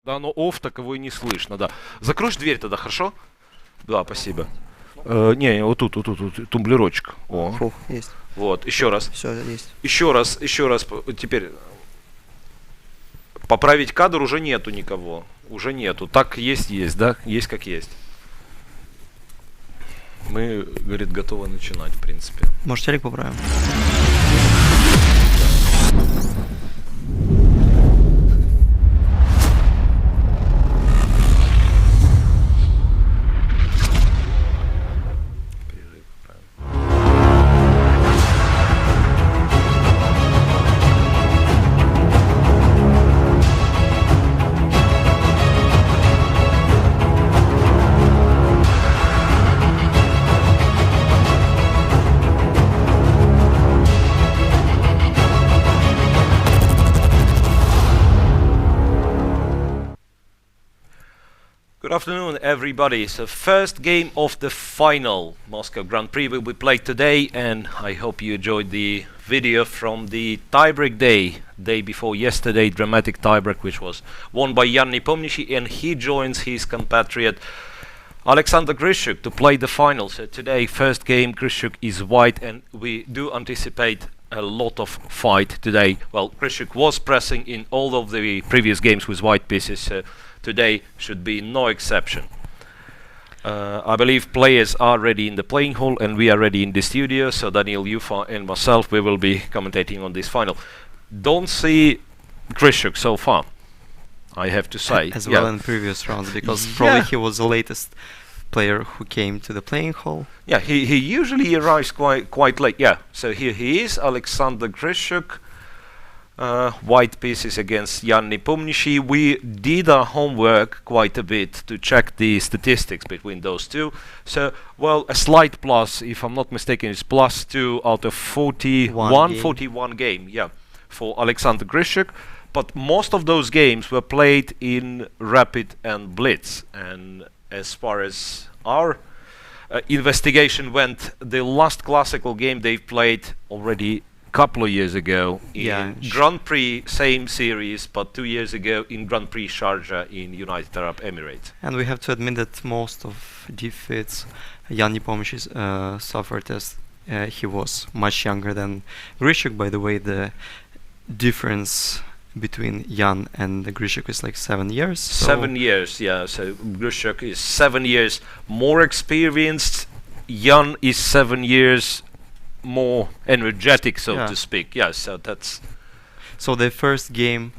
Да, оно off, так его и не слышно, да. Закроешь дверь тогда, хорошо? Да, спасибо. Не, вот тут, тумблерочек. О. Фух, есть. Вот, еще раз. Все, есть. Еще раз, теперь. Поправить кадр уже нету никого. Уже нету. Так есть, да? Есть как есть. Мы, говорит, готовы начинать, в принципе. Может, телек поправим? Good afternoon, everybody. So first game of the final Moscow Grand Prix will be played today, and I hope you enjoyed the video from the tiebreak day before yesterday, dramatic tiebreak, which was won by Jan Nepomniachtchi, and he joins his compatriot Alexander Grishuk to play the final. So today, first game, Grishuk is white, and we do anticipate a lot of fight today. Well, Grishuk was pressing in all of the previous games with white pieces, so today should be no exception. I believe players are ready in the playing hall and we are ready in the studio, so Daniel, Yufa and myself, we will be commentating on this final. Don't see Grishuk so far, I have to say. As well in previous rounds, because probably he was the latest player who came to the playing hall. Yeah, he usually arrives quite late. Yeah, so here he is, Alexander Grishuk. White pieces against Jan Nepomniachtchi. We did our homework quite a bit to check the statistics between those two. So, well, a slight plus, if I'm not mistaken, is +2 out of 41 game, yeah, for Alexander Grishuk. But most of those games were played in Rapid and Blitz. And as far as our investigation went, the last classical game they've played already couple of years ago in Grand Prix, same series, but 2 years ago in Grand Prix Sharjah in United Arab Emirates. And we have to admit that most of defeats Jan Nepomniachtchi suffered as he was much younger than Grishuk. By the way, the difference between Jan and Grishuk is like 7 years. 7 years, yeah. So Grishuk is 7 years more experienced. Jan is 7 years more energetic, so to speak. Yeah, so that's... So the first game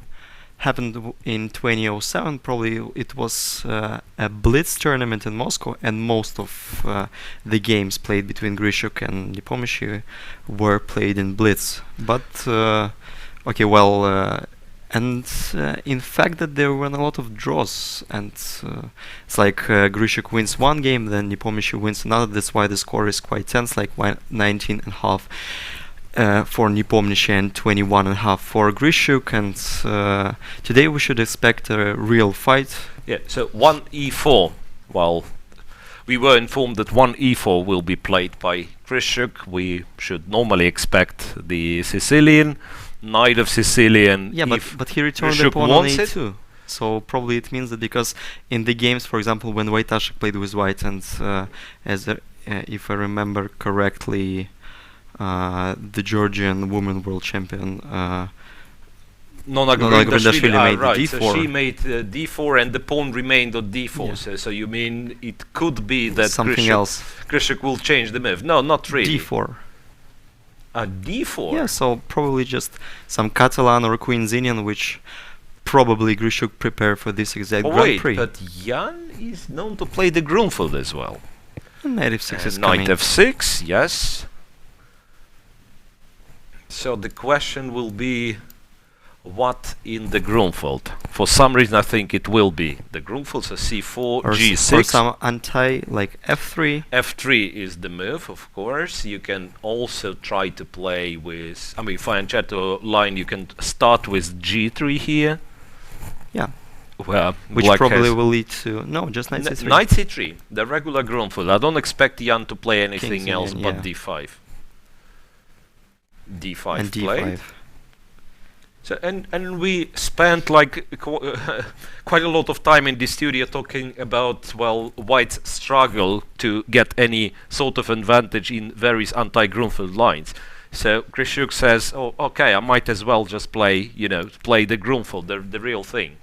happened in 2007. Probably it was a Blitz tournament in Moscow, and most of the games played between Grishuk and Nepomniachtchi were played in Blitz. But, okay, well... and in fact that there were a lot of draws, and it's like Grishuk wins one game, then Nepomniachtchi wins another. That's why the score is quite tense, like 19.5 for Nepomniachtchi and 21.5 for Grishuk. And today we should expect a real fight. Yeah, so 1 e4. Well, we were informed that 1 e4 will be played by Grishuk. We should normally expect the Sicilian Knight of Sicilian. Yeah, but he returned the pawn on a2. So probably it means that because in the games, for example, when White Ashik played with White, and if I remember correctly, the Georgian women world champion Nona Grindashvili made right, d4. So she made d4 and the pawn remained on d4. Yeah. So you mean it could be that something else. Grishuk will change the move? No, not really. d4. d4? Yeah, so probably just some Catalan or Queen Zinian, which probably Grishuk prepared for this exact Grand Prix. But Jan is known to play the Grunfeld as well. And Knight f6 is Knight coming. f6, yes. So the question will be, what in the Grunfeld? For some reason I think it will be the Grunfeld, so c4, or g6. Or some anti, like f3. f3 is the move, of course. You can also try to play with, I mean, fianchetto line, you can start with g3 here. Yeah. Well, which probably will lead to, no, just knight c3. Knight c3, the regular Grunfeld. I don't expect Jan to play anything else but d5. d5 and played. d5. So and we spent like quite a lot of time in the studio talking about, well, White's struggle to get any sort of advantage in various anti-Grunfeld lines. So Grishuk says, "Oh, okay, I might as well just play, play the Grunfeld, the real thing,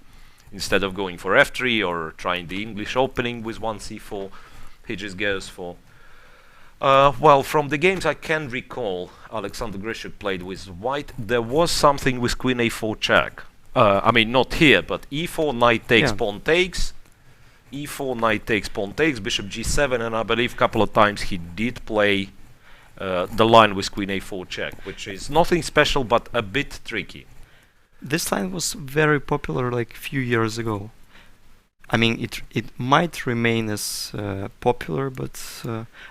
instead of going for f3 or trying the English opening with 1c4. He just goes for." Well, from the games I can recall, Alexander Grishuk played with White. There was something with Queen a4 check. I mean, not here, but e4, knight takes, pawn takes. E4, knight takes, pawn takes, bishop g7, and I believe a couple of times he did play the line with Queen a4 check, which is nothing special but a bit tricky. This line was very popular like a few years ago. I mean, it might remain as popular, but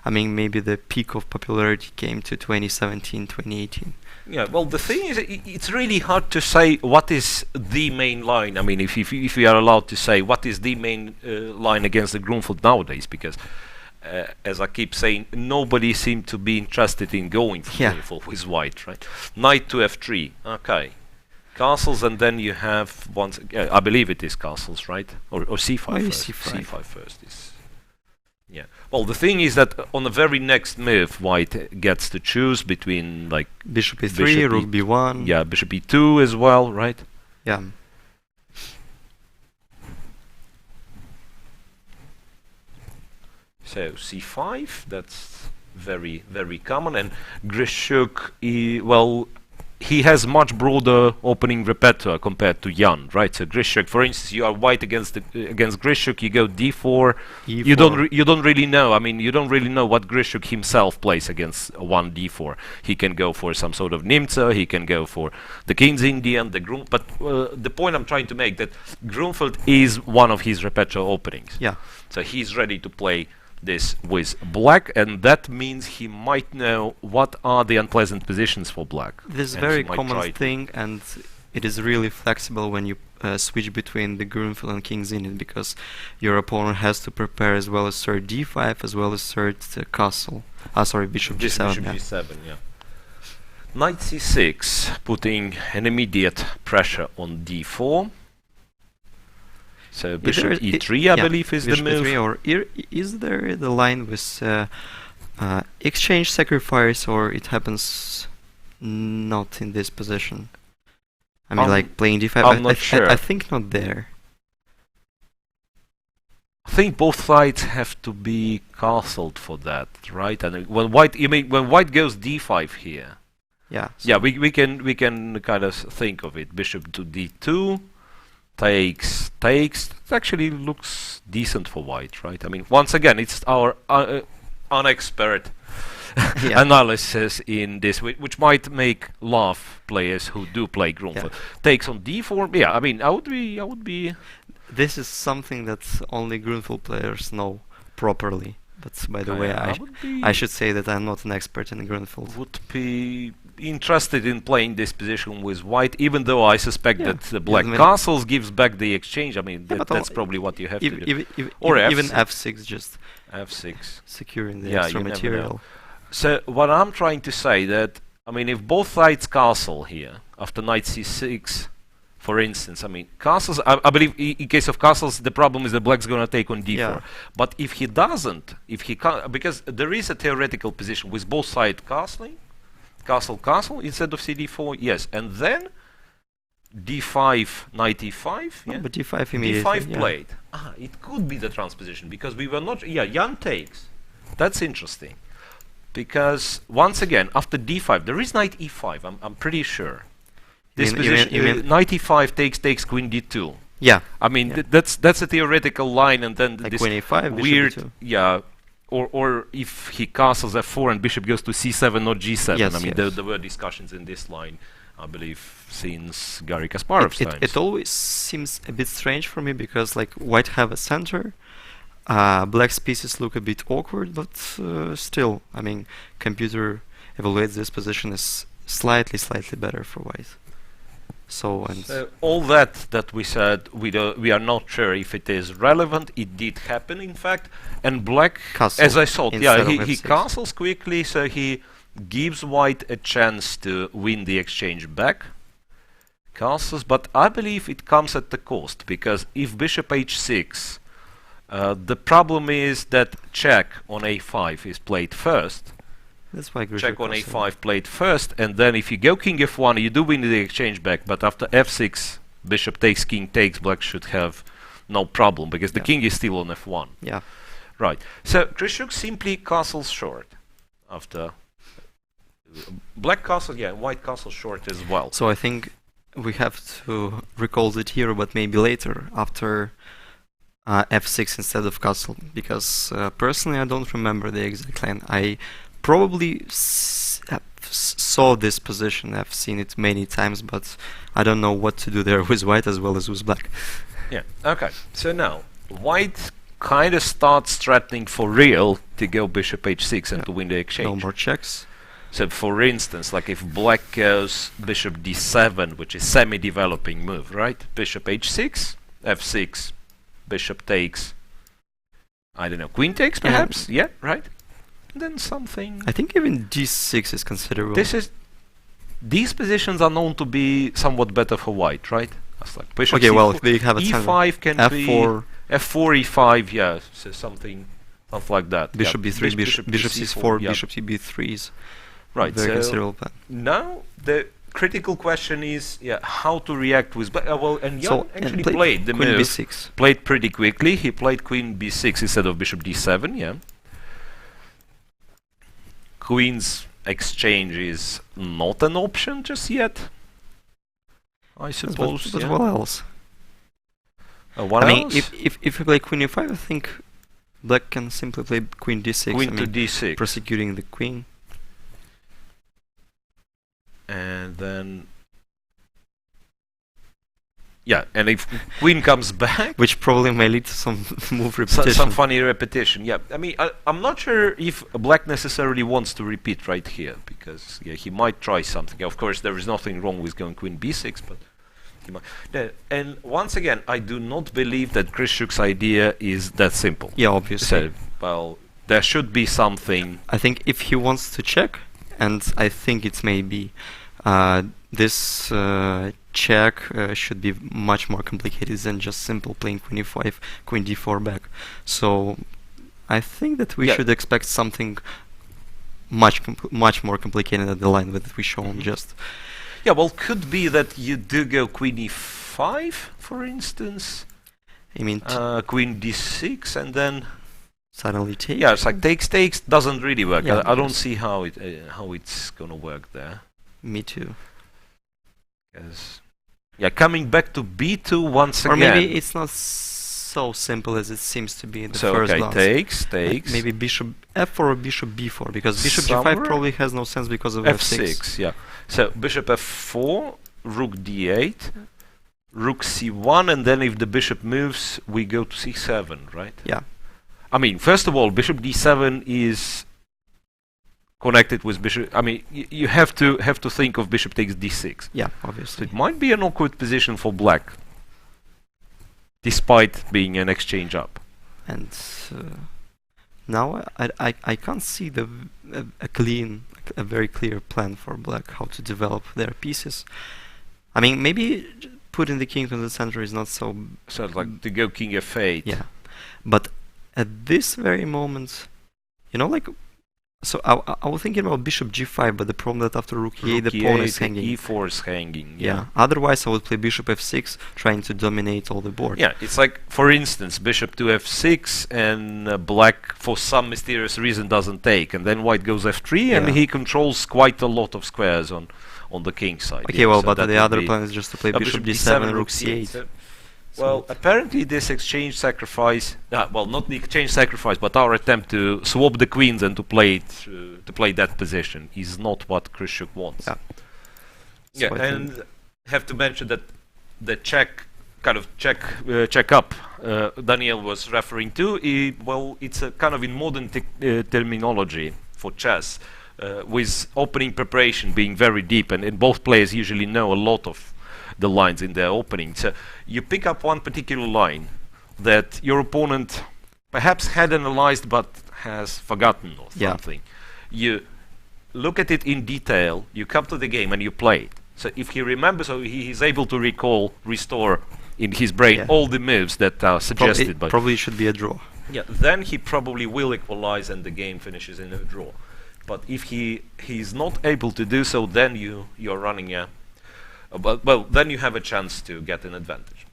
I mean, maybe the peak of popularity came to 2017, 2018. Yeah, well, the thing is, it's really hard to say what is the main line. I mean, if we are allowed to say what is the main line against the Grunfeld nowadays, because as I keep saying, nobody seemed to be interested in going for Grunfeld with White, right? Knight to f3, okay. Castles, and then you have once. I believe it is castles, right? Or c5 first. C5 first is. Yeah. Well, the thing is that on the very next move, White gets to choose between like bishop e3, rook b1. Yeah, bishop e2 as well, right? Yeah. So c5. That's very, very common, and Grishuk. Well, he has much broader opening repertoire compared to Jan, right? So Grishuk, for instance, you are White against Grishuk, you go d4. E4. You don't really know. I mean, you don't really know what Grishuk himself plays against one d4. He can go for some sort of Nimzo. He can go for the King's Indian, the Grunfeld. But the point I'm trying to make that Grunfeld is one of his repertoire openings. Yeah. So he's ready to play this with Black, and that means he might know what are the unpleasant positions for Black. This is a very common thing, and it is really flexible when you switch between the Grunfeld and King's Indian, because your opponent has to prepare as well as third d5 as well as third castle. Sorry, bishop g7. Bishop g7, yeah. Knight c6, putting an immediate pressure on d4. So bishop e3, I believe, is the move. E3, or is there the line with exchange sacrifice, or it happens not in this position? I mean, like playing d5. I'm not sure. I think not there. I think both sides have to be castled for that, right? And when White, when White goes d5 here. Yeah. So yeah, we can kind of think of it. Bishop to d2. Takes. It actually looks decent for White, right? I mean, once again, it's our unexpert analysis in this, which might make laugh players who do play Grunfeld. Yeah. Takes on d4. Yeah, I mean, I would be. This is something that only Grunfeld players know properly. But by the way, I should say that I'm not an expert in Grunfeld. Would be interested in playing this position with White, even though I suspect that the Black castles gives back the exchange. I mean, that's probably what you have to do. Or even f6, just f6, securing the extra material. So what I'm trying to say that, I mean, if both sides castle here after knight c6, for instance, I mean, castles, I believe in case of castles, the problem is that Black's going to take on d4. Yeah. But if he doesn't, because there is a theoretical position with both sides castling, castle instead of cd4, yes, and then d5, knight e5. No, but d5 immediately. d5 played. It could be the transposition, because we were not. Yeah, Jan takes. That's interesting, because once again, after d5, there is knight e5. I'm pretty sure. This position, knight e5 takes queen d2. Yeah. I mean, that's a theoretical line, and then like this queen a5, weird, bishop e2. Yeah. Or if he castles f4 and bishop goes to c7 or g7. Yes, I mean, there were discussions in this line, I believe, since Garry Kasparov's times. It always seems a bit strange for me, because like White have a center, Black's pieces look a bit awkward, but still, I mean, computer evaluates this position as slightly better for White. So all that we said, we are not sure if it is relevant. It did happen, in fact, and Black, as I thought, yeah, he castles quickly, so he gives White a chance to win the exchange back. castles, but I believe it comes at the cost, because if bishop h6, the problem is that check on a5 is played first. That's why Check on a5 played first, and then if you go king f1, you do win the exchange back, but after f6, bishop takes, king takes, black should have no problem, because the king is still on f1. Yeah. Right. So Krishuk simply castles short after black castle, yeah, white castle short as well. So I think we have to recall it here, but maybe later after f6 instead of castle, because personally I don't remember the exact line. I probably saw this position. I've seen it many times, but I don't know what to do there with white as well as with black. Yeah. Okay. So now white kind of starts threatening for real to go bishop h6 and to win the exchange. No more checks. So for instance, like if black goes bishop d7, which is semi-developing move, right? Bishop h6, f6, bishop takes, I don't know, queen takes perhaps? Yeah, right? Then something... I think even d6 is considerable. These positions are known to be somewhat better for white, right? That's like bishop okay, c4, well, if they have a e5 can f4, be... f4, e5, yeah, so something like that. Bishop yeah. b3, bishop c4, yeah. bishop b3s. Right, very so considerable plan. Now the critical question is, how to react with... well, and Jan So, actually played played the queen move, b6. played pretty quickly. He played queen b6 instead of bishop d7, yeah. Queen's exchange is not an option just yet, I suppose. But yeah. what else? What I mean, else? if we play queen e5, I think black can simply play queen d6. Queen to d6. Prosecuting the queen. And then... Yeah, and if queen comes back... Which probably may lead to some move repetition. Some funny repetition, yeah. I mean, I'm not sure if black necessarily wants to repeat right here, because yeah, he might try something. Of course, there is nothing wrong with going queen b6, but he might. And once again, I do not believe that Krishuk's idea is that simple. Yeah, obviously. So, well, there should be something... I think if he wants to check, and I think it's maybe this check should be much more complicated than just simple playing queen e5, queen d4 back. So I think that we should expect something much more complicated than the line that we shown just. Yeah, well, could be that you do go queen e5, for instance. I mean, queen d6, and then suddenly take. Yeah, it's like takes doesn't really work. Yeah, I don't see how it's gonna work there. Me too. Because yeah, coming back to b2 once or again. Or maybe it's not so simple as it seems to be in the first glance. Takes. Maybe bishop f4 or bishop b4, because bishop Somewhere g5 probably has no sense because of f6. Yeah. So bishop f4, rook d8, rook c1, and then if the bishop moves, we go to c7, right? Yeah. I mean, first of all, bishop d7 is connected with bishop. I mean, you have to think of bishop takes d6. Yeah, So obviously. it might be an awkward position for black, despite being an exchange up. And now I can't see a very clear plan for black how to develop their pieces. I mean, maybe putting the king to the center is not so. So like to go king f8. Yeah, but at this very moment, you know, like. So I was thinking about bishop g5, but the problem that after rook e8 the pawn is hanging. e4 is hanging. Yeah. Otherwise, I would play bishop f6, trying to dominate all the board. Yeah, it's like, for instance, bishop to f6, and black, for some mysterious reason, doesn't take, and then white goes f3, and he controls quite a lot of squares on the king side. Okay, well, so but the other plan is just to play bishop d7, rook c8. So well, apparently this exchange sacrifice, well, not the exchange sacrifice, but our attempt to swap the queens and to play that position is not what Krishuk wants. Yeah, and have to mention that the check up Daniel was referring to, well, it's a kind of in modern terminology for chess, with opening preparation being very deep, and both players usually know a lot of the lines in their opening. So you pick up one particular line that your opponent perhaps had analyzed but has forgotten or something. You look at it in detail, you come to the game and you play it. So if he remembers, so he is able to restore in his brain Yeah. all the moves that are suggested by. Probably should be a draw. Yeah, then he probably will equalize and the game finishes in a draw. But if he's not able to do so, then you're running a well, then you have a chance to get an advantage.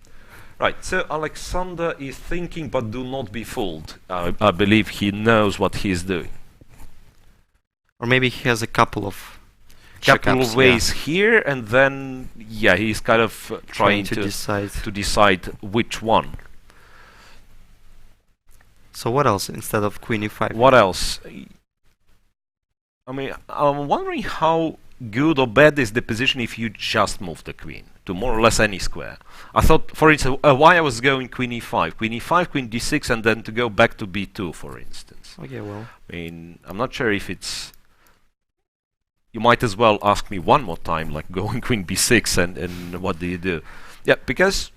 Right, so Alexander is thinking, but do not be fooled. I believe he knows what he's doing. Or maybe he has a couple of Ways here, and then yeah, he's kind of trying to decide which one. So what else instead of queen e5? What else? I mean, I'm wondering how good or bad is the position if you just move the queen to more or less any square. I thought, for instance, why I was going queen e5, queen d6, and then to go back to b2, for instance. Okay, well. I mean, I'm not sure if it's... You might as well ask me one more time, like going queen b6 and what do you do? Yeah, because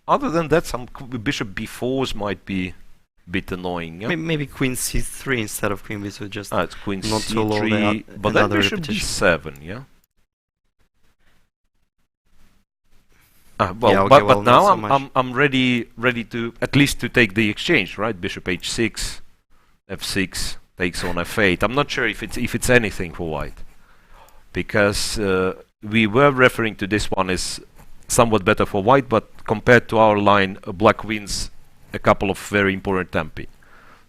other than that, some bishop b4s might be a bit annoying. Yeah? Maybe queen c3 instead of queen b2, just it's queen not c3, too low but then bishop d7, yeah? Well, yeah, okay, but now so I'm ready to at least to take the exchange, right? Bishop h6, f6 takes on f8. I'm not sure if it's anything for white, because we were referring to this one as somewhat better for white, but compared to our line, black wins a couple of very important tempi.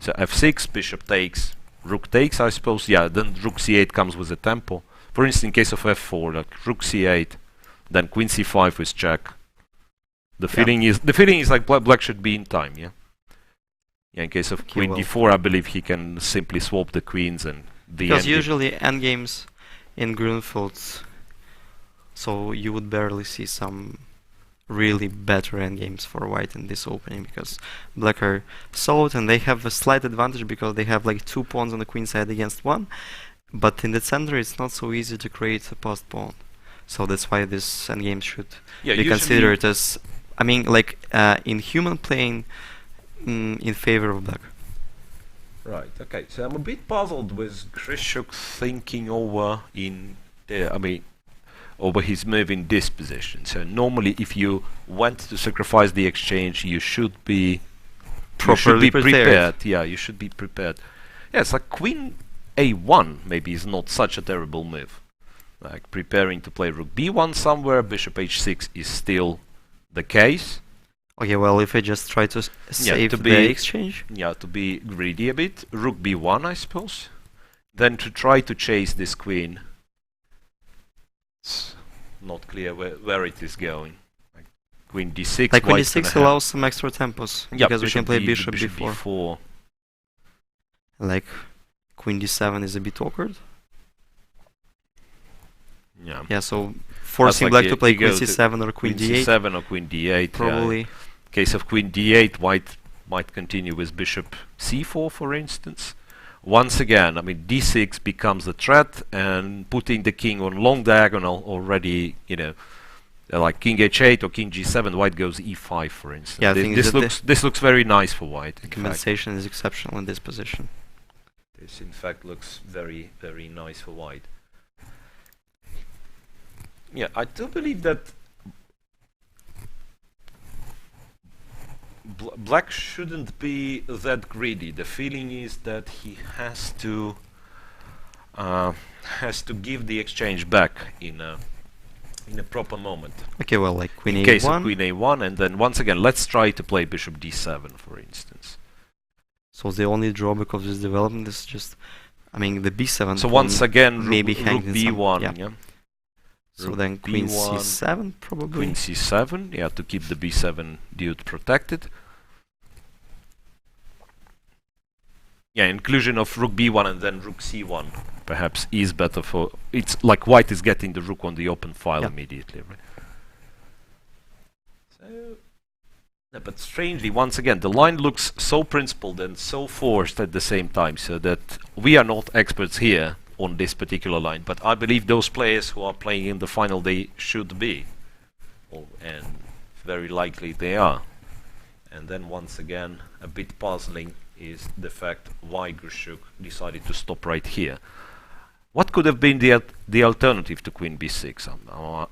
So f6, bishop takes, rook takes, I suppose. Yeah, then rook c8 comes with a tempo. For instance, in case of f4, like rook c8, then queen c5 with check. The feeling is like black should be in time, yeah. Yeah, in case of queen d4, I believe he can simply swap the queens and the because usually endgames in Grunfelds, so you would barely see some really better endgames for white in this opening, because black are solid and they have a slight advantage because they have like 2 pawns on the queen side against 1, but in the center it's not so easy to create a passed pawn. So that's why this endgame should be considered as, I mean, like in human playing, in favor of black. Right. Okay. So I'm a bit puzzled with Grishuk thinking over over his move in this position. So normally, if you want to sacrifice the exchange, you should be properly prepared. Yeah, you should be prepared. Yeah, it's like queen a1 maybe is not such a terrible move. Like preparing to play rook b1 somewhere, bishop h6 is still the case. Okay, well, if I just try to save the exchange? Yeah, to be greedy a bit. Rook b1, I suppose. Then to try to chase this queen. It's not clear where it is going. Like queen d6. Like queen d6 allows some extra tempos. Yeah, because we can play bishop b4. b4. Like queen d7 is a bit awkward. Yeah. Yeah, so forcing black to play queen c7 or queen d8. c7 or queen d8. Probably. Yeah. In case of queen d8, white might continue with bishop c4, for instance. Once again, I mean, d6 becomes a threat, and putting the king on long diagonal already, you know, like king h8 or king g7, white goes e5, for instance. Yeah, this looks very nice for white. The compensation is exceptional in this position. This, in fact, looks very, very nice for white. Yeah, I do believe that black shouldn't be that greedy. The feeling is that he has to give the exchange back in a proper moment. Okay, well, like queen a1. In case of queen a1, and then once again, let's try to play bishop d7, for instance. So the only drawback of this development is just, I mean, the b7. So once again, maybe rook b1. Yeah. So then queen b1, c7 probably. Queen c7, yeah, to keep the b7 dude protected. Yeah, inclusion of rook b1 and then rook c1 perhaps is better for... It's like white is getting the rook on the open file immediately, right? So, but strangely, once again, the line looks so principled and so forced at the same time, so that we are not experts here on this particular line, but I believe those players who are playing in the final, they should be, and very likely they are. And then once again, a bit puzzling is the fact why Grishuk decided to stop right here. what could have been the alternative to queen b6?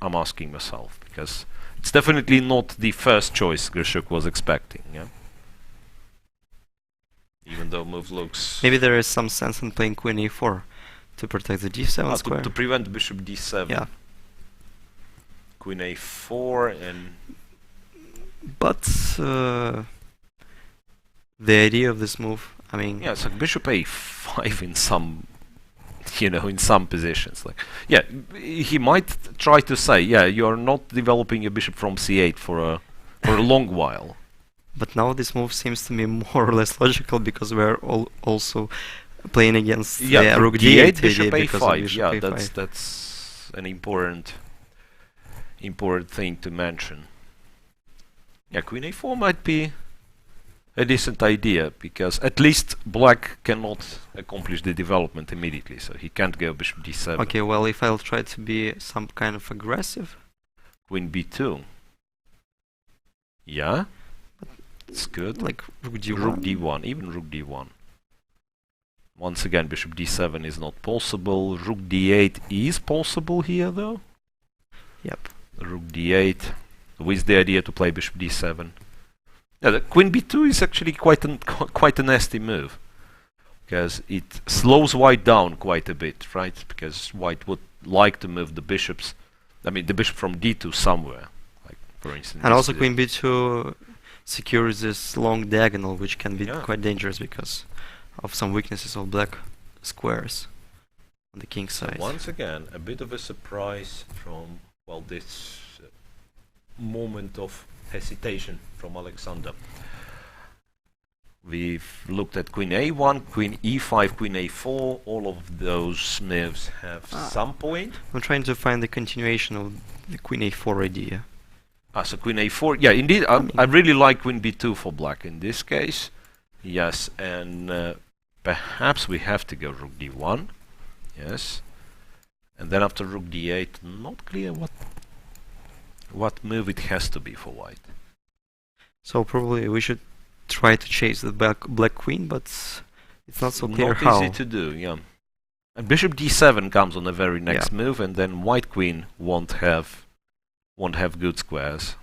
I'm asking myself, because it's definitely not the first choice Grishuk was expecting. Yeah. Even though move looks... Maybe there is some sense in playing queen e4 to protect the d7 square. To prevent bishop d7. Yeah. Queen a4 and... But the idea of this move, I mean... Yeah, it's like bishop a5 in some... in some positions. Like, yeah, he might try to say, yeah, you're not developing a bishop from c8 for a long while. But now this move seems to me more or less logical, because we're also playing against rook d8, bishop a5. Bishop Yeah, a5. that's an important thing to mention. Yeah, queen a4 might be a decent idea, because at least black cannot accomplish the development immediately, so he can't go bishop d7. Okay, well, if I'll try to be some kind of aggressive... Queen b2. Yeah, it's good. Like rook d1. Rook d1, even rook d1. Once again, bishop d7 is not possible. Rook d8 is possible here, though. Yep. Rook d8, with the idea to play bishop d7. Yeah, the queen b2 is actually quite a nasty move, because it slows white down quite a bit, right? Because white would like to move the bishops, the bishop from d2 somewhere, like for instance. And also queen b2 secures this long diagonal, which can be quite dangerous because of some weaknesses of black squares on the king side. So once again, a bit of a surprise from, well, this moment of hesitation from Alexander. We've looked at queen a1, queen e5, queen a4. All of those moves have some point. I'm trying to find the continuation of the queen a4 idea. So queen a4, yeah, indeed. I really like queen b2 for black in this case. Yes, and perhaps we have to go rook d1. Yes, and then after rook d8, not clear what move it has to be for white. So probably we should try to chase the black queen, but it's not so clear how. Not easy to do, yeah. And bishop d7 comes on the very next move, and then white queen won't have good squares.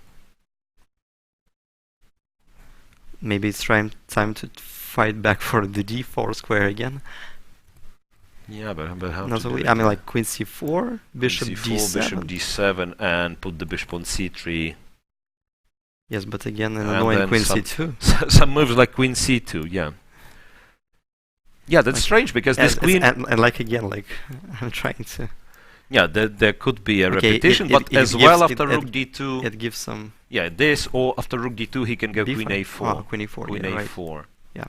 Maybe it's time to fight back for the d4 square again. Yeah, but how not to only, do I it? mean, like queen c4, bishop d7. Bishop d7, and put the bishop on c3. Yes, but again, an annoying queen c2. Some moves like queen c2, yeah. Yeah, that's strange, because this queen... And like again, like, I'm trying to... Yeah, there could be a repetition, but as well after rook d2... It gives some... Yeah, this, or after rook d2 he can go d5. queen a4. Oh, queen a4, Queen yeah, a4. right. Yeah.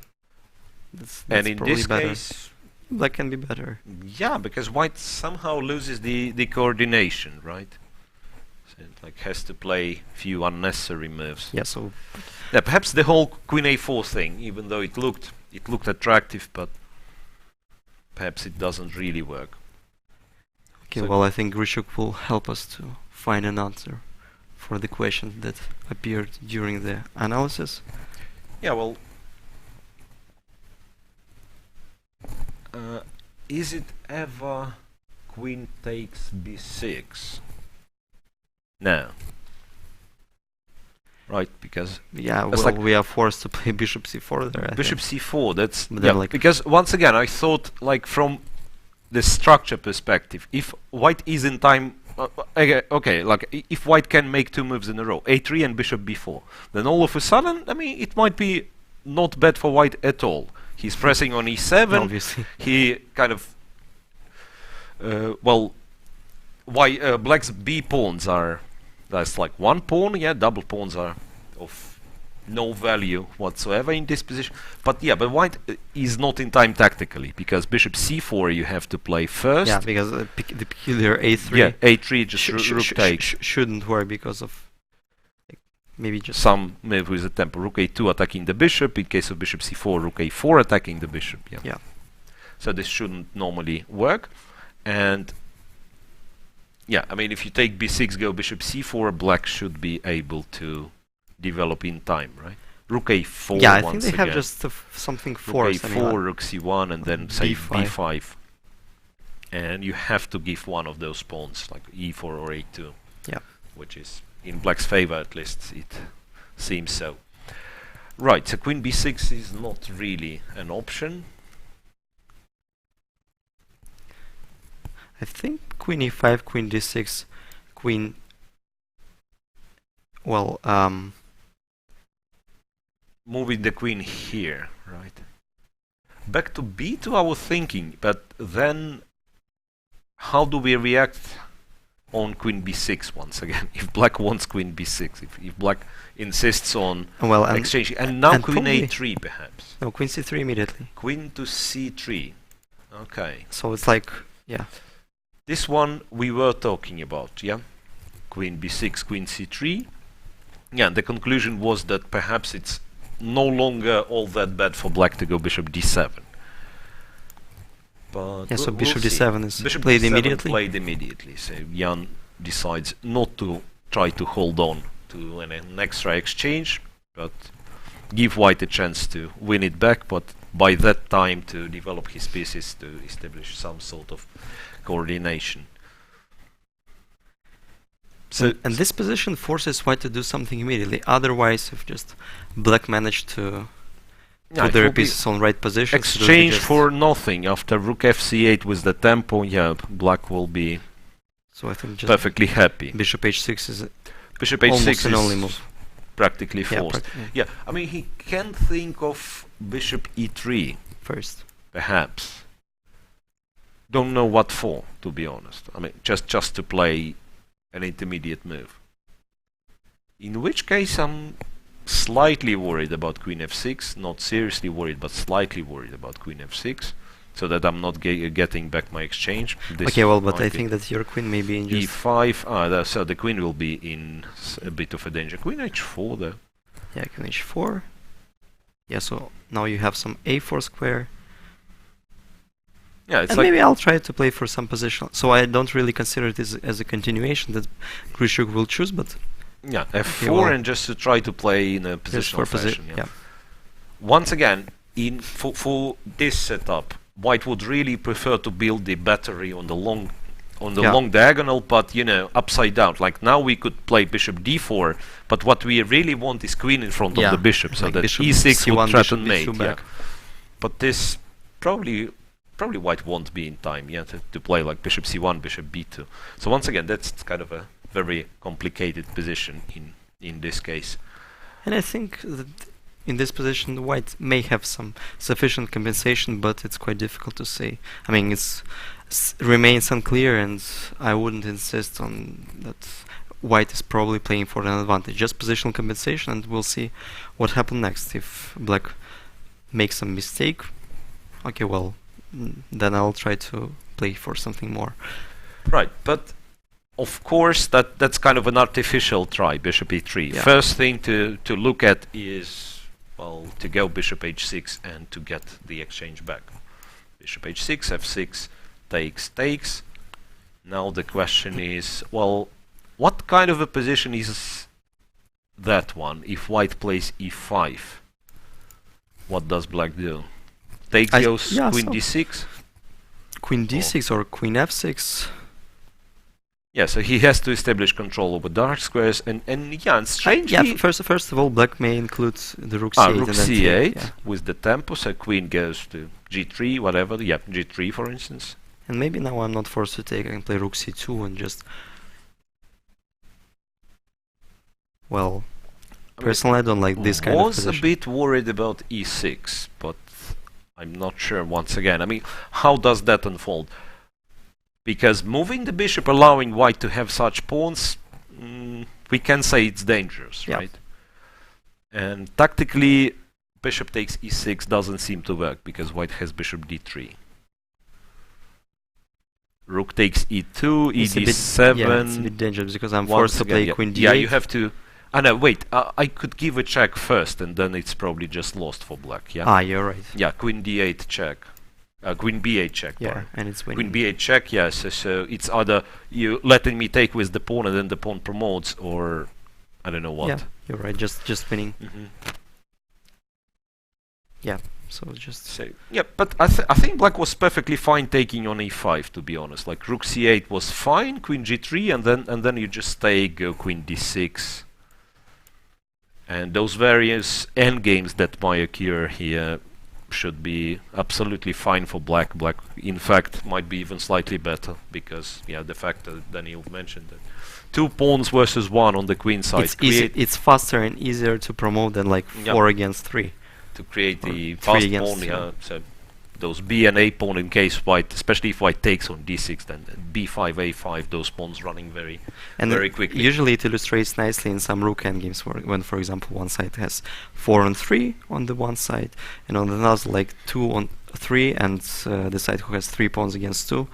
That's And in this better. case... Black can be better. Yeah, because white somehow loses the coordination, right? So it like has to play few unnecessary moves. Yeah, so... Yeah, perhaps the whole queen a4 thing, even though it looked attractive, but perhaps it doesn't really work. Okay, So well, I think Grishuk will help us to find an answer for the question that appeared during the analysis. yeah, well, is it ever queen takes b6? No. Right, because Yeah, That's well, like- we are forced to play bishop c4 there, I bishop think. c4, that's... But Yeah, then, like- because once again, I thought, like, from the structure perspective, if white is in time... okay, like, if white can make two moves in a row, a3 and bishop b4, then all of a sudden, it might be not bad for white at all. He's pressing on e7, Obviously. he kind of... black's b pawns are... That's like one pawn, yeah, double pawns are of no value whatsoever in this position. But yeah, but white is not in time tactically, because bishop c4 you have to play first. Yeah, because the peculiar a3 Yeah, a3 just rook takes. shouldn't work because of like, maybe just Some move with a tempo. Rook a2 attacking the bishop. In case of bishop c4, rook a4 attacking the bishop. Yeah. Yeah. So this shouldn't normally work. And yeah, if you take b6, go bishop c4, black should be able to develop in time, right? Rook a4. Yeah, I think once they have again. just something Rook forced. a4, rook c1, and then say b5. b5. and you have to give one of those pawns, like e4 or a2. Yeah. Which is in black's favor, at least it seems so. Right, so queen b6 is not really an option. I think queen e5, queen d6, queen... Well, moving the queen here, right? Back to b2 I was thinking, but then how do we react on queen b6 once again? If black wants queen b6, if black insists on exchanging, and now and queen a3 perhaps. No, queen c3 immediately. Queen to c3, okay. So it's like, yeah. This one we were talking about, yeah? Queen b6, queen c3. Yeah, and the conclusion was that perhaps it's no longer all that bad for black to go bishop d7. But yeah, so we'll bishop see. d7 is Bishop played d7 immediately. Played immediately. So Jan decides not to try to hold on to an extra exchange, but give white a chance to win it back, but by that time to develop his pieces to establish some sort of coordination. So and this position forces white to do something immediately. Otherwise, if just black managed to put their pieces on right position, exchange for nothing after rook fc8 with the tempo, yeah, black will be perfectly happy. Bishop h6 is bishop h6 is an only move. Practically forced. Yeah, I mean he can think of bishop e3 first, perhaps. Don't know what for, to be honest. I mean just to play an intermediate move. In which case I'm slightly worried about queen f6, not seriously worried, but slightly worried about queen f6, so that I'm not getting back my exchange. This okay, well, but I think that your queen may be in just e5. So the queen will be in a bit of a danger. Queen h4 though. Yeah, queen h4. Yeah, so now you have some a4 square. Yeah, it's and like maybe I'll try to play for some position. So I don't really consider this as a continuation that Grishuk will choose, but yeah, f4 and just to try to play in a positional fashion. Yeah. Once again, for this setup, white would really prefer to build the battery on the long diagonal, but you know, upside down. Like now we could play bishop d4, but what we really want is queen in front of the bishop, so that e6 would threaten mate. Yeah. But this probably white won't be in time, yeah, to play like bishop c1, bishop b2. So once again, that's kind of a very complicated position in this case. And I think that in this position, white may have some sufficient compensation, but it's quite difficult to say. I mean, it remains unclear, and I wouldn't insist on that. White is probably playing for an advantage, just positional compensation, and we'll see what happens next. If black makes some mistake, okay, well, then I'll try to play for something more. Right, but of course that's kind of an artificial try, bishop e3. Yeah. First thing to look at is, well, to go bishop h6 and to get the exchange back. Bishop h6, f6, takes. Now the question is, well, what kind of a position is that one? If white plays e5, what does black do? Queen d6? Queen d6 or queen f6. Yeah, so he has to establish control over dark squares, and strangely... yeah, first of all, black may include the rook c8. Rook c8 with the tempo, so queen goes to g3, whatever, yeah, g3 for instance. And maybe now I'm not forced to take, I can play rook c2 and just... Well, personally I don't like this kind of position. I was a bit worried about e6, but I'm not sure once again. I mean, how does that unfold? Because moving the bishop, allowing white to have such pawns, we can say it's dangerous, right? And tactically, bishop takes e6 doesn't seem to work because white has bishop d3. Rook takes e2, ed7. Yeah, it's a bit dangerous because I'm forced to play queen d8. Yeah, you have to... no, wait, I could give a check first and then it's probably just lost for black, yeah? You're right. Yeah, queen d8 check. Queen b8 check, yeah, and it's winning. Queen b8 check, yes, so it's either you letting me take with the pawn and then the pawn promotes, or I don't know what. Yeah, you're right, just winning. Yeah, So just So yeah, but I think Black was perfectly fine taking on e5. To be honest, like Rook c8 was fine, Queen g3, and then you just stay, go Queen d6, and those various endgames that might occur here should be absolutely fine for Black. Black, in fact, might be even slightly better because yeah, the fact that Daniel mentioned that 2 pawns versus 1 on the queen side. It's faster and easier to promote than like 4 against 3. To create the Or fast 3 pawn, against yeah. So those b and a pawn in case white, especially if white takes on d6, then b5, a5, those pawns running very quickly. Usually it illustrates nicely in some rook endgames when, for example, one side has 4 on 3 on the one side, and on another like 2 on 3, and the side who has 3 pawns against 2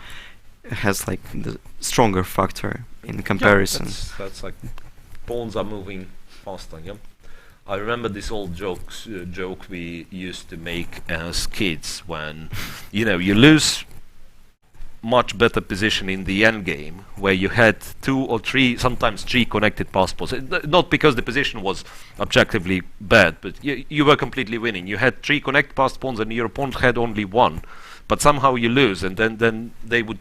has like the stronger factor in comparison. Yeah, that's like pawns are moving faster. Yeah. I remember this old joke we used to make as kids when, you know, you lose much better position in the end game where you had 2 or 3, sometimes 3 connected passports. Not because the position was objectively bad, but you were completely winning. You had 3 connect passed pawns and your opponent had only 1, but somehow you lose, and then they would,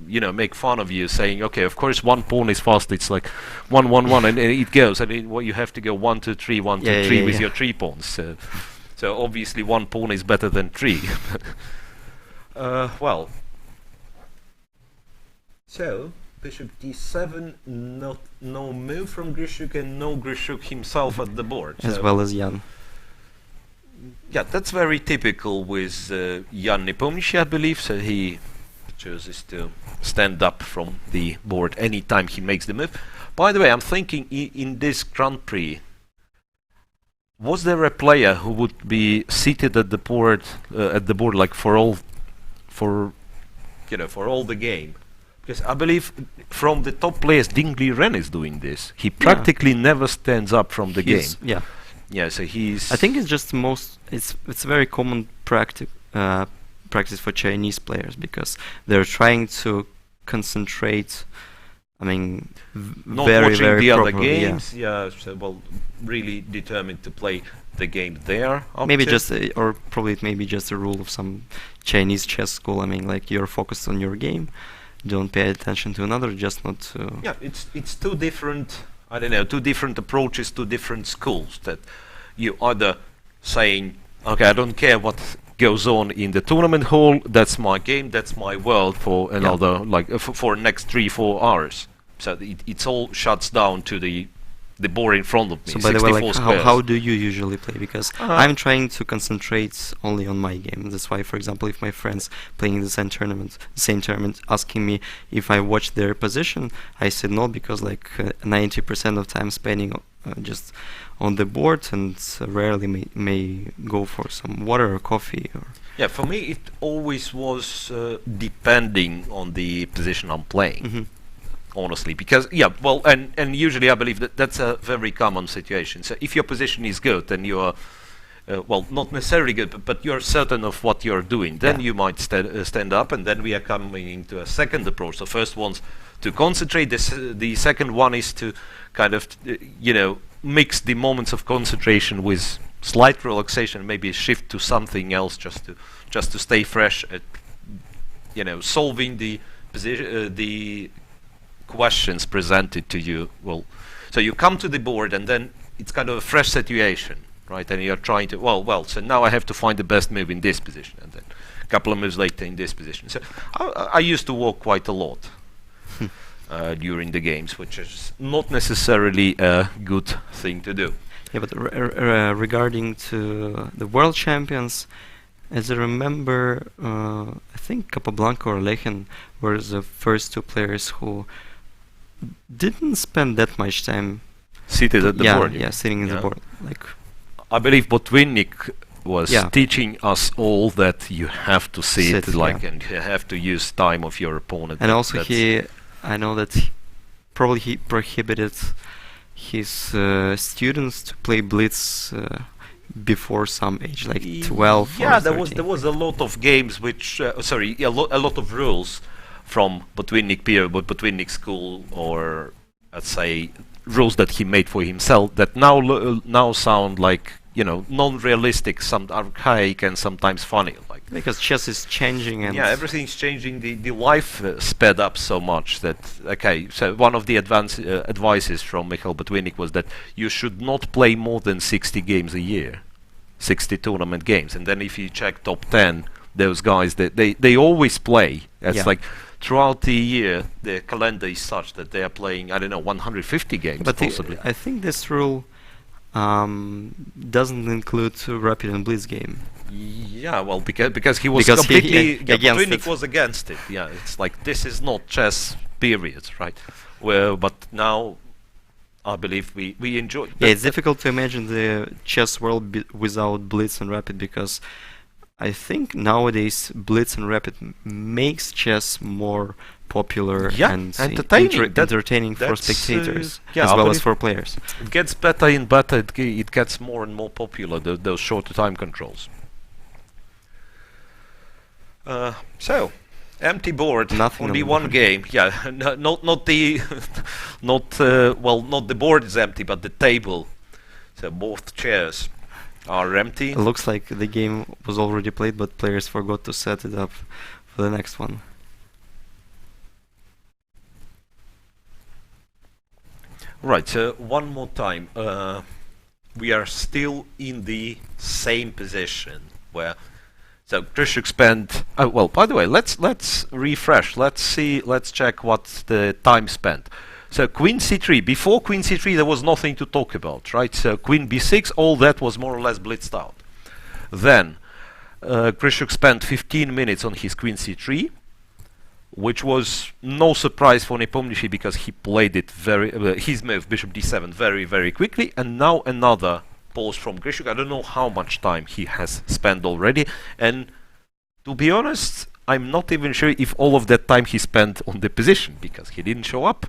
you know, make fun of you, saying, okay, of course 1 pawn is fast, it's like 1 1 1, and it goes, and well, you have to go 1 2 3 1 2 3 with your 3 pawns. So obviously 1 pawn is better than 3. Well, so bishop d7, no move from Grishuk, and no Grishuk himself at the board. As well as Jan. Yeah, that's very typical with Jan Nepomniachtchi, I believe. So he chooses to stand up from the board anytime he makes the move. By the way, I'm thinking in this Grand Prix, was there a player who would be seated at the board like for all the game? Because I believe from the top players, Dingley Ren is doing this. He practically never stands up from the game. Yeah. Yeah, so he's. I think it's just it's very common practice for Chinese players because they're trying to concentrate. I mean, not very, watching very the other properly, games. Yeah, so well, really determined to play the game there. Maybe just, or probably it may be just a rule of some Chinese chess school. I mean, like you're focused on your game, don't pay attention to another, just not to. Yeah, it's two different. I don't know, two different approaches, two different schools. That you either saying, okay, I don't care what goes on in the tournament hall. That's my game. That's my world for another for next 3-4 hours. So it's all shuts down to the board in front of me. So by the way, like how do you usually play? Because I'm trying to concentrate only on my game. That's why, for example, if my friends playing the same tournament, asking me if I watch their position, I said no, because like 90% of time spending just on the board, and rarely may go for some water or coffee. Or yeah, for me it always was depending on the position I'm playing. Mm-hmm. Honestly, because and usually I believe that that's a very common situation. So if your position is good, then you are not necessarily good, but you're certain of what you're doing, then you might stand up, and then we are coming into a second approach. The first one's to concentrate, the second one is to kind of mix the moments of concentration with slight relaxation, maybe shift to something else just to stay fresh at solving the the questions presented to you. Well, so you come to the board, and then it's kind of a fresh situation, right? And you're trying to so now I have to find the best move in this position, and then a couple of moves later in this position. So I used to walk quite a lot during the games, which is not necessarily a good thing to do. Yeah, but regarding to the world champions, as I remember, I think Capablanca or Lechen were the first two players who didn't spend that much time seated at the board. Yeah, sitting in the board. Like, I believe Botvinnik was teaching us all that you have to sit and you have to use time of your opponent. And also I know that he prohibited his students to play blitz before some age, like 12 or 13. There was a lot of games which a lot of rules from Botvinnik period, Botvinnik school, or let's say rules that he made for himself that now sound like non-realistic, some archaic, and sometimes funny. Like Because chess is changing and yeah, everything's changing. The life sped up so much that So one of the advices from Michal Botvinnik was that you should not play more than 60 games a year, 60 tournament games. And then if you check top 10, those guys they always play. It's Yeah. like throughout the year, the calendar is such that they are playing 150 games But possibly. I think this rule doesn't include Rapid and Blitz game. Yeah, well, because he was Because he- completely against Botvinnik it. was against it. Yeah, it's like this is not chess, period, right? Well, but now I believe we enjoy. Yeah, it's difficult to imagine the chess world without Blitz and Rapid, because I think nowadays Blitz and Rapid makes chess more popular Yeah, and entertaining. entertaining for that's, spectators yeah, as I well as believe for players. It gets better and better. It gets more and more popular. Those shorter time controls. So, empty board. Nothing Only on the one board. game. Yeah, not the not the board is empty, but the table. So both chairs are empty. It looks like the game was already played, but players forgot to set it up for the next one. Right. So one more time. We are still in the same position where. So Krishuk spent. Oh well. By the way, let's refresh. Let's check what the time spent. So Queen C3. Before Queen C3, there was nothing to talk about, right? So Queen B6. All that was more or less blitzed out. Then Krishuk spent 15 minutes on his Queen C3, which was no surprise for Nepomniachtchi because he played it his move Bishop D7 very quickly, and now another pause from Krishuk. I don't know how much time he has spent already, and to be honest, I'm not even sure if all of that time he spent on the position because he didn't show up.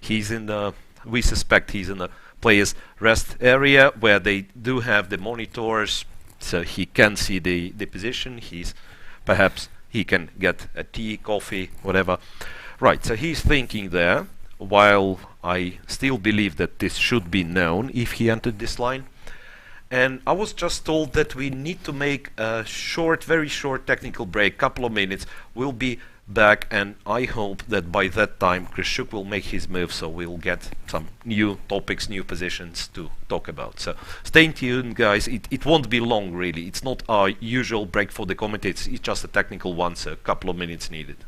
We suspect he's in the player's rest area where they do have the monitors, so he can see the position. Perhaps he can get a tea, coffee, whatever. Right, so he's thinking there, while I still believe that this should be known if he entered this line. And I was just told that we need to make a very short technical break, couple of minutes. We'll be back, and I hope that by that time Krishuk will make his move, so we'll get some new topics, new positions to talk about. So stay tuned, guys. It won't be long, really. It's not our usual break for the commentators. It's just a technical one, so a couple of minutes needed.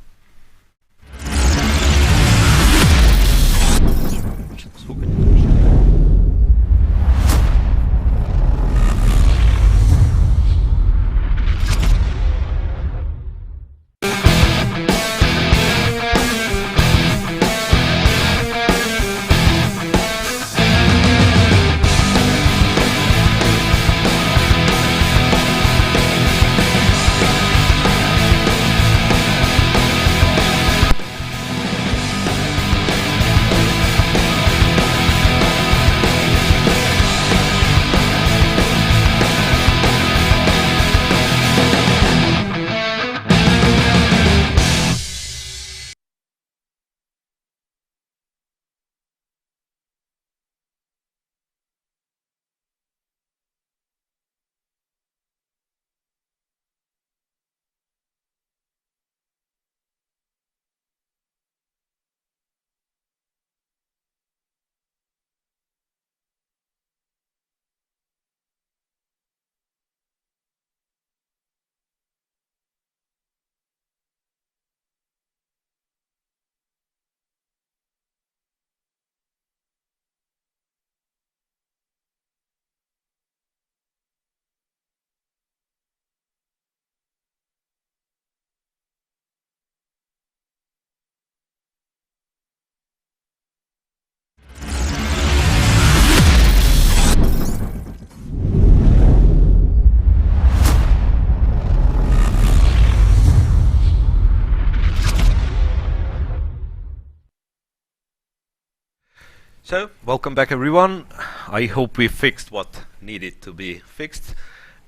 So, welcome back everyone. I hope we fixed what needed to be fixed.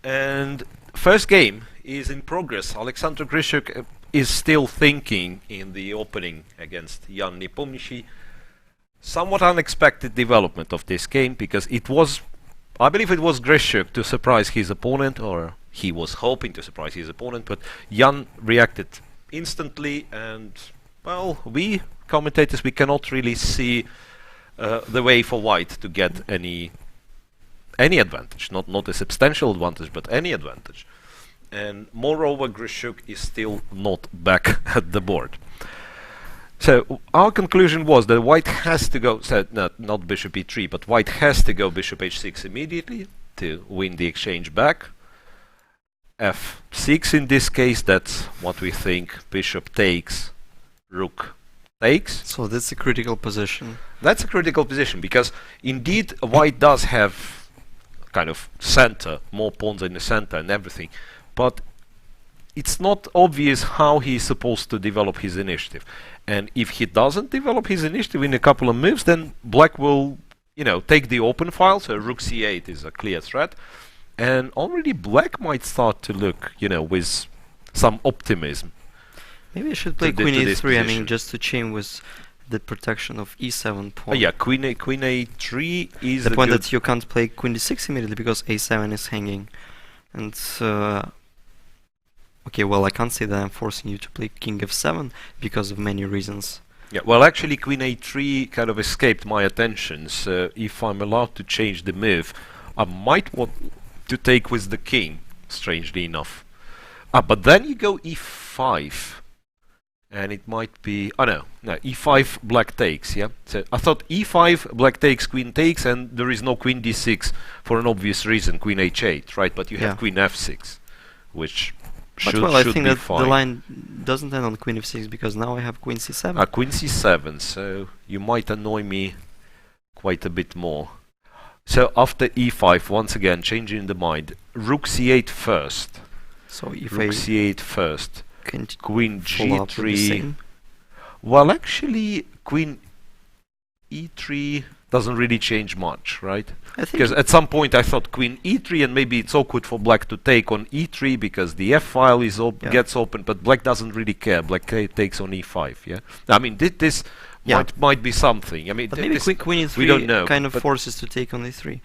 And first game is in progress. Alexander Grishuk is still thinking in the opening against Jan Nepomniachtchi. Somewhat unexpected development of this game because it was, I believe it was Grishuk to surprise his opponent, or he was hoping to surprise his opponent, but Jan reacted instantly, and well, we commentators, we cannot really see the way for white to get any advantage, not a substantial advantage, but any advantage. And moreover, Grishuk is still not back at the board. So our conclusion was that white has to go, not bishop e3, but white has to go bishop h6 immediately to win the exchange back. f6 in this case, that's what we think. Bishop takes, rook takes. So that's a critical position. That's a critical position, because indeed white does have kind of center, more pawns in the center and everything, but it's not obvious how he's supposed to develop his initiative. And if he doesn't develop his initiative in a couple of moves, then black will, take the open file, so rook c8 is a clear threat, and already black might start to look, with some optimism. Maybe I should play queen e3, I mean, just to chain with the protection of e7 pawn. Yeah, queen a3 is the point that you can't play queen d6 immediately because a7 is hanging. And okay, well, I can't say that I'm forcing you to play king f7 because of many reasons. Yeah, well, actually queen a3 kind of escaped my attention, so if I'm allowed to change the move, I might want to take with the king, strangely enough. But then you go e5. And it might be, no, e5 black takes, yeah? So I thought e5 black takes, queen takes, and there is no queen d6 for an obvious reason, queen h8, right? But you have queen f6, which should be fine. But well, I think that the line doesn't end on queen f6 because now I have queen c7. Queen c7, so you might annoy me quite a bit more. So after e5, once again, changing the mind, rook c8 first. So if rook c8 first. Queen g3. Well, actually, queen e3 doesn't really change much, right? Because at some point I thought queen e3, and maybe it's awkward for black to take on e3 because the f file is gets open, but black doesn't really care. Black takes on e5. Yeah, I mean this might be something. I mean, but maybe queen e3 we don't know, kind of forces to take on e3.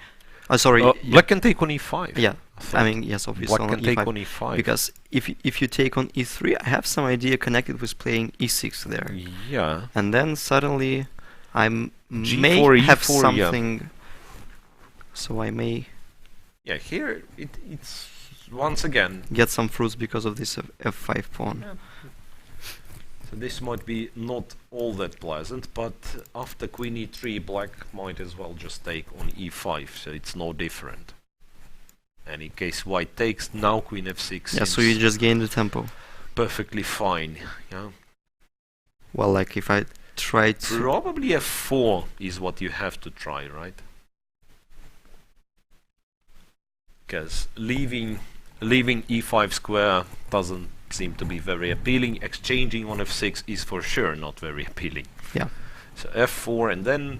Sorry, black can take on e5. Yeah, I mean, yes, obviously black on can take on e5. Because if you take on e3, I have some idea connected with playing e6 there. Yeah. And then suddenly I may G4, have E4, something. So I may. Yeah, here it's once again get some fruits because of this f5 pawn. Yeah. So this might be not all that pleasant, but after queen e3, black might as well just take on e5, so it's no different. And in case white takes, now queen f6. Yeah, so you just gain the tempo. Perfectly fine. Yeah. Well, like if I try to. Probably f4 is what you have to try, right? Because leaving e5 square doesn't seem to be very appealing. Exchanging on f6 is for sure not very appealing. Yeah. So f4, and then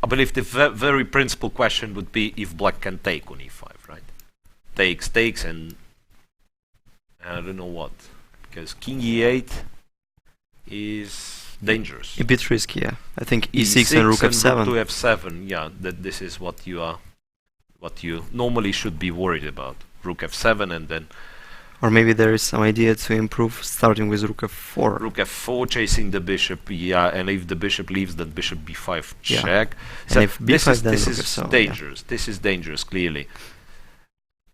I believe the very principal question would be if black can take on e5, right? Takes, and I don't know what, because king e8 is dangerous. A bit risky, yeah. I think e6 and rook f7. Rook to f7, yeah. That this is what you normally should be worried about. Rook f7, and then. Or maybe there is some idea to improve starting with rook f4. Rook f4 chasing the bishop, yeah, and if the bishop leaves, then bishop b5 check. And so if b5, this is dangerous. Yeah. This is dangerous, clearly.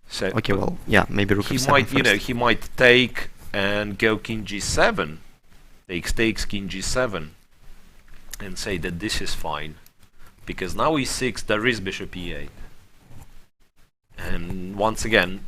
So okay, well, yeah, maybe rook f7 might, first. he might take and go king g7, takes king g7, and say that this is fine, because now e6 there is bishop e8, and once again.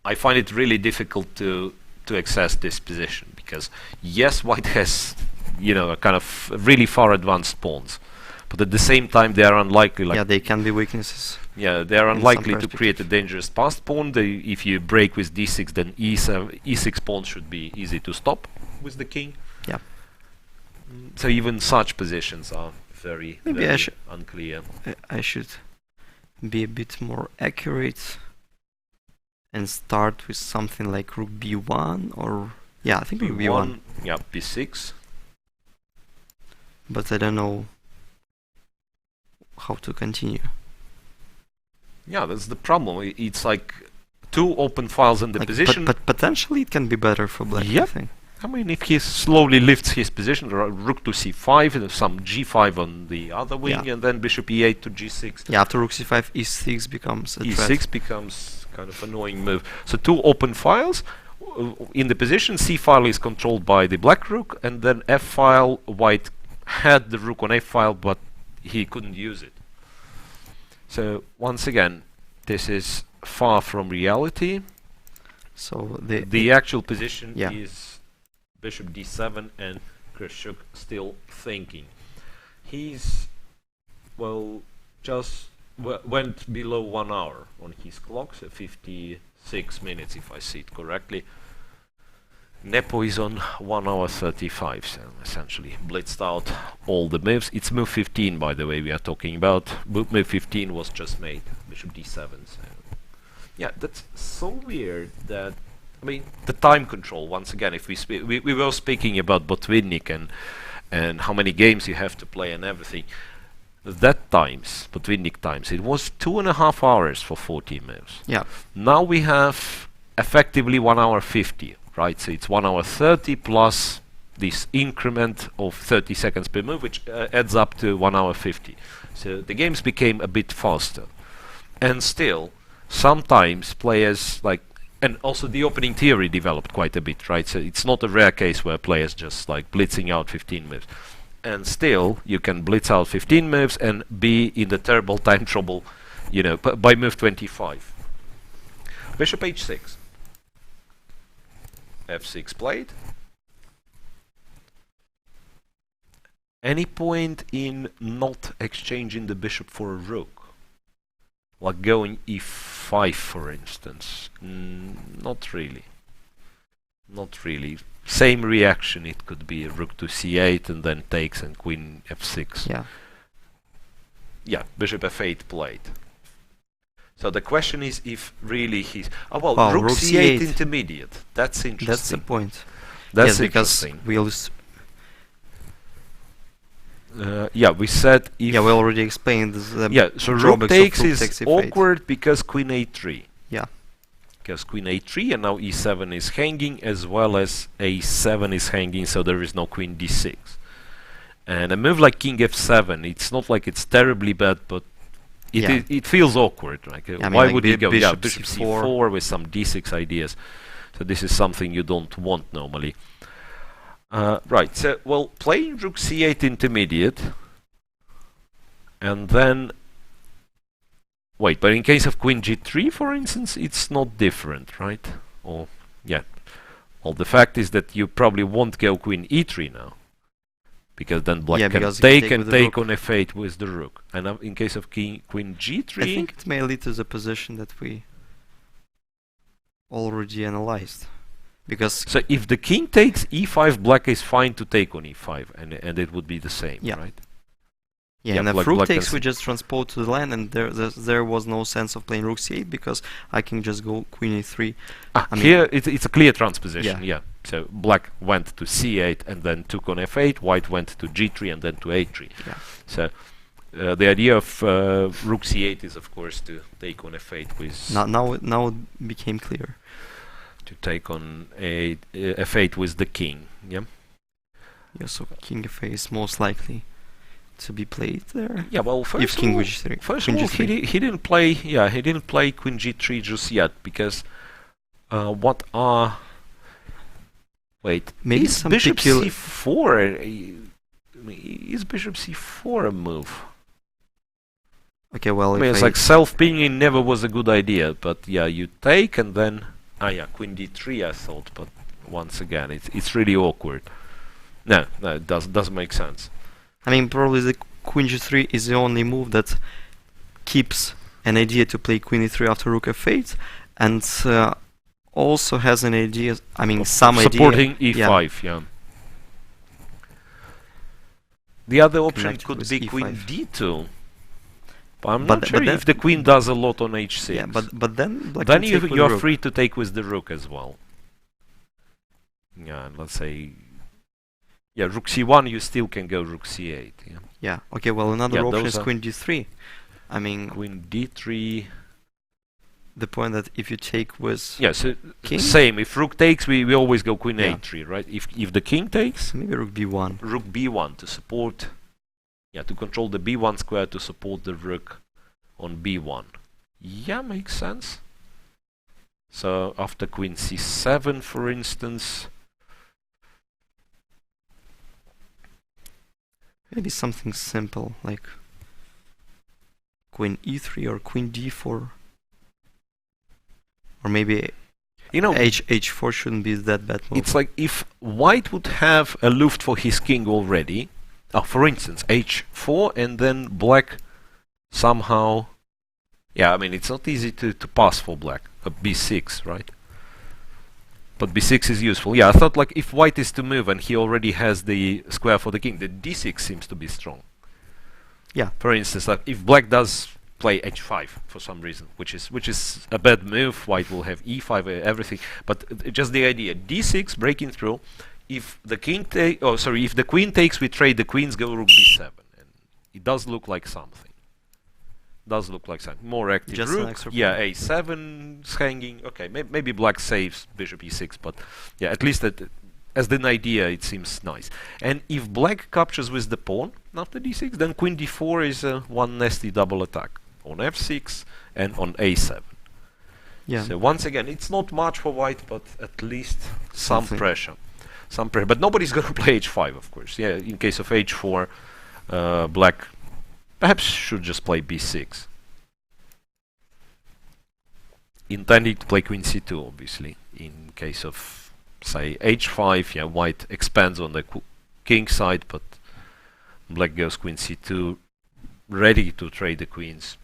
I find it really difficult to access this position because yes, white has a kind of really far advanced pawns, but at the same time they are unlikely. Yeah, they can be weaknesses. Yeah, they are unlikely to create a dangerous passed pawn. If you break with d6, then e6 pawn should be easy to stop with the king. Yeah. So even such positions are very unclear. I should be a bit more accurate. And start with something like rook b1 or yeah, I think rook b1. Yeah, b6. But I don't know how to continue. Yeah, that's the problem. It's like two open files in the position. But potentially it can be better for black, I Yep. think. I mean, if he slowly lifts his position, rook to c5, and some g5 on the other wing, Yeah. and then bishop e8 to g6. Yeah, after rook c5, e6 becomes a threat. e6 becomes kind of annoying move. So two open files. In the position, c file is controlled by the black rook, and then f file, white had the rook on f file, but he couldn't use it. So once again, this is far from reality. So The actual position Yeah. is bishop d7 and Krishuk still thinking. He's, well, just went below 1 hour on his clock, so 56 minutes if I see it correctly. Nepo is on 1 hour 35, so essentially blitzed out all the moves. It's move 15, by the way, we are talking about. Move 15 was just made, bishop d7. So yeah, that's so weird that, I mean, the time control, once again, if we were speaking about Botvinnik and how many games you have to play and everything. That times, Botvinnik times, it was 2.5 hours for 14 moves. Yeah. Now we have effectively 1 hour 50, right? So it's 1 hour 30 plus this increment of 30 seconds per move, which adds up to 1 hour 50. So the games became a bit faster. And still, sometimes players like, and also the opening theory developed quite a bit, right? So it's not a rare case where players just like blitzing out 15 moves. And still, you can blitz out 15 moves and be in the terrible time trouble, you know, by move 25. Bishop h6. f6 played. Any point in not exchanging the bishop for a rook? Like going e5, for instance. Not really. Not really. Same reaction, it could be a rook to c8 and then takes and queen f6. Yeah. Yeah, bishop f8 played. So the question is if really he's... Oh, well, Wow, rook rook c8 c8. intermediate. That's interesting. That's the point. That's yes, because interesting. Yeah, we said if... Yeah, we already explained the yeah, so rook drawbacks of takes rook is takes e8. awkward because queen a3. Yeah. Because queen a3 and now e7 is hanging as well as a7 is hanging, so there is no queen d6. And a move like king f7, it's not like it's terribly bad, but it feels awkward. Like, I mean, why like would you go? Yeah, bishop bishop c4. c4 with some d6 ideas. So this is something you don't want normally. Right, so, well, playing rook c8 intermediate, and then... Wait, but in case of queen g3, for instance, it's not different, right? Or, yeah. Well, the fact is that you probably won't go queen e3 now. Because then black can take and take on f8 with the rook. And in case of queen g3... I think it may lead to the position that we already analyzed. Because... So if the king takes e5, black is fine to take on e5, and it would be the same, right? Yeah, and if rook takes, we just transpose to the line, and there was no sense of playing rook c8 because I can just go queen e3. Here it's a clear transposition, yeah. So black went to c8 and then took on f8, white went to g3 and then to a3. Yeah. So the idea of rook c8 is, of course, to take on f8 with... Now it became clear. To take on f8 with the king, yeah? Yeah, so king f8 is most likely to be played there. Yeah, well, first of all, he didn't play. Yeah, he didn't play queen g3 just yet because what are? Wait, maybe is bishop c4? Is bishop c4 a move? Okay, well, I mean, it's like self-pinging never was a good idea, but yeah, you take and then yeah, queen d3 I thought, but once again, it's really awkward. No, it doesn't make sense. I mean, probably the queen g3 is the only move that keeps an idea to play queen e3 after rook f8, and also has an idea, I mean, some idea... Supporting e5, yeah. The other option could be queen d2. But I'm not sure if the queen does a lot on h6. Yeah, but then black then you're free to take with the rook as well. Yeah, and let's say... Yeah, rook c1, you still can go rook c8. Yeah. Yeah. Okay. Well, another option is queen d3. I mean, queen d3. the point that if you take with Yeah, so king, same. If rook takes, we always go queen Yeah. a3, right? If the king takes, maybe rook b1. rook b1 to support, yeah, to control the b1 square to support the rook on b1. Yeah, makes sense. So after queen c7, for instance, Maybe something simple like queen e3 or queen d4. Or maybe you know, h4 shouldn't be that bad move. it's like if white would have a luft for his king already, for instance, h4, and then black somehow, yeah, I mean, it's not easy to pass for black, b6, right? But b6 is useful. Yeah, I thought like if white is to move and he already has the square for the king, the d6 seems to be strong. Yeah. For instance, like if black does play h5 for some reason, which is a bad move, white will have e5, everything. But just the idea, d6 breaking through. If the king if the queen takes, we trade the queens, go rook b7, and it does look like something. Does look like something more active. Just rook, an extra yeah, a7 is hanging. Okay, maybe black saves bishop e6, but yeah, at least as an idea, it seems nice. And if black captures with the pawn after d6, then queen d4 is one nasty double attack on f6 and on a7. Yeah. So once again, it's not much for white, but at least some Something. pressure. Some pressure. But nobody's going to play h5, of course. Yeah, in case of h4, black perhaps should just play b6. Intending to play queen c2, obviously. In case of, say, h5, yeah, white expands on the king side, but black goes queen c2, ready to trade the queens.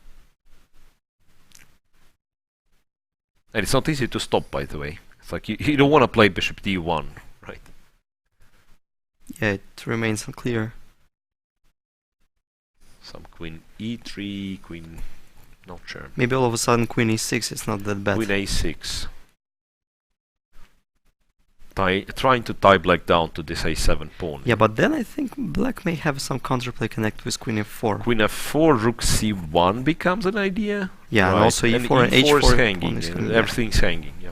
And it's not easy to stop, by the way. It's like you don't want to play bishop d1, right? Yeah, it remains unclear. Some queen e3, queen, not sure. Maybe all of a sudden queen e6 is not that bad. Queen a6. Trying to tie black down to this a7 pawn. Yeah, but then I think black may have some counterplay connect with queen f4. Queen f4, rook c1 becomes an idea. Yeah, right. and also e4 and e4 h4 is hanging. is coming back. Everything's hanging. Yeah.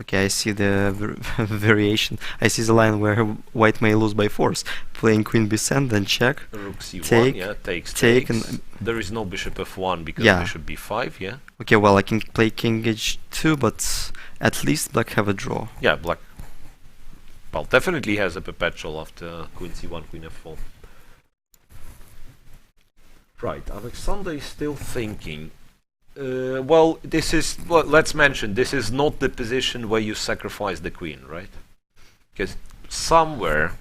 Okay, I see the variation. I see the line where white may lose by force. Playing queen b7, then check. Rook c1, Take, yeah, takes. take, and there is no bishop f1 because Yeah. bishop b5, yeah. okay, well I can play king h2, but at least black have a draw. Yeah, black, well, definitely has a perpetual after queen c1, queen f4. Right, Alexander is still thinking. Well, let's mention, this is not the position where you sacrifice the queen, right? Because somewhere,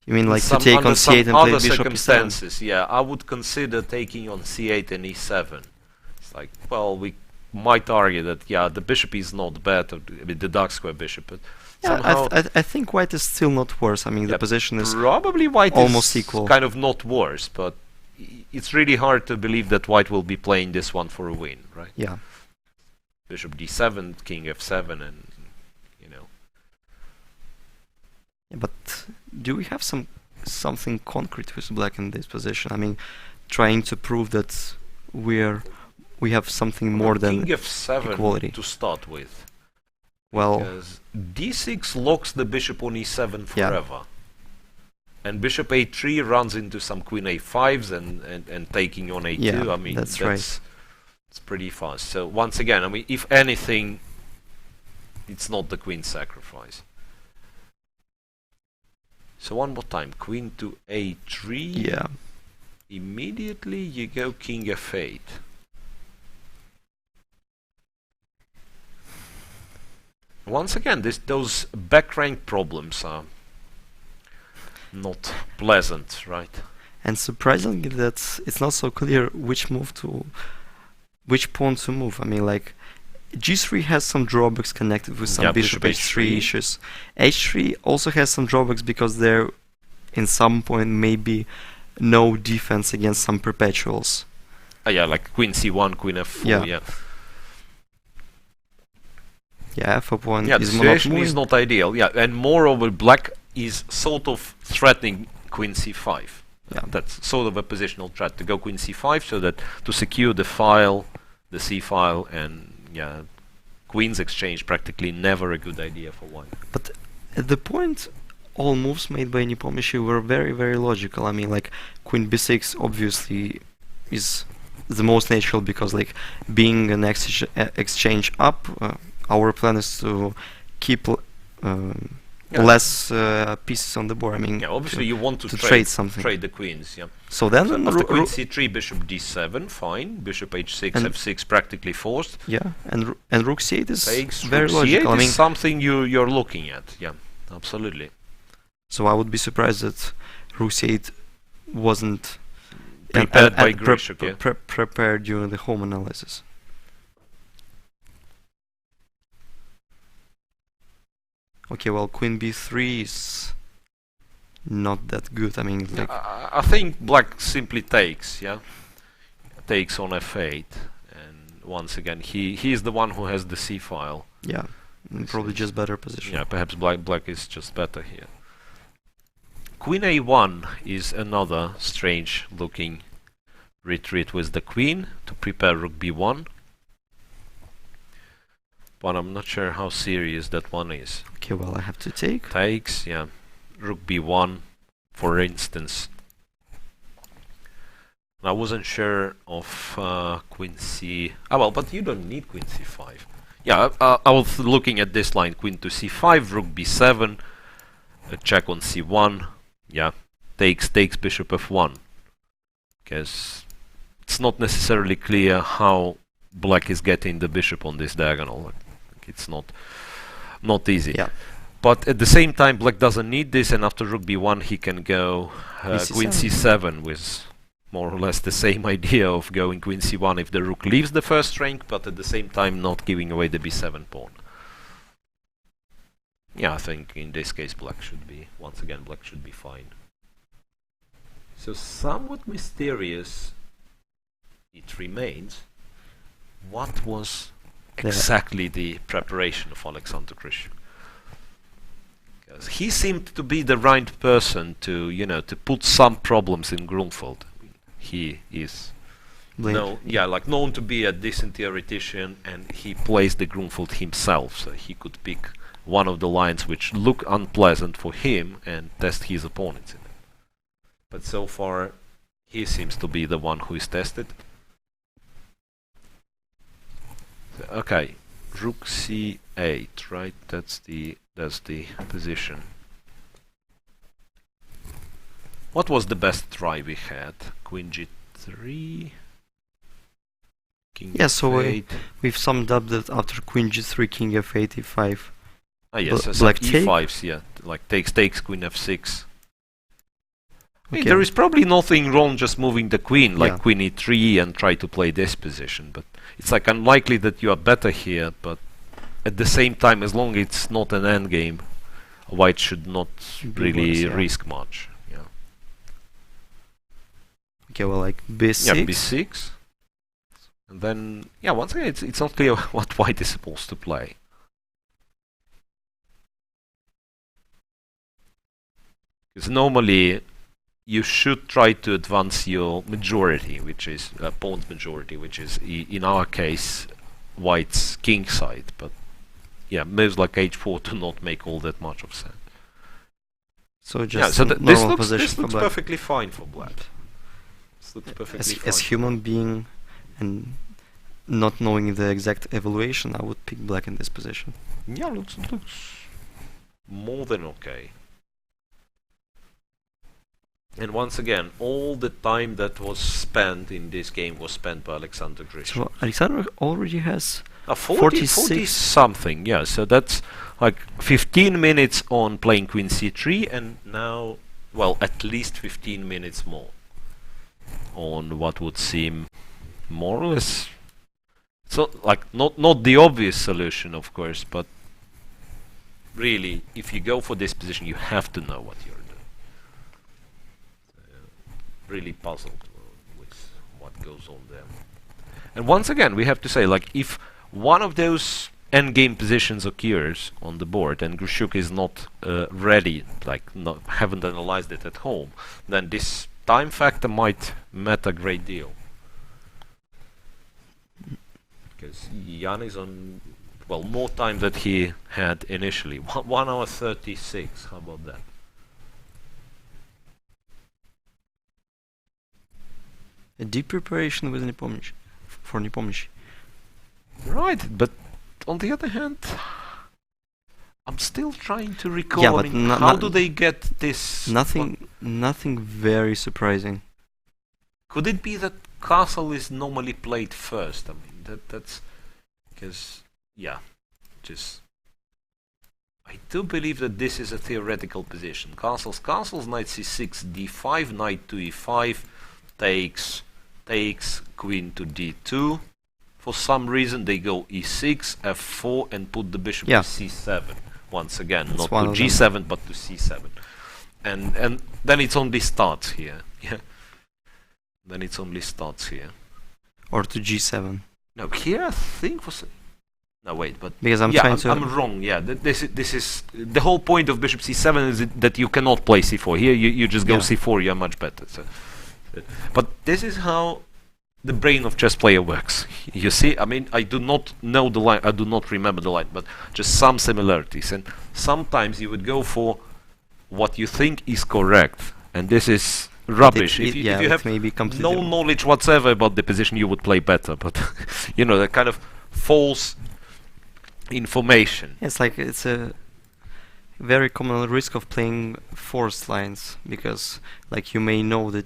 You mean like to some take under on some c8 and play other bishop e7? circumstances, yeah, I would consider taking on c8 and e7. It's like, well, we might argue that, yeah, the bishop is not bad, with the dark square bishop, but Yeah, somehow I think white is still not worse. I mean, Yeah, the position is probably white almost is equal. kind of not worse, but it's really hard to believe that white will be playing this one for a win, right? yeah. Bishop d7, king f7, and you know. Yeah, but do we have something concrete with black in this position? I mean, trying to prove that we have something more than king f7 equality. to start with. Well, Because d6 locks the bishop on e7 Yeah. forever. And bishop a3 runs into some queen a5s and taking on a2. Yeah, I mean, that's right. It's pretty fast. So once again, I mean, if anything, it's not the queen sacrifice. So one more time, queen to a3. yeah. Immediately you go king f8. Once again, those back rank problems are not pleasant, right? And surprisingly, that it's not so clear which pawn to move. I mean, like g3 has some drawbacks connected with some Yeah, bishop bishop h3 h3. issues. h3 also has some drawbacks because there, in some point, may be no defense against some perpetuals. Yeah, like queen c1, queen f4. Yeah. Yeah, Yeah, f1 yeah. The is situation not is moving. not ideal. Yeah, and moreover, black is sort of threatening queen c5. Yeah. That's sort of a positional threat to go queen c5, so that to secure the file, the c file, and yeah, queen's exchange practically never a good idea for white. But at the point, all moves made by Nepomniachtchi were very, very logical. I mean, like queen b6 obviously is the most natural because, like, being an exchange up, our plan is to keep less pieces on the board. I mean, yeah, obviously you want to trade something. Trade the queens. Yeah. So then, So after queen c3, bishop d7, fine. Bishop h6, f6, practically forced. Yeah, and rook c8 is Takes very rook logical. c8 I mean, is something you're looking at. Yeah, absolutely. So I would be surprised that rook c8 wasn't Prepared by Grishuk, yeah. prepared during the home analysis. Okay, well, queen b3 is not that good. I mean, like, I think black simply takes, yeah, takes on f8, and once again he's the one who has the c file. yeah, probably just better position. Yeah, perhaps black is just better here. Queen a1 is another strange looking retreat with the queen to prepare rook b1, but I'm not sure how serious that one is. Okay, well, I have to take. Takes, yeah. Rook b1, for instance. I wasn't sure of queen c. Ah, well, but you don't need queen c5. Yeah, I was looking at this line: queen to c5, rook b7, a check on c1. Yeah, takes bishop f1. Because it's not necessarily clear how black is getting the bishop on this diagonal. It's not easy. Yeah. But at the same time, black doesn't need this, and after rook b1 he can go queen c7 with more or less the same idea of going queen c1 if the rook leaves the first rank, but at the same time not giving away the b7 pawn. Yeah, I think in this case black should be, once again, black should be fine. So somewhat mysterious it remains. What was exactly the preparation of Alexander Grishuk? Because he seemed to be the right person to, you know, to put some problems in Grunfeld. He is known to be a decent theoretician, and he placed the Grunfeld himself, so he could pick one of the lines which look unpleasant for him and test his opponents in it. But so far, he seems to be the one who is tested. Okay, rook c8, right? That's the position. What was the best try we had? Queen g3, king f8. We've summed up that after queen g3, king f8, e5. Ah yes, so black e5s, yeah, like takes queen f6. I mean, there is probably nothing wrong just moving the queen, like queen e3, and try to play this position, but it's like unlikely that you are better here. But at the same time, as long as it's not an endgame, white should not really risk much. Yeah. Okay, well, like b6. Yeah, b6, and then once again, it's not clear what white is supposed to play. Because normally you should try to advance your majority, which is pawn's majority, which is in our case white's king side. But yeah, moves like h4 do not make all that much of sense. So just this looks perfectly fine for black. This looks perfectly fine. As human being and not knowing the exact evaluation, I would pick black in this position. Yeah, looks more than okay. And once again, all the time that was spent in this game was spent by Alexander Grishuk. So Alexander already has 40 something, yeah. So that's like 15 minutes on playing queen c3, and now, well, at least 15 minutes more on what would seem more or less. So, like, not the obvious solution, of course, but really, if you go for this position, you have to know what you're doing. Really puzzled with what goes on there. And once again, we have to say, like, if one of those endgame positions occurs on the board and Grishuk is not ready, like, haven't analyzed it at home, then this time factor might matter a great deal. Because Jan is on, well, more time than he had initially. 1 hour 36, how about that? A deep preparation with Nepomniachtchi, for Nepomniachtchi. Right, but on the other hand, I'm still trying to recall. Yeah, I but mean, how do they get this? Nothing very surprising. Could it be that castle is normally played first? I mean, that's because, yeah, just I do believe that this is a theoretical position. Castles, knight c6, d5, knight to e5, takes queen to d2. For some reason they go e6, f4, and put the bishop to c7 once again, That's not to g7 but to c7, and then it's only starts here. Yeah, then it's only starts here. Or to g7. No, here I think was. No, wait, but because I'm I'm wrong. Yeah, this is the whole point of bishop c7 is that you cannot play c4. Here you just go c4. You're much better. So, but this is how the brain of chess player works. You see, I mean, I do not know the line, I do not remember the line, but just some similarities. And sometimes you would go for what you think is correct, and this is rubbish. If you have no knowledge whatsoever about the position, you would play better. But you know, that kind of false information. It's like it's a very common risk of playing forced lines, because like you may know that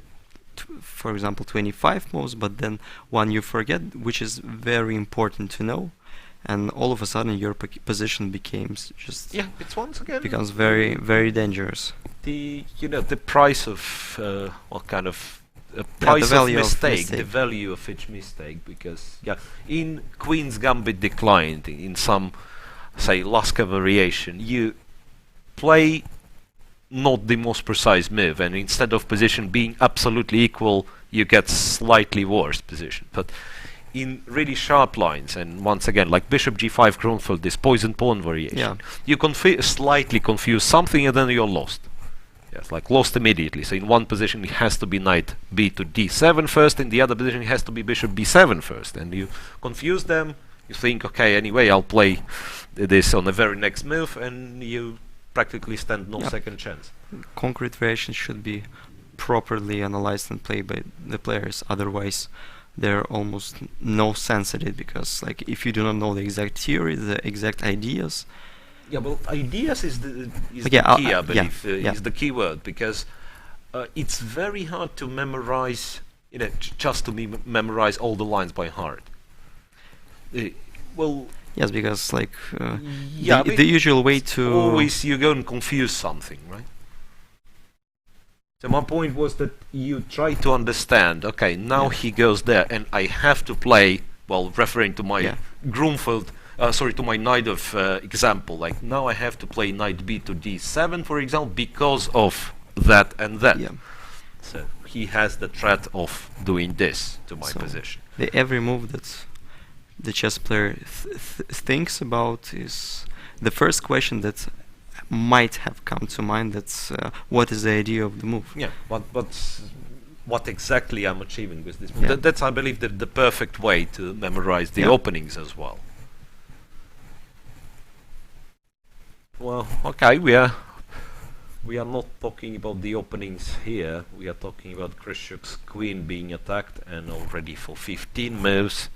for example 25 moves, but then one you forget, which is very important to know, and all of a sudden your position becomes just it's once again becomes very, very dangerous. The price of what kind of price the value of mistake, the value of each mistake, because in Queen's Gambit Declined, in some say Lasker variation, you play not the most precise move, and instead of position being absolutely equal, you get slightly worse position. But in really sharp lines, and once again, like bishop g5 Kronfeld, this poison pawn variation, you slightly confuse something and then you're lost. Yes, like lost immediately. So in one position it has to be knight b to d7 first, in the other position it has to be bishop b7 first, and you confuse them. You think, okay, anyway, I'll play this on the very next move, and you practically stand no second chance. Concrete variations should be properly analyzed and played by the players, otherwise there are almost no sense in it, because like if you do not know the exact theory, the exact ideas. Yeah, well, ideas is the key, I believe, is the key word, because it's very hard to memorize, just to memorize all the lines by heart. Well, yes, because like the usual way to always you go and confuse something, right? So my point was that you try to understand. Okay, now he goes there, and I have to play. Well, referring to my Grunfeld, to my Najdorf example. Like now I have to play knight b to d7, for example, because of that and that. Yeah. So he has the threat of doing this to my position. Every move that the chess player thinks about is the first question that might have come to mind. That's what is the idea of the move? Yeah, but what exactly I'm achieving with this move? That's, I believe, the perfect way to memorize the openings as well. Well, okay, we are not talking about the openings here. We are talking about Krysiuk's queen being attacked, and already for 15 minutes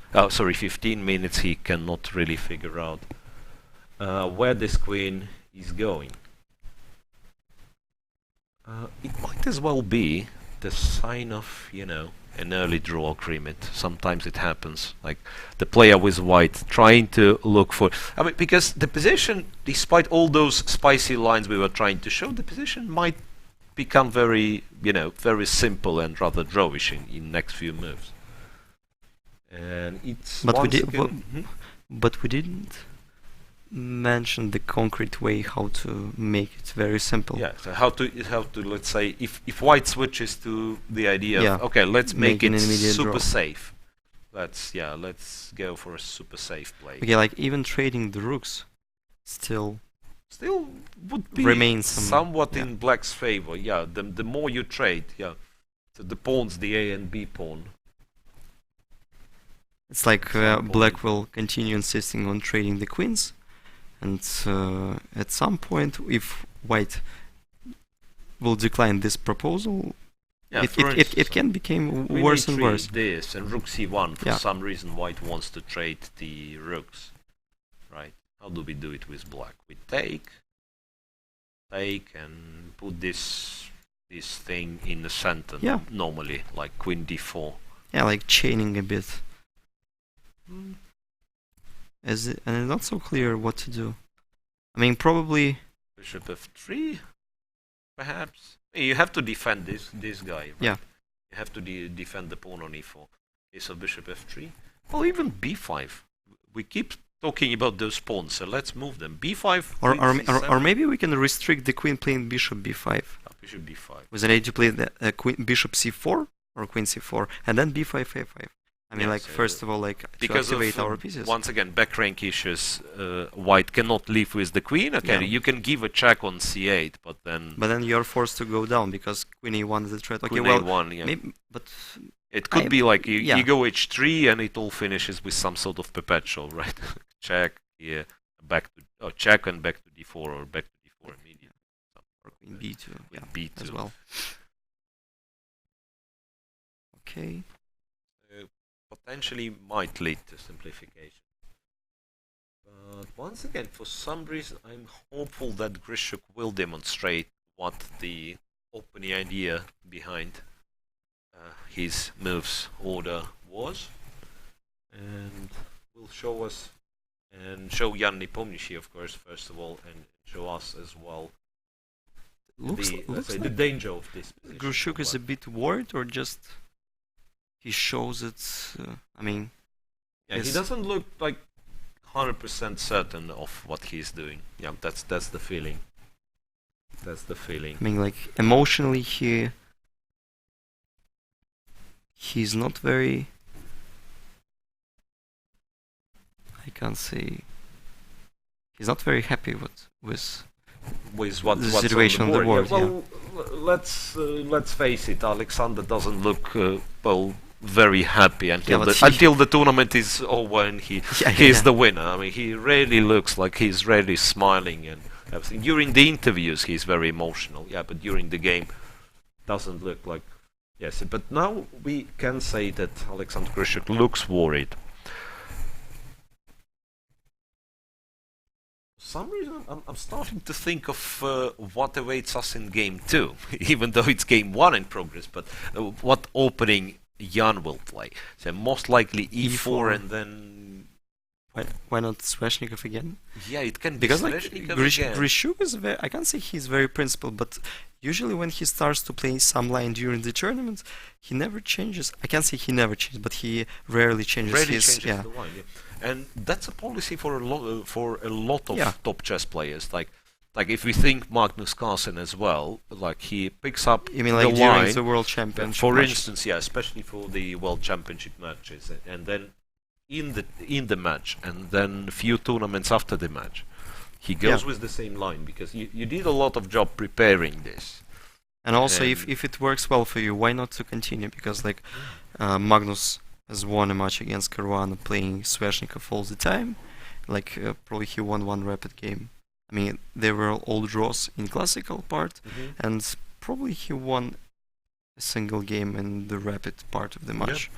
he cannot really figure out where this queen is going. It might as well be the sign of, an early draw agreement. Sometimes it happens, like the player with white trying to look for. I mean, because the position, despite all those spicy lines we were trying to show, the position might become very, very simple and rather drawish in next few moves. And it's but we didn't mention the concrete way how to make it very simple. Yeah, so how to let's say if white switches to the idea of, okay, let's make it super safe. Let's go for a super safe play. Okay, like even trading the rooks still would be remains somewhat in black's favor. Yeah, the more you trade, So the pawns, the A and B pawn. It's like Some black point. will continue insisting on trading the queens, and at some point, if white will decline this proposal, Yeah, it for it, it, instance, it can become queen worse and A3, worse. this, and rook C1. For Yeah. some reason, white wants to trade the rooks. Right? How do we do it with black? We take, and put this thing in the center. Yeah. Normally, like queen D4. Yeah, like chaining a bit. Mm. And it's not so clear what to do. I mean, probably. Bishop F3, perhaps. You have to defend this guy. Right? Yeah. You have to defend the pawn on E4. Okay, so Bishop F3. Or even B5. We keep talking about those pawns, so let's move them. B5. Or queen C7. or maybe we can restrict the queen playing bishop b5. Bishop B5. With an idea to play the queen bishop c4 or queen c4 and then b5 a5. I mean, Yes, like first of all, like to because activate of, our pieces. Once again, back rank issues. White cannot leave with the queen. Okay, Yeah. you can give a check on C8, but then you're forced to go down because queen a1 is a threat. Okay, queen well, A1. Yeah. maybe, but It could be like yeah. you go H3 and it all finishes with some sort of perpetual, right? Check here, back to check and back to D4 or back to D4 immediately. or queen b2, With yeah, B2 as well. Okay. Potentially might lead to simplification. But once again, for some reason, I'm hopeful that Grishuk will demonstrate what the opening idea behind his moves order was, and will show us and show Jan Nepomniachtchi, of course, first of all, and show us as well Looks the like danger of this position. Grishuk is a bit worried, or just he shows it. I mean, Yeah, he doesn't look like 100% certain of what he's doing. Yeah, that's the feeling. That's the feeling. I mean, like emotionally, he's not very. I can't say. He's not very happy with With the what's situation on on the board. board. Well, let's face it. Alexander doesn't look very happy until but until the tournament is over and he's yeah. the winner. I mean, he really looks like he's really smiling and everything. During the interviews, he's very emotional. Yeah, but during the game, doesn't look like. Yes, but now we can say that Alexander Grishuk looks worried. For some reason, I'm starting to think of what awaits us in game 2, even though it's game 1 in progress. But what opening Jan will play? So most likely E4 and then. Why not Sveshnikov again? Yeah, it can be Because like Sveshnikov again. Grishuk is very. I can't say he's very principled, but usually when he starts to play some line during the tournament, he never changes. I can't say he never changes, but he rarely changes The line, yeah. And that's a policy for a lot of top chess players. Like if we think Magnus Carlsen as well, like he picks up You mean like the during line, the World Championship? for matches? instance, yeah, especially for the World Championship matches, and then in the match, and then a few tournaments after the match, he goes with the same line because you did a lot of job preparing this. And also, And- if it works well for you, why not to continue? Because like Magnus has won a match against Caruana playing Sveshnikov all the time. Like probably he won one rapid game. I mean, they were all draws in classical part, and probably he won a single game in the rapid part of the match.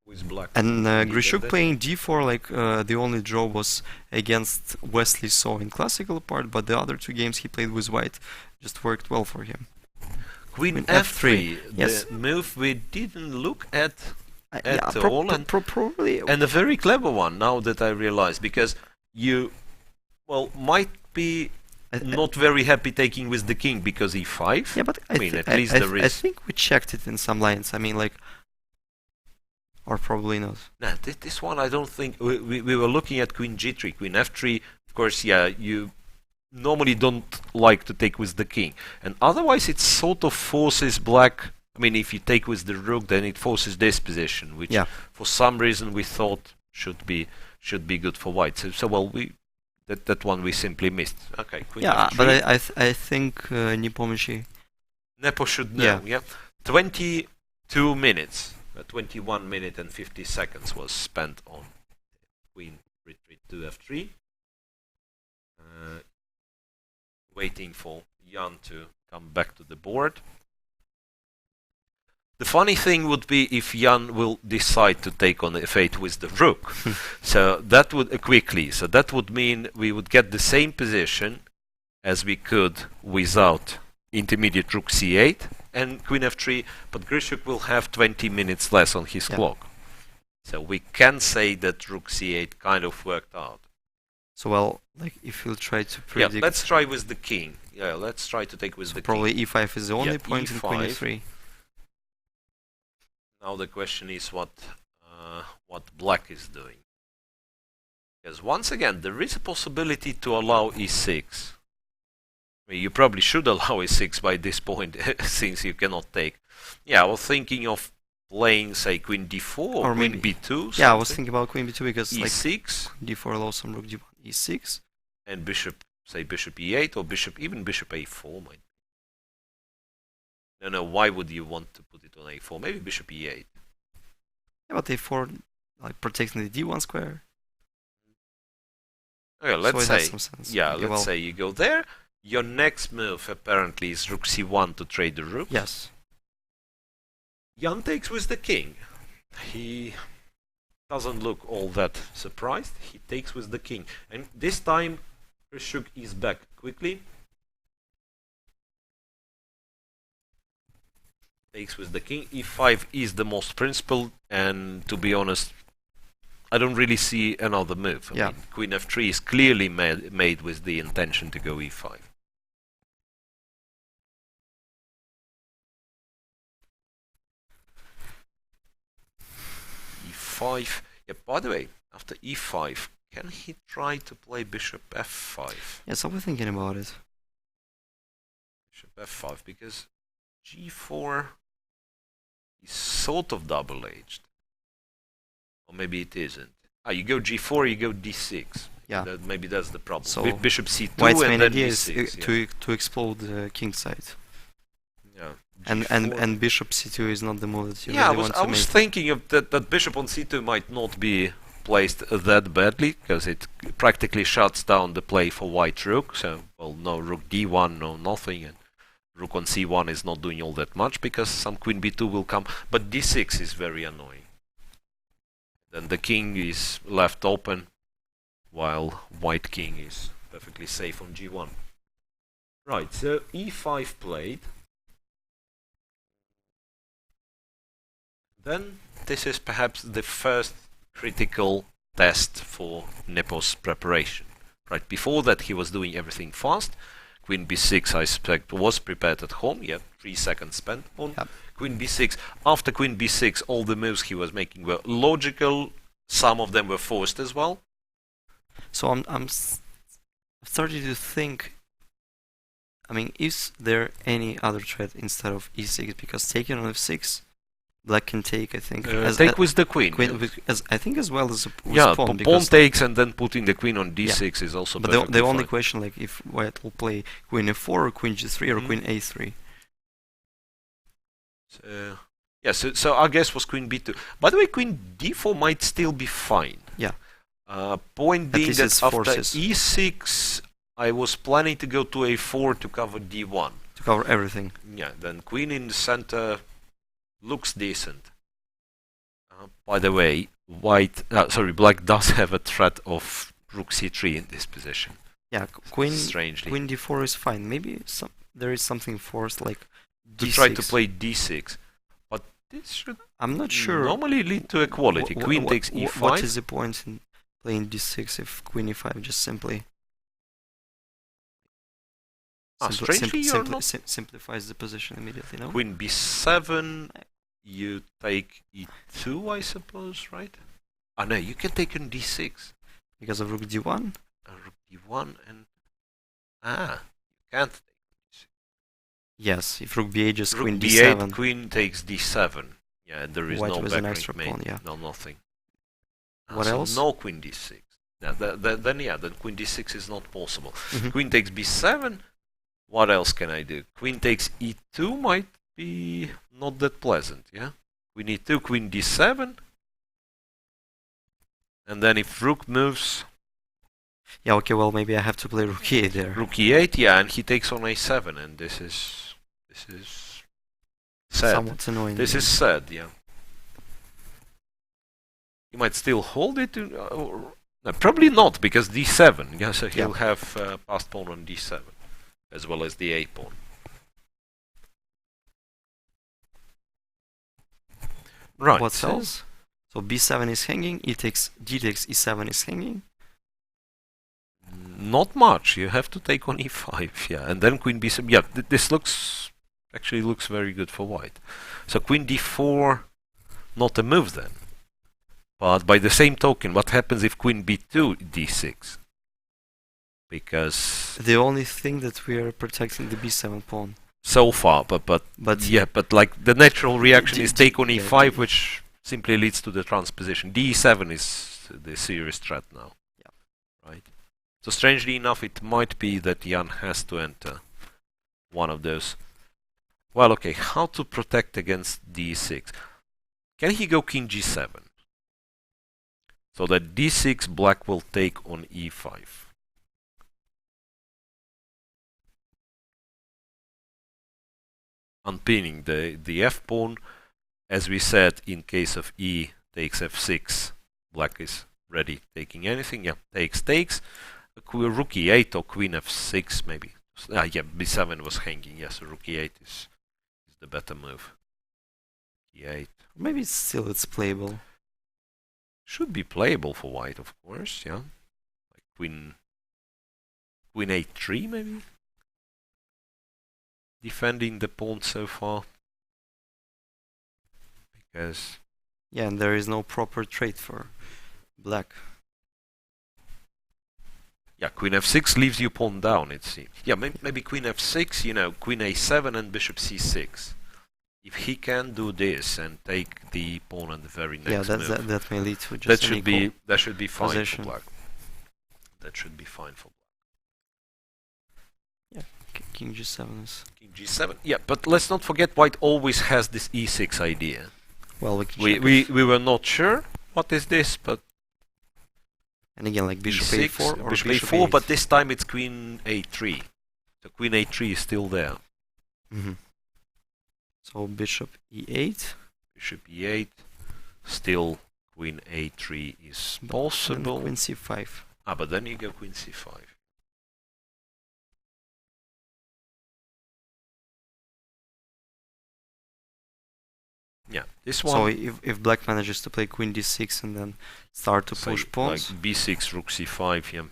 With black. And Indeed, Grishuk and playing d4, like the only draw was against Wesley So in classical part, but the other two games he played with white just worked well for him. Queen Queen F3, yes. the move we didn't look at Yeah, all, and probably. a very clever one now that I realize, because you, might be not very happy taking with the king because e5. Yeah, but I mean, at least there I is. think we checked it in some lines. I mean, like, or probably not. Nah, this one I don't think. We were looking at Queen G3, Queen F3. Of course, yeah, you normally don't like to take with the king, and otherwise it sort of forces black. I mean, if you take with the rook, then it forces this position, which for some reason we thought should be good for white. So well, that one we simply missed. Okay, Queen F3. But I think Nepomniachtchi. Nepo should know. Yeah. 20 2 minutes. 21 minutes and 50 seconds was spent on queen retreat to f3. Waiting for Jan to come back to the board. The funny thing would be if Jan will decide to take on f8 with the rook. So that would quickly. So that would mean we would get the same position as we could without intermediate rook c8 and queen f3, but Grishuk will have 20 minutes less on his clock. So we can say that rook c8 kind of worked out. So well, like if you'll try to predict... Yeah, let's try with the king. Yeah, let's try to take with the probably king. e5 is the only point E5. in queen e3. Now the question is what black is doing. Because once again, there is a possibility to allow e6. I mean, you probably should allow e6 by this point, since you cannot take. Yeah, I was thinking of playing, say, queen d4 or queen b2. Something. Yeah, I was thinking about queen b2 because e6, like, d4 allows some rook d1, e6, and bishop, say, bishop e8 or even bishop a4 might. No, why would you want to put it on a4? Maybe bishop e8. Yeah, but a4 like protecting the d1 square. Okay, let's so say, some sense. Yeah, okay, let's say you go there. Your next move apparently is rook c1 to trade the rook. Yes. Jan takes with the king. He doesn't look all that surprised. He takes with the king. And this time, Grishuk is back quickly. Takes with the king. e5 is the most principled, and to be honest, I don't really see another move. I mean, queen f3 is clearly made with the intention to go e5. e5. Yeah, by the way, after e5, can he try to play bishop f5? Yes, I was thinking about it. Bishop f5, because g4 is sort of double-edged. Or maybe it isn't. You go g4, you go d6. Yeah. Maybe that's the problem. So with bishop c2 White's and main then idea d6. is to explode the king side. Yeah. And bishop c2 is not the move that you really want to make. I was thinking of that bishop on c2 might not be placed that badly, because it practically shuts down the play for white rook. So, well, no rook d1, no nothing, and rook on c1 is not doing all that much because some queen b2 will come. But d6 is very annoying. Then the king is left open, while white king is perfectly safe on g1. Right, so e5 played. Then this is perhaps the first critical test for Nepo's preparation. Right, before that he was doing everything fast. Queen b6, I suspect, was prepared at home. Yeah, 3 seconds spent on queen b6. After queen b6, all the moves he was making were logical. Some of them were forced as well. So I'm starting to think. I mean, is there any other threat instead of e6? Because taking on f6, black can take. I think take with the queen. I think as well as a pawn. Pawn takes and then putting the queen on d6 is also. But the only question, like, if white will play queen f4 or queen g3 or queen a3. So, yeah, so our guess was queen b2. By the way, queen d4 might still be fine. Yeah. Point being that after e6, I was planning to go to a4 to cover d1. To cover everything. Yeah, then queen in the center looks decent. By the way, black does have a threat of rook c3 in this position. Yeah, queen d4 is fine. Maybe there is something forced, like d6. To try to play d6. But this should I'm not sure. Normally lead to equality. Queen takes e5. What is the point in playing d6 if queen e5 just simply simplifies the position immediately, no? Queen b7, you take e2, I suppose, right? No, you can take on d6. Because of rook d1? Rook d1 and... you can't take d6. Yes, if rook b8 just rook queen b8, d7. Queen takes d7. Yeah, and there is White no was an extra backrank pawn, made. yeah. No, nothing. What else? No queen d6. Yeah, then queen d6 is not possible. Queen takes b7. What else can I do? Queen takes e2 might be not that pleasant, yeah? Queen e2, queen d7. And then if rook moves, Yeah, okay, well, maybe I have to play rook e8 there. rook e8, yeah, and he takes on a7, and this is sad. Somewhat annoying. This is sad, yeah. He might still hold it, no, probably not, because d7, yeah, so he'll have passed pawn on d7, as well as the a pawn. Right. What else? So b7 is hanging, d takes e7 is hanging. Not much. You have to take on e5, yeah, and then queen b7. Yeah, this actually looks very good for white. So queen d4, not a move then. But by the same token, what happens if queen b2 d6? Because the only thing that we are protecting the b7 pawn. So far, but yeah, but like the natural reaction is take on e5, which simply leads to the transposition. d7 is the serious threat now. Yeah. Right. So strangely enough, it might be that Jan has to enter one of those. Well, okay, how to protect against d6? Can he go king g7? So that d6 black will take on e5. Unpinning the f pawn, as we said, in case of e takes f6, black is ready taking anything. Yeah, takes. Rook e8 or queen f6 maybe. Yeah, b7 was hanging. Yes, so rook e8 is the better move. e8. Maybe it's playable. Should be playable for white, of course. Yeah, like queen a3 maybe. Defending the pawn so far, because yeah, and there is no proper trade for black. Yeah, queen f6 leaves you pawn down, it seems. Yeah, maybe queen f6, you know, queen a7 and bishop c6. If he can do this and take the pawn on the very next move, that may lead to just that should be fine position. for black. That should be fine for black. King g7 is... King g7, yeah, but let's not forget white always has this e6 idea. Well, we were not sure what is this, but... And again, like bishop e6, a4 or bishop a4, but this time it's queen a3. So queen a3 is still there. Mm-hmm. So bishop e8. Bishop e8. Still queen a3 is possible. Queen c5. Ah, but then you go queen c5. Yeah, this one. So if black manages to play queen d6 and then start to push pawns, like b6, rook c5, yeah,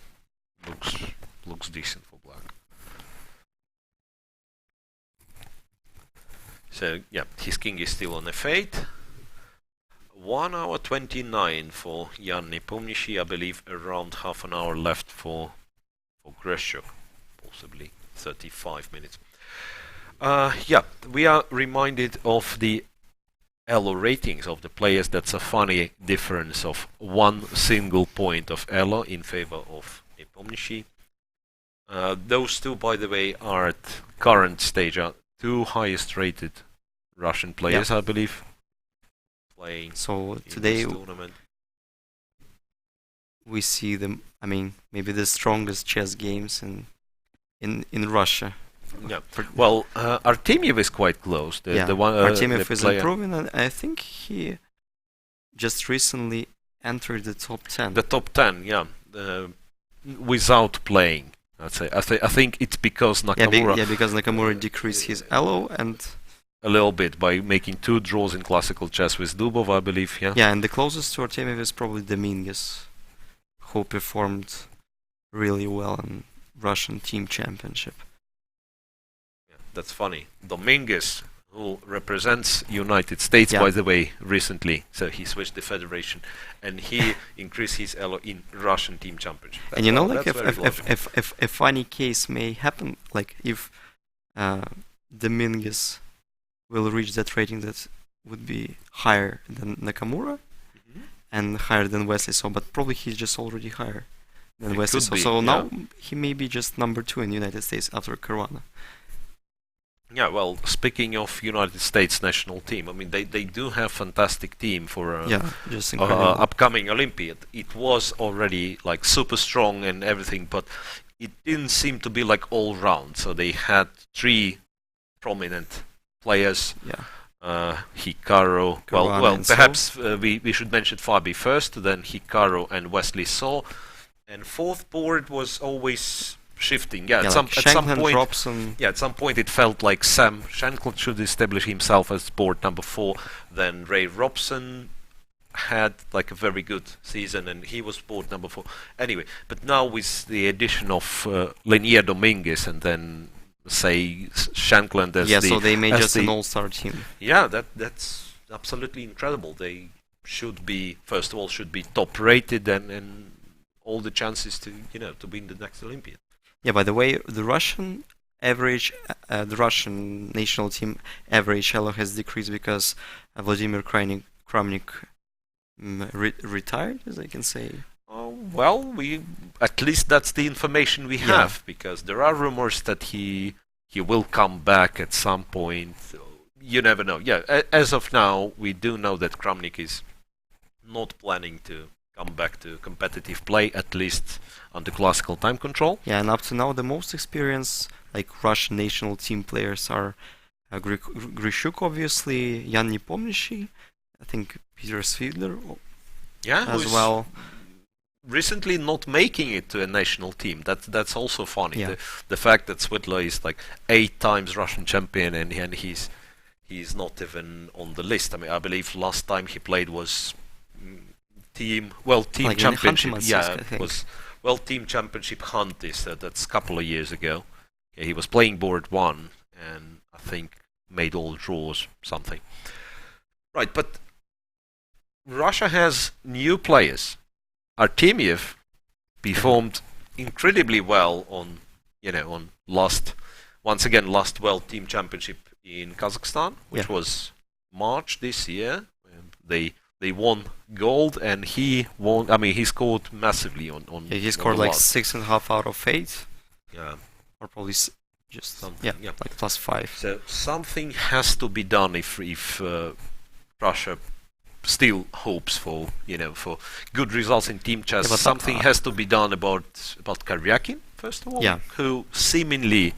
looks decent for black. So yeah, his king is still on f8. 1 hour 29 for Jan Nepomniachtchi, I believe around half an hour left for Greshuk, possibly 35 minutes. Yeah, we are reminded of the Elo ratings of the players. That's a funny difference of 1 single point of Elo in favor of Nepomniachtchi. Those two, by the way, are at current stage are 2 highest rated Russian players, I believe, playing so in today this tournament. We see them, I mean, maybe the strongest chess games in Russia. Yeah. Well, Artemiev is quite close. The one, Artemiev is improving, and I think he just recently entered the top 10. The top 10, yeah, without playing. I'd say. I think it's because Nakamura. Because Nakamura decreased his elo and a little bit by making 2 draws in classical chess with Dubov, I believe. Yeah. Yeah, and the closest to Artemiev is probably Dominguez, who performed really well in Russian team championship. That's funny. Dominguez, who represents United States, by the way, recently. So he switched the federation, and he increased his elo in Russian team championship. And you know, like if a funny case may happen, like if Dominguez will reach that rating that would be higher than Nakamura and higher than Wesley. So, but probably he's just already higher than Wesley. So now he may be just number 2 in the United States after Caruana. Yeah, well, speaking of United States national team, I mean, they do have fantastic team for Yeah, just incredible. upcoming Olympiad. It was already like super strong and everything, but it didn't seem to be like all round. So they had three prominent players. Yeah. Hikaru. Caruana Well, and perhaps we should mention FIDE first, then Hikaru and Wesley So, and fourth board was always shifting. Yeah, Yeah, at some like at some Shankland, point. Robson. Yeah, at some point it felt like Sam Shankland should establish himself as board number 4. Then Ray Robson had like a very good season, and he was board number 4. Anyway, but now with the addition of Lenier Dominguez and then say Shankland as Yeah, the so they made as just an the all-star team. yeah, that's absolutely incredible. They should be, first of all, should be top rated and all the chances to to win the next Olympiad. Yeah, by the way, the Russian average, the Russian national team average elo has decreased because Vladimir Kramnik retired, as I can say. Well, we at least that's the information we have, because there are rumors that he will come back at some point. You never know. Yeah, as of now, we do know that Kramnik is not planning to come back to competitive play, at least under classical time control. Yeah, and up to now, the most experienced like Russian national team players are Grishuk, obviously, Yan Nepomniachtchi, I think Peter Svidler Yeah, as well. Recently not making it to a national team. That's also funny. Yeah. The fact that Svidler is like 8 times Russian champion and he's not even on the list. I mean, I believe last time he played was team Like championship. Yeah, was team championship hunt is that's a couple of years ago. Yeah, he was playing board 1 and I think made all draws something. Right, but Russia has new players. Artemiev performed incredibly well on last World Team Championship in Kazakhstan, which was March this year. They won gold, and he won. I mean, he scored massively on. Yeah, he scored like 6.5 out of 8. Yeah, or probably just something. Yeah, like +5. So something has to be done if Russia still hopes for for good results in team chess. Yeah, but something has to be done about Karyakin, first of all, who seemingly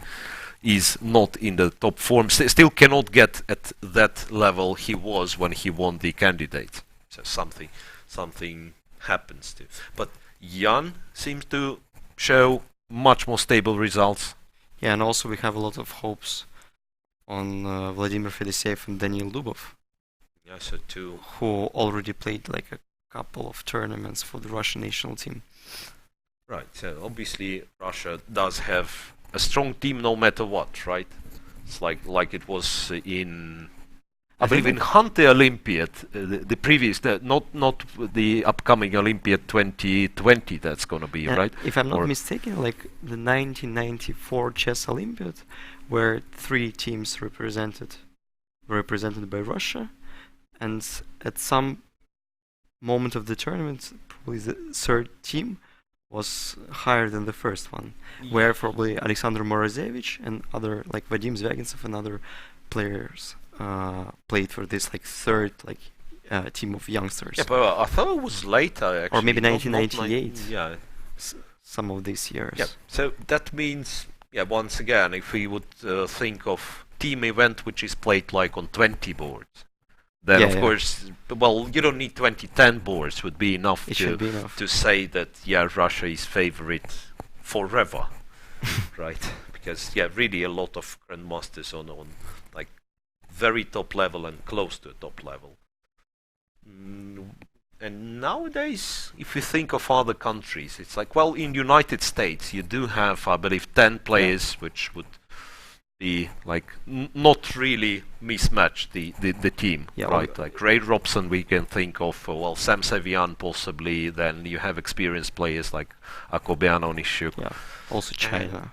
is not in the top form, still cannot get at that level he was when he won the candidate. So something happens to. But Jan seems to show much more stable results. Yeah, and also we have a lot of hopes on Vladimir Fedoseev and Daniil Dubov. Yeah, so too. Who already played like a couple of tournaments for the Russian national team. Right, so obviously Russia does have a strong team no matter what, right? It's like it was in, I believe in Hunte Olympiad, the previous, not the upcoming Olympiad 2020 that's going to be, right? If I'm not mistaken, like the 1994 Chess Olympiad, where 3 teams were represented by Russia, and at some moment of the tournament, probably the 3rd team was higher than the first one, where probably Alexander Morozevich and other like Vadim Zvyagintsev and other players played for this like 3rd team of youngsters. Yeah, but I thought it was later actually. Or maybe 1998. Yeah, some of these years. Yeah. So that means, once again, if we would think of team event which is played like on 20 boards, then of course, well, you don't need 10 boards would be enough to say that Russia is favorite forever, right? Because really a lot of grandmasters on like very top level and close to top level. And nowadays, if you think of other countries, it's like, well, in United States you do have, I believe, 10 players which would be like not really mismatch the team, right? Like Ray Robson, we can think of, well, Sam Savian possibly. Then you have experienced players like Akobian Onishuk. Yeah, also China.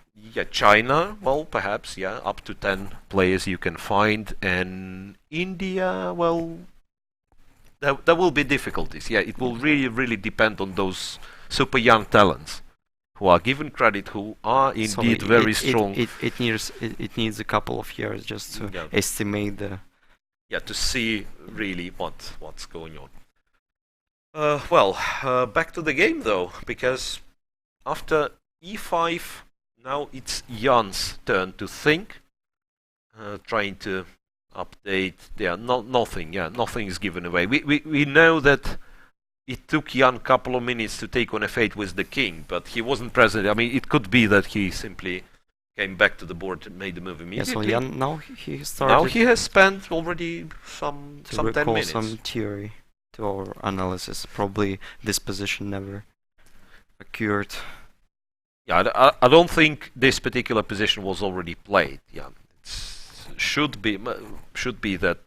China. Well, perhaps up to 10 players you can find, and India. Well, there will be difficulties. Yeah, it will really depend on those super young talents who are given credit, who are indeed very strong. It needs a couple of years just to estimate the. Yeah, to see really what's going on. Well, back to the game though, because after e5, now it's Jan's turn to think, trying to update. Yeah, nothing. Yeah, nothing is given away. We know that it took Jan a couple of minutes to take on f8 with the king, but he wasn't present. I mean, it could be that he simply came back to the board and made the move immediately. Yeah, so Jan, now he started. Now he has spent already some 10 minutes. Some theory to our analysis. Probably this position never occurred. Yeah, I don't think this particular position was already played. Yeah, should be that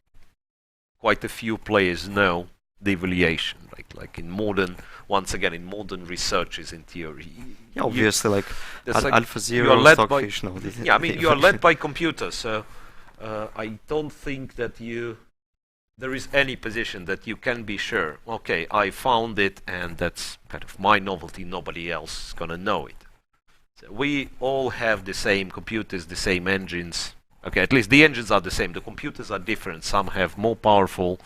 quite a few players know the evaluation, like in modern, once again in modern researches in theory. Yeah, obviously, like AlphaZero, you are led Stockfish, by, yeah, I mean you are led by computers, so I don't think that there is any position that you can be sure. Okay, I found it, and that's kind of my novelty. Nobody else is gonna know it. So we all have the same computers, the same engines. Okay, at least the engines are the same. The computers are different. Some have more powerful,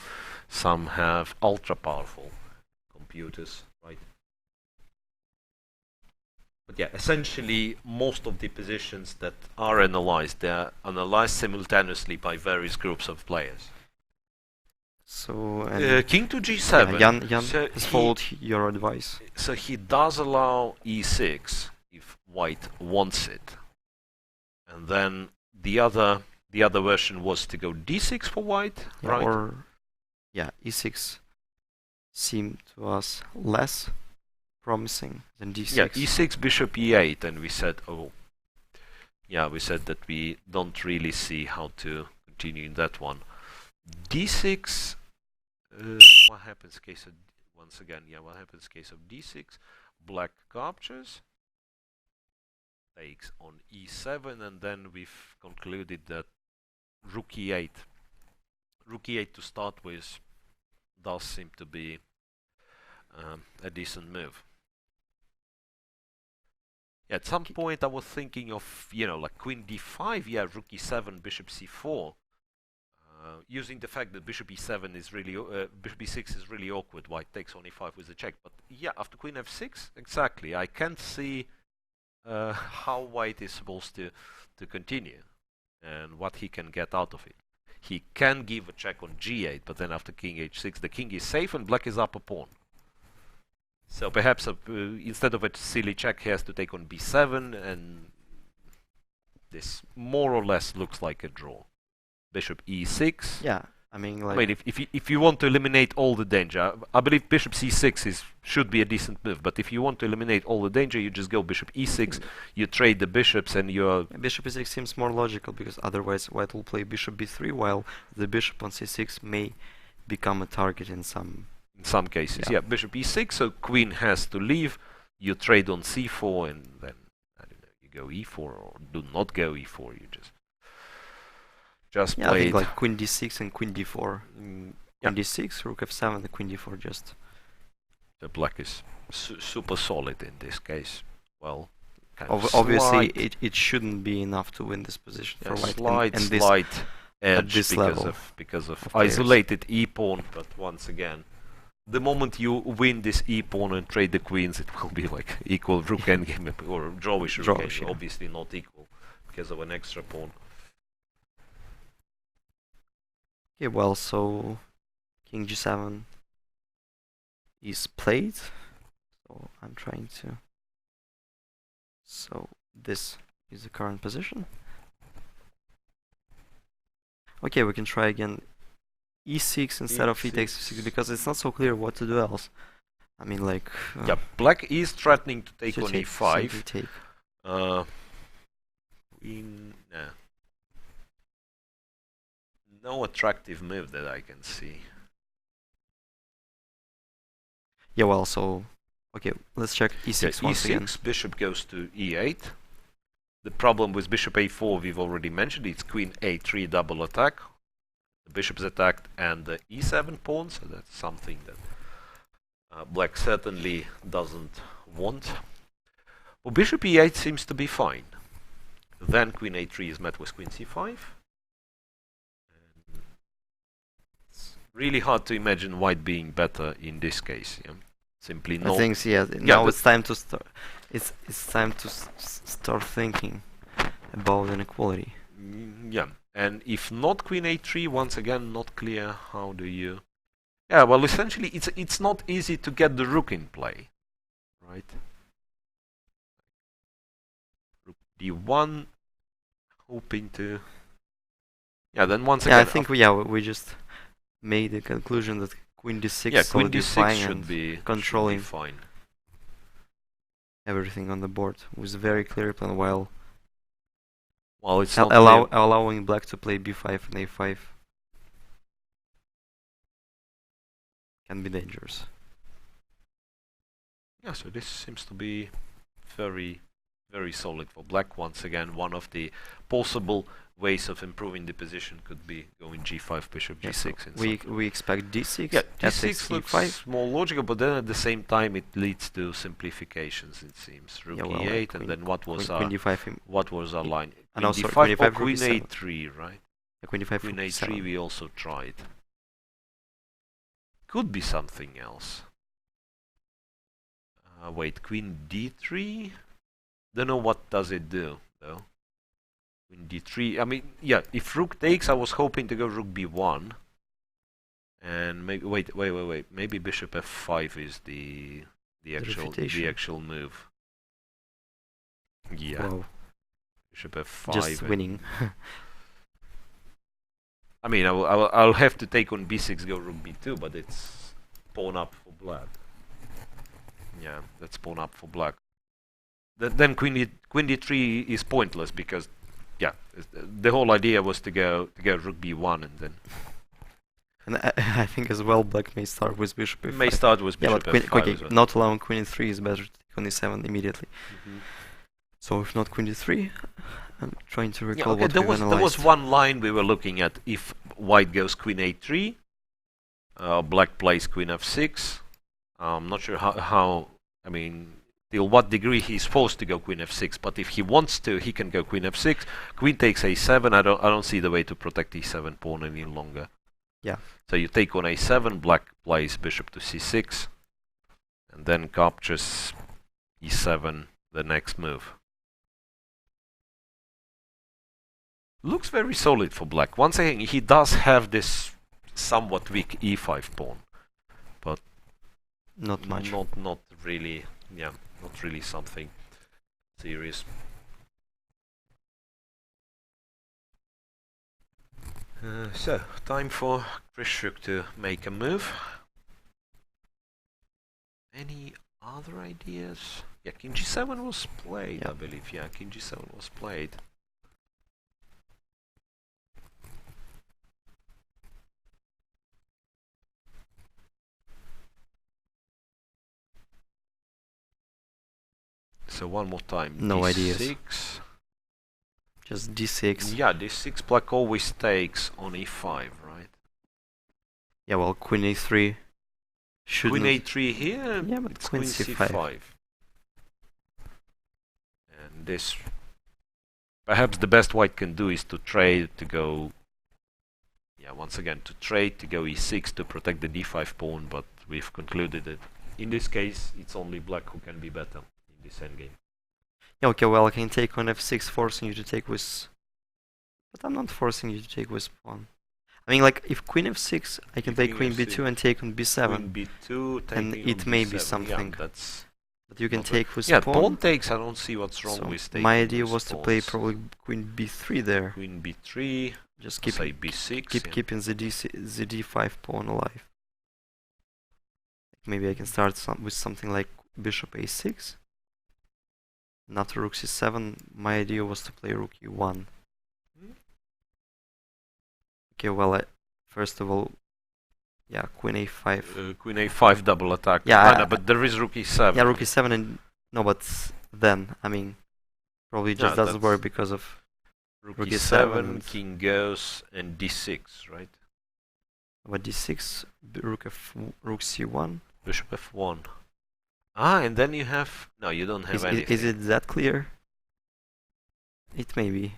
some have ultra powerful computers, right? But yeah, essentially most of the positions that are analyzed, they're analyzed simultaneously by various groups of players. So king to g7. Yeah, Jan has followed your advice. So he does allow e6 if white wants it, and then the other version was to go d6 for white, yeah, right? Or e6 seemed to us less promising than d6. Yeah, e6, bishop e8, and we said, oh, yeah, we said that we don't really see how to continue in that one. d6. What happens in case of once again? Yeah, what happens in case of d6? Black captures, takes on e7, and then we've concluded that rook e8. Rook e8 to start with does seem to be a decent move. Yeah, at some point I was thinking of, like queen d5, yeah, rook e7, bishop c4. Using the fact that bishop e7 is really, bishop e6 is really awkward, white takes on e5 with a check. But yeah, after queen f6, exactly, I can't see how white is supposed to continue and what he can get out of it. He can give a check on g8, but then after king h6, the king is safe and black is up a pawn. So perhaps instead of a silly check, he has to take on b7, and this more or less looks like a draw. Bishop e6. Yeah, I mean, like. I mean, if you want to eliminate all the danger, I believe bishop c6 should be a decent move. But if you want to eliminate all the danger, you just go bishop e6. You trade the bishops, and you're. Bishop e6 seems more logical, because otherwise white will play bishop b3, while the bishop on c6 may become a target in some. In some cases, yeah. Bishop e6, so queen has to leave. You trade on c4, and then I don't know. You go e4 or do not go e4. You just yeah, play I think like queen d6 and queen d4. Queen d6, rook f7, and queen d4 just. The black is super solid in this case. Well, obviously it shouldn't be enough to win this position for white. Slight edge this because of isolated e pawn. But once again, the moment you win this e pawn and trade the queens, it will be like equal rook endgame or drawish rook endgame. Yeah. Obviously not equal because of an extra pawn. Okay, well, so king g7 is played. So I'm trying to. So this is the current position. Okay, we can try again e6 instead of e takes e6, because it's not so clear what to do else. I mean, like. Yeah, black is threatening to take on e5. Take. No attractive move that I can see. Yeah, well, so okay, let's check e6 once e6, again. Bishop goes to e8. The problem with bishop a4 we've already mentioned. It's queen a3 double attack. The bishop is attacked and the e7 pawn, so that's something that black certainly doesn't want. Well, bishop e8 seems to be fine. Then queen a3 is met with queen c5. And it's really hard to imagine white being better in this case. Yeah? Simply not. I think now it's time to start. It's time to start thinking about inequality. Yeah, and if not queen a3, once again, not clear. How do you? Yeah, well, essentially, it's not easy to get the rook in play, right? Rook d1, hoping to. Yeah, then once again. Yeah, I think we just made the conclusion that queen d6 queen d6 should be controlling fine. Everything on the board with a very clear plan, while it's not allowing black to play b5 and a5 can be dangerous. Yeah, so this seems to be very, very solid for black. Once again, one of the possible ways of improving the position could be going g5, bishop g6. We expect d6. Yeah, d6 looks e5. more logical, but then at the same time it leads to simplifications. It seems rook e8, and then what was our line? Queen d5 or queen a3, right? Queen d5. Queen a3 we also tried. Could be something else. Wait, queen d3. Don't know what does it do though. Queen d3. I mean, yeah. If rook takes, I was hoping to go rook b1, and maybe wait. Maybe bishop f5 is the actual move. Yeah. Wow. Bishop f5. Just winning. I mean, I'll have to take on b6, go rook b2, but it's pawn up for black. Yeah, that's pawn up for black. Then queen d3 is pointless because, yeah, the whole idea was to go rook b1 and then. And I think as well, black may start with bishop f5. May start with bishop f5. Okay, not allowing queen e3 is better to take on e7 immediately. So if not queen d3, I'm trying to recall what we analyzed. There was one line we were looking at. If white goes queen a3, black plays queen f6. I'm not sure how. I mean, till what degree he's forced to go queen f6. But if he wants to, he can go queen f6. Queen takes a7. I don't see the way to protect e7 pawn any longer. Yeah. So you take on a7. Black plays bishop to c6, and then captures e7. The next move. Looks very solid for black. Once again, he does have this somewhat weak e5 pawn, but not much. Not really. Yeah, not really something serious. So time for Krishuk to make a move. Any other ideas? Yeah, king g7 was played, I believe. Yeah, king g7 was played. So one more time. No d6. ideas. Just d6. Yeah, d6 black always takes on e5, right? Yeah, well, queen a3 should. Queen a3 here. Yeah, but it's queen c5. And this, perhaps the best white can do is to trade to go. Yeah, once again to trade to go e6 to protect the d5 pawn, but we've concluded that in this case it's only black who can be better in this endgame. Yeah, okay, well, I can take on f6, forcing you to take with. But I'm not forcing you to take with pawn. I mean, like, if queen f6, I can take queen b2 and take on b7. Queen b2, and it may be something. Yeah, that's but you can take with pawn. Yeah, pawn takes, I don't see what's wrong with taking. My idea was to play probably queen b3 there. Queen b3, just keep say b6. Keeping the d5 pawn alive. Maybe I can start with something like bishop a6. And after rook c7, my idea was to play rook e1. Okay, well, first of all, yeah, queen a5. Queen a5 double attack. Yeah, but there is rook e7. Yeah, rook e7 and no, but then I mean, probably just doesn't work because of rook e7. King goes and d6, right? But d6, rook c1. Bishop f1. Ah, and then you have... No, you don't have anything. Is it that clear? It may be.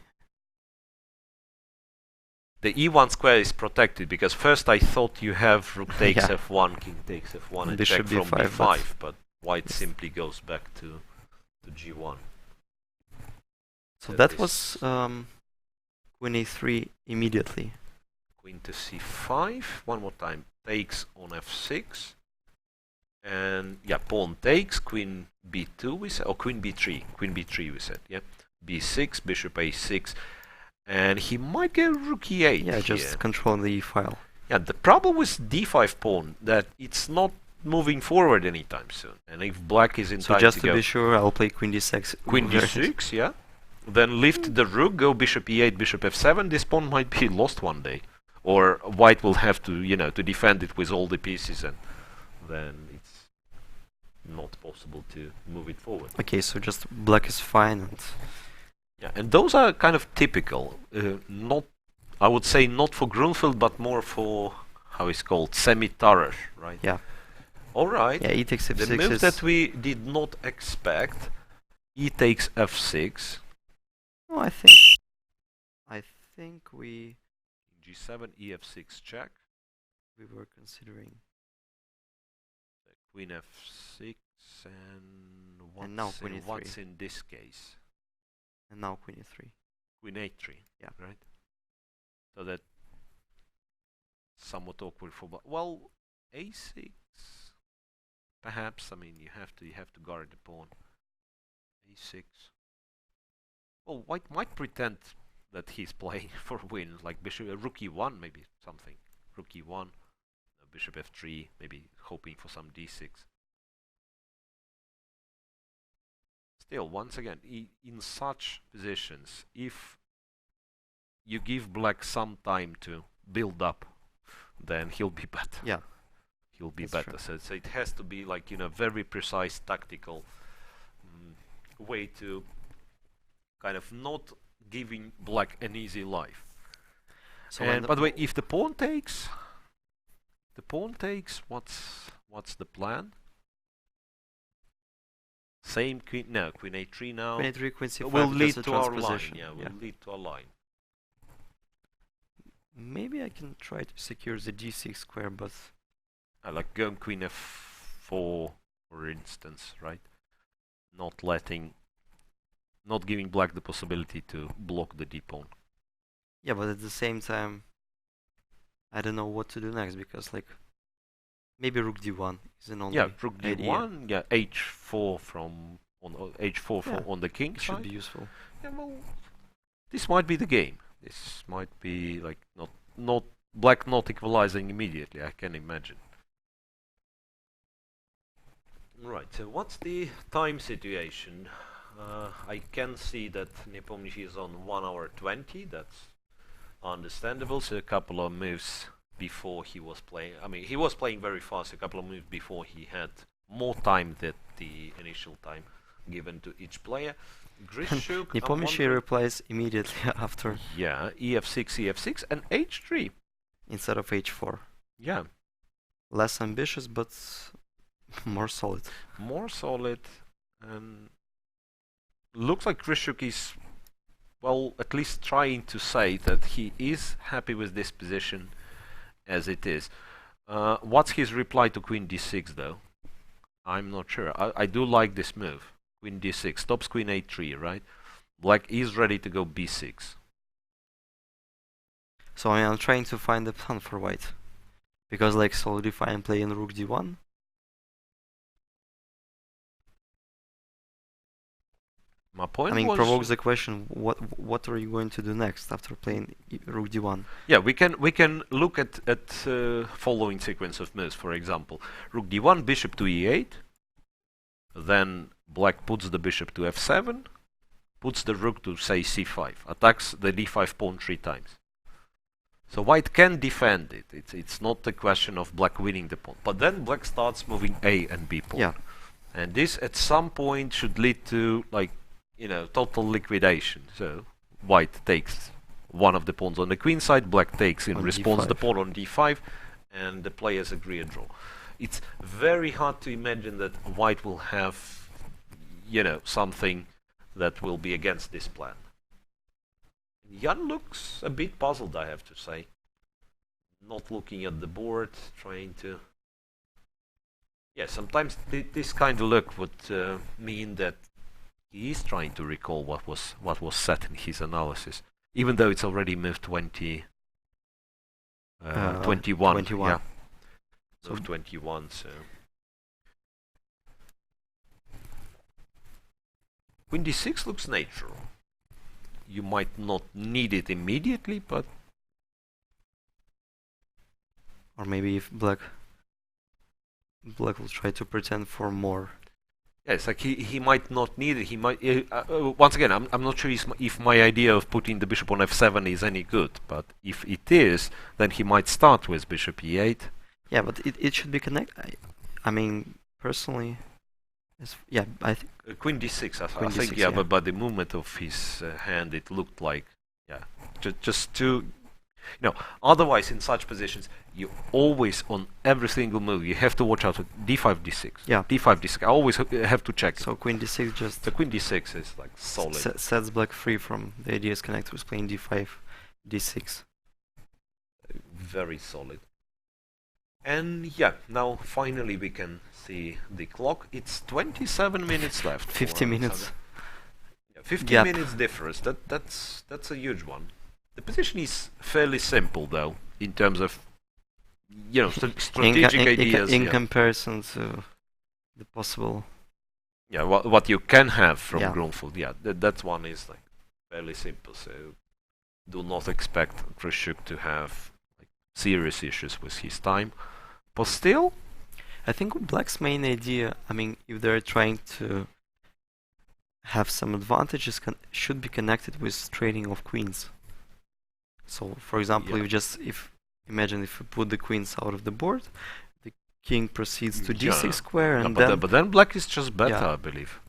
The e1 square is protected, because first I thought you have rook takes Yeah. f1, king takes f1, and check Bishop from b5, b5, but white yes. simply goes back to g1. So That that was queen a3 immediately. Queen to c5, one more time, takes on f6, and yeah, pawn takes, queen b2 we said, or queen b3 we said, yeah, b6, bishop a6, and he might go rook e8 Yeah, just here. controlling the e file. Yeah, the problem with d5 pawn that it's not moving forward anytime soon, and if black is in So time just to to be sure, I'll play queen d6. queen d6, yeah, then lift the rook, go bishop e8, bishop f7, this pawn might be lost one day. Or white will have to, you know, to defend it with all the pieces, and then it's not possible to move it forward. Okay, so just black is fine, and Yeah, and those are kind of typical. Not, I would say, not for Grunfeld, but more for how it's called, semi-Tarrasch, right? yeah. All right. Yeah, e takes f6 The move is... that we did not expect, e takes f6. Oh, I think we g7, ef6 check. we were considering. Queen f6, and what's, now queen e3. what's in this case? And now queen e3. Queen a3, Yeah. right? So that somewhat awkward for black. Well, a6, perhaps. I mean, you have to guard the pawn. a6. Well, white might pretend that he's playing for win, like bishop, rook e1, maybe something. Rook e1, bishop f3, maybe hoping for some d6. Still, once again, in such positions, if you give black some time to build up, then he'll be better. Yeah. He'll be That's better. true. So it has to be like, you know, very precise tactical way to kind of not giving black an easy life. So And by the way, if the pawn takes, what's the plan? Same queen, no, queen a3 now. queen a3, queen c5 Will lead does a to our line. transposition. Yeah, will lead to our line. Maybe I can try to secure the d6 square, but I like going queen f4, for instance, right? Not giving black the possibility to block the d pawn. yeah, but at the same time, I don't know what to do next, because like maybe rook d1 is an only Yeah, rook idea. d1. Yeah, h4 from on h4 Yeah, on the king It side. should be useful. Yeah, well, this might be the game. This might be like not black not equalizing immediately. I can imagine. Right. So what's the time situation? I can see that Nepomniachtchi is on 1 hour 20. That's understandable. So a couple of moves before he was playing. I mean, he was playing very fast. A couple of moves before he had more time than the initial time given to each player. Grishuk, Nepomniachtchi replies immediately after yeah, ef6, ef6, and h3. instead of h4. Yeah, Less ambitious, but more solid. more solid, and looks like Grishuk is, well, at least trying to say that he is happy with this position as it is. What's his reply to queen d6 though? I'm not sure. I do like this move. Queen d6 stops queen a3, right? Black is ready to go b6. So I'm trying to find a plan for white, because like solidifying playing rook d1. My point I mean, was, provokes the question: what are you going to do next after playing rook d1? yeah, we can look at following sequence of moves. For example, rook d1, bishop to e8. Then black puts the bishop to f7, puts the rook to say c5, attacks the d5 pawn 3 times. So white can defend it. It's not a question of black winning the pawn. But then black starts moving a and b pawn. Yeah. And this at some point should lead to, like, you know, total liquidation. So white takes one of the pawns on the queen side, black takes in On response d5. the pawn on d5, and the players agree a draw. it's very hard to imagine that white will have, you know, something that will be against this plan. Jan looks a bit puzzled, I have to say. Not looking at the board, trying to... Yeah, sometimes this kind of look would mean that he is trying to recall what was said in his analysis, even though it's already moved 21. 21. Yeah, So moved 21. So Queen d6 looks natural. You might not need it immediately, but or maybe if black will try to pretend for more. yeah, it's like he might not need it. He might once again. I'm not sure if my idea of putting the bishop on f7 is any good, but if it is, then he might start with bishop e8. Yeah, but it should be connected. I mean, personally, yeah, I think Queen d6. I Queen think d6, yeah, yeah. but by the movement of his hand, it looked like yeah, just to. You know, otherwise in such positions, you always, on every single move, you have to watch out for d5, d6. Yeah. d5, d6. I always have to check. so Queen d6 just The Queen d6 is like solid. sets black free from the ideas connected with playing d5, d6. Very solid. And yeah, now finally we can see the clock. It's 27 minutes left. 50 minutes. Yeah, 50 Gap. minutes difference. That's a huge one. The position is fairly simple, though, in terms of, you know, strategic ideas. In yeah. comparison to the possible. Yeah, what you can have from Yeah. Grunfeld. Yeah, that one is like fairly simple. So do not expect Khrushchev to have like serious issues with his time. But still, I think black's main idea, I mean, if they're trying to have some advantages, should be connected with trading of queens. So, for example, Yeah. imagine if we put the queens out of the board, the king proceeds to Yeah. d6 square, yeah, and but then black is just better, Yeah. I believe.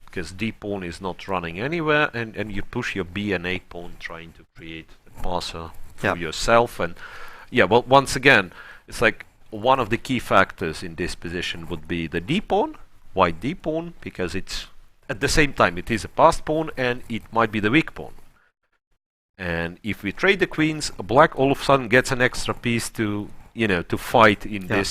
Because d pawn is not running anywhere, and you push your b and a pawn trying to create a passer for Yeah. yourself. And yeah, well, once again, it's like one of the key factors in this position would be the d pawn, white d pawn, because it's at the same time it is a passed pawn and it might be the weak pawn. And if we trade the queens, black all of a sudden gets an extra piece to, you know, to fight in Yeah.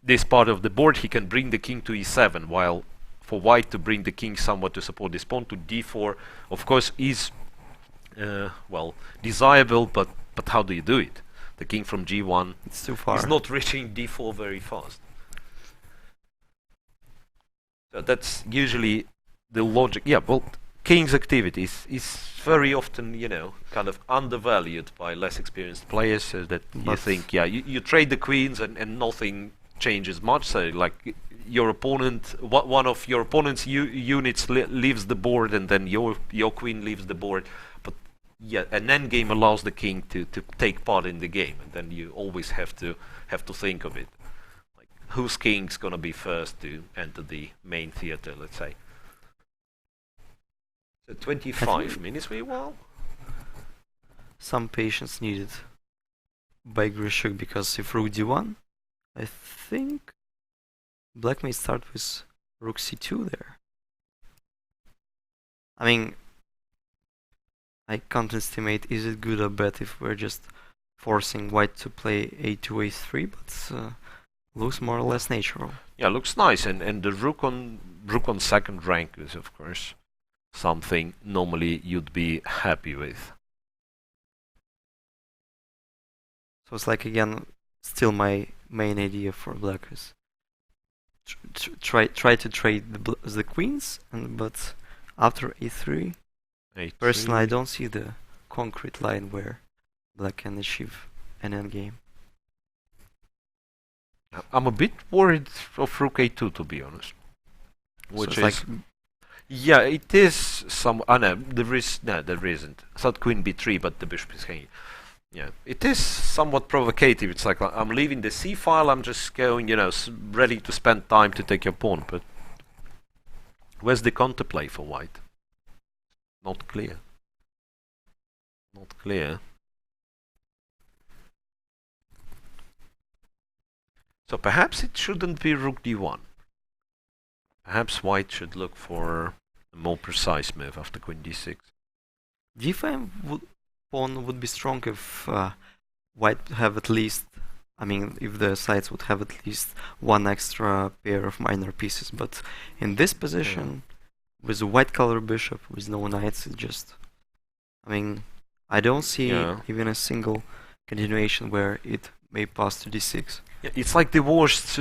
this part of the board. He can bring the king to e7, while for white to bring the king somewhat to support this pawn to d4, of course, is well, desirable, but how do you do it? The king from g1 it's too far. is not reaching d4 very fast. So that's usually the logic. Yeah, well, king's activity is very often, you know, kind of undervalued by less experienced players, so that you But- think, yeah, you trade the queens and nothing changes much. So like your opponent, one of your opponent's units leaves the board, and then your queen leaves the board. But yeah, an endgame allows the king to take part in the game, and then you always have to think of it. Like, whose king's gonna be first to enter the main theater, let's say. So 25 minutes meanwhile. Some patience needed by Grishuk, because if rook d1, I think black may start with rook c2 there. I mean, I can't estimate is it good or bad if we're just forcing white to play a2, a3, but looks more or less natural. Yeah, looks nice, and the rook on second rank is of course something normally you'd be happy with. So it's like, again, still my main idea for black is try to trade the queens, but after a3, A3. personally I don't see the concrete line where black can achieve an endgame. I'm a bit worried of rook a2, to be honest. Which so is it's like, yeah, it is some. No, there isn't. I thought queen b3, but the bishop is hanging. Yeah, it is somewhat provocative. It's like I'm leaving the c file. I'm just going, you know, ready to spend time to take your pawn. But where's the counterplay for white? Not clear. Not clear. So perhaps it shouldn't be rook d1. Perhaps white should look for a more precise move after queen d6. d5 pawn would be strong if white would have at least, I mean, if the sides would have at least one extra pair of minor pieces. But in this position, with a white color bishop, with no knights, it just, I mean, I don't see even a single continuation where it may pass to d6. Yeah, it's like the worst,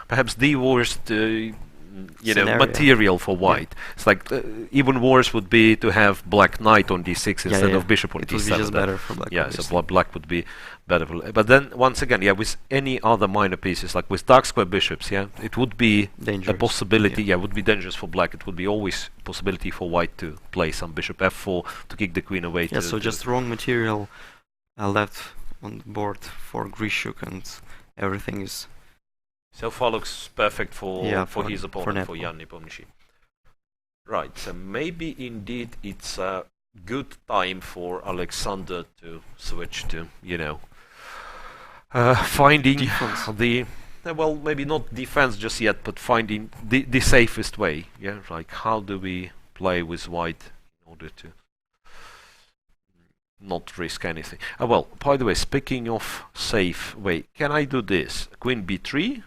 perhaps the worst, Scenario. material for white. It's like even worse would be to have black knight on d6 instead of bishop on d7. It would be just better for black. Yeah, so black would be better for. But then once again, with any other minor pieces, like with dark square bishops, it would be dangerous. A possibility. It would be dangerous for black. It would be always possibility for white to play some bishop f4 to kick the queen away. Yeah, so just wrong material left on the board for Grishuk, and everything is. So far looks perfect for his opponent, for Jan Nepomniachtchi. Right, so maybe indeed it's a good time for Alexander to switch to, finding defense. well, maybe not defense just yet, but finding the safest way. Yeah, like how do we play with white in order to not risk anything. Well, by the way, speaking of safe way, can I do this? Queen b3?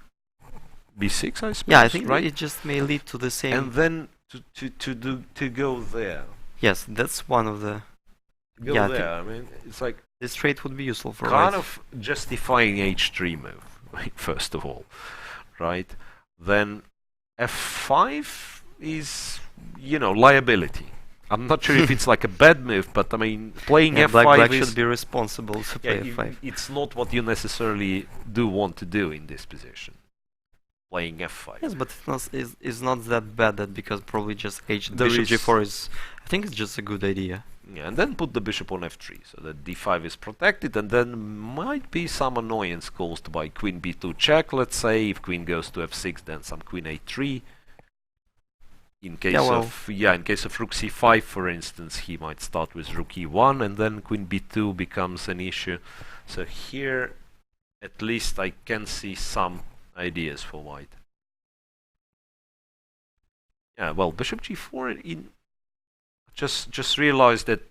b6, I suppose. Yeah, I think right? it just may lead to the same. And then to go there. Yes, that's one of the. Go there. I mean, it's like this trade would be useful for kind of justifying h3 move, first of all, right? Then f5 is liability. I'm not sure if it's like a bad move, but I mean, playing f5 black is should be responsible to play f5. It's not what you necessarily do want to do in this position. Playing f5. Yes, but it's not that bad that because probably just bishop g4 is. I think it's just a good idea. Yeah, and then put the bishop on f3 so that d5 is protected, and then might be some annoyance caused by queen b2 check. Let's say if queen goes to f6, then some queen a3. In case in case of rook c5, for instance, he might start with rook e1, and then queen b2 becomes an issue. So here, at least I can see some ideas for white. Yeah, well, bishop g4 just realized that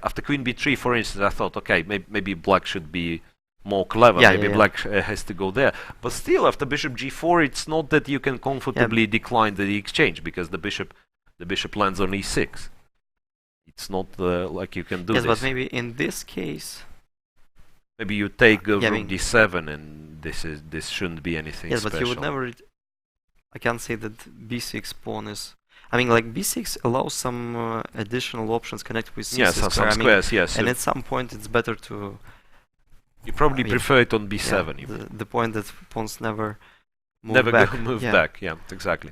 after queen b3, for instance, I thought, okay, maybe black should be more clever. Maybe black has to go there. But still, after bishop g4, it's not that you can comfortably decline the exchange because the bishop lands on e6. It's not like you can do this. Yes, but maybe in this case. Maybe you take rook d7, and this shouldn't be anything special. Yes, but you would never. I can't say that b6 pawn is. I mean, like b6 allows some additional options connected with c6. Yes, some squares. Yes, and at some point it's better to. You probably prefer it on b7. The point that pawns never move back. Yeah, exactly.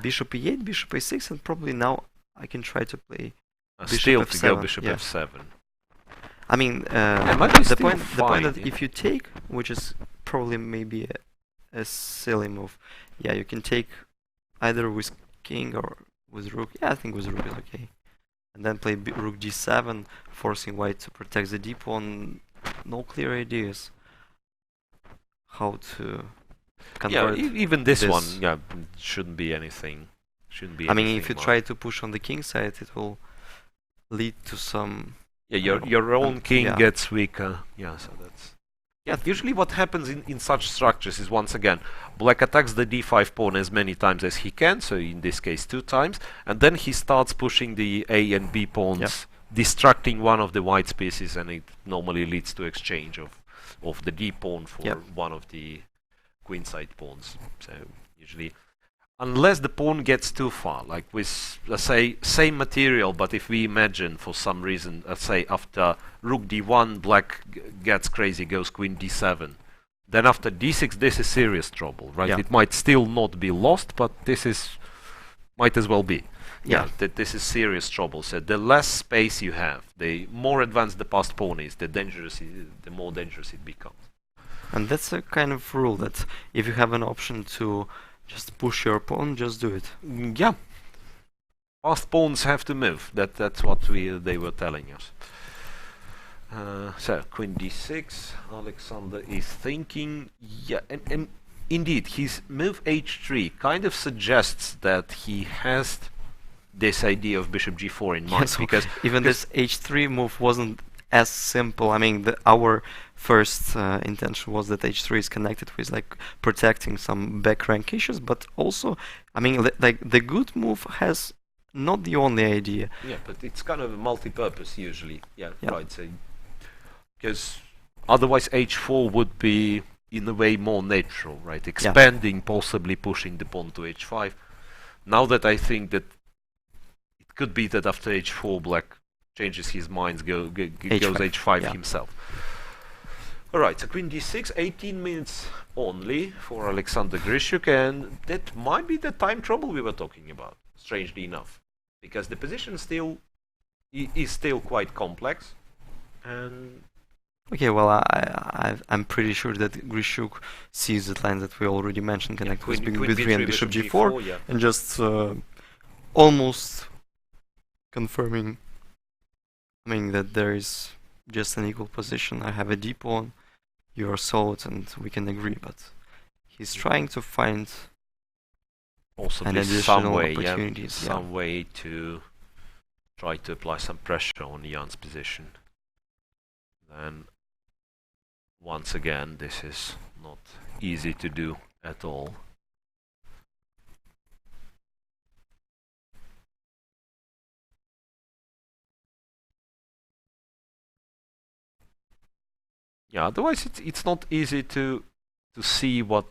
Bishop e8, bishop a6, and probably now I can try to play. Still to go bishop f7. I mean, the point that if you take, which is probably maybe a silly move, you can take either with king or with rook. Yeah, I think with rook is okay. And then play rook g7, forcing white to protect the d pawn. No clear ideas how to convert. Even this one, shouldn't be anything. I mean, if you try to push on the king side, it will lead to some. Yeah, your own king gets weaker. Yeah, so that's. Yeah, usually what happens in such structures is, once again, black attacks the d5 pawn as many times as he can, so in this case 2 times, and then he starts pushing the a and b pawns, distracting one of the white pieces, and it normally leads to exchange of the d pawn for one of the queenside pawns. So usually, unless the pawn gets too far, like with, let's say, same material, but if we imagine for some reason, let's say after rook d1, black gets crazy, goes queen d7. Then after d6, this is serious trouble, right? Yeah. It might still not be lost, but might as well be. This is serious trouble. So the less space you have, the more advanced the passed pawn is, the more dangerous it becomes. And that's a kind of rule that if you have an option to just push your pawn, just do it. Yeah. Fast pawns have to move. That's what they were telling us. So queen d6. Alexander is thinking. Yeah, and indeed, his move h3 kind of suggests that he has this idea of bishop g4 in mind, so because even this h3 move wasn't as simple. I mean, our first intention was that h3 is connected with like protecting some back rank issues, but also, I mean, like the good move has not the only idea. Yeah, but it's kind of a multi-purpose usually. Yeah, Yeah. right. So, because otherwise h4 would be in a way more natural, right? Expanding, possibly pushing the pawn to h5. Now that I think that it could be that after h4 black changes his mind, goes h5 himself. Alright, so queen d6, 18 minutes only for Alexander Grishuk, and that might be the time trouble we were talking about, strangely enough, because the position still is still quite complex. And okay, well, I'm pretty sure that Grishuk sees the line that we already mentioned, connected with queen b3 and bishop g4, yeah. and just almost confirming, I mean, that there is just an equal position. I have a d pawn, you are solid, and we can agree. But he's trying to find possibly some way, some way to try to apply some pressure on Jan's position. Then, once again, this is not easy to do at all. Yeah, otherwise it's not easy to see what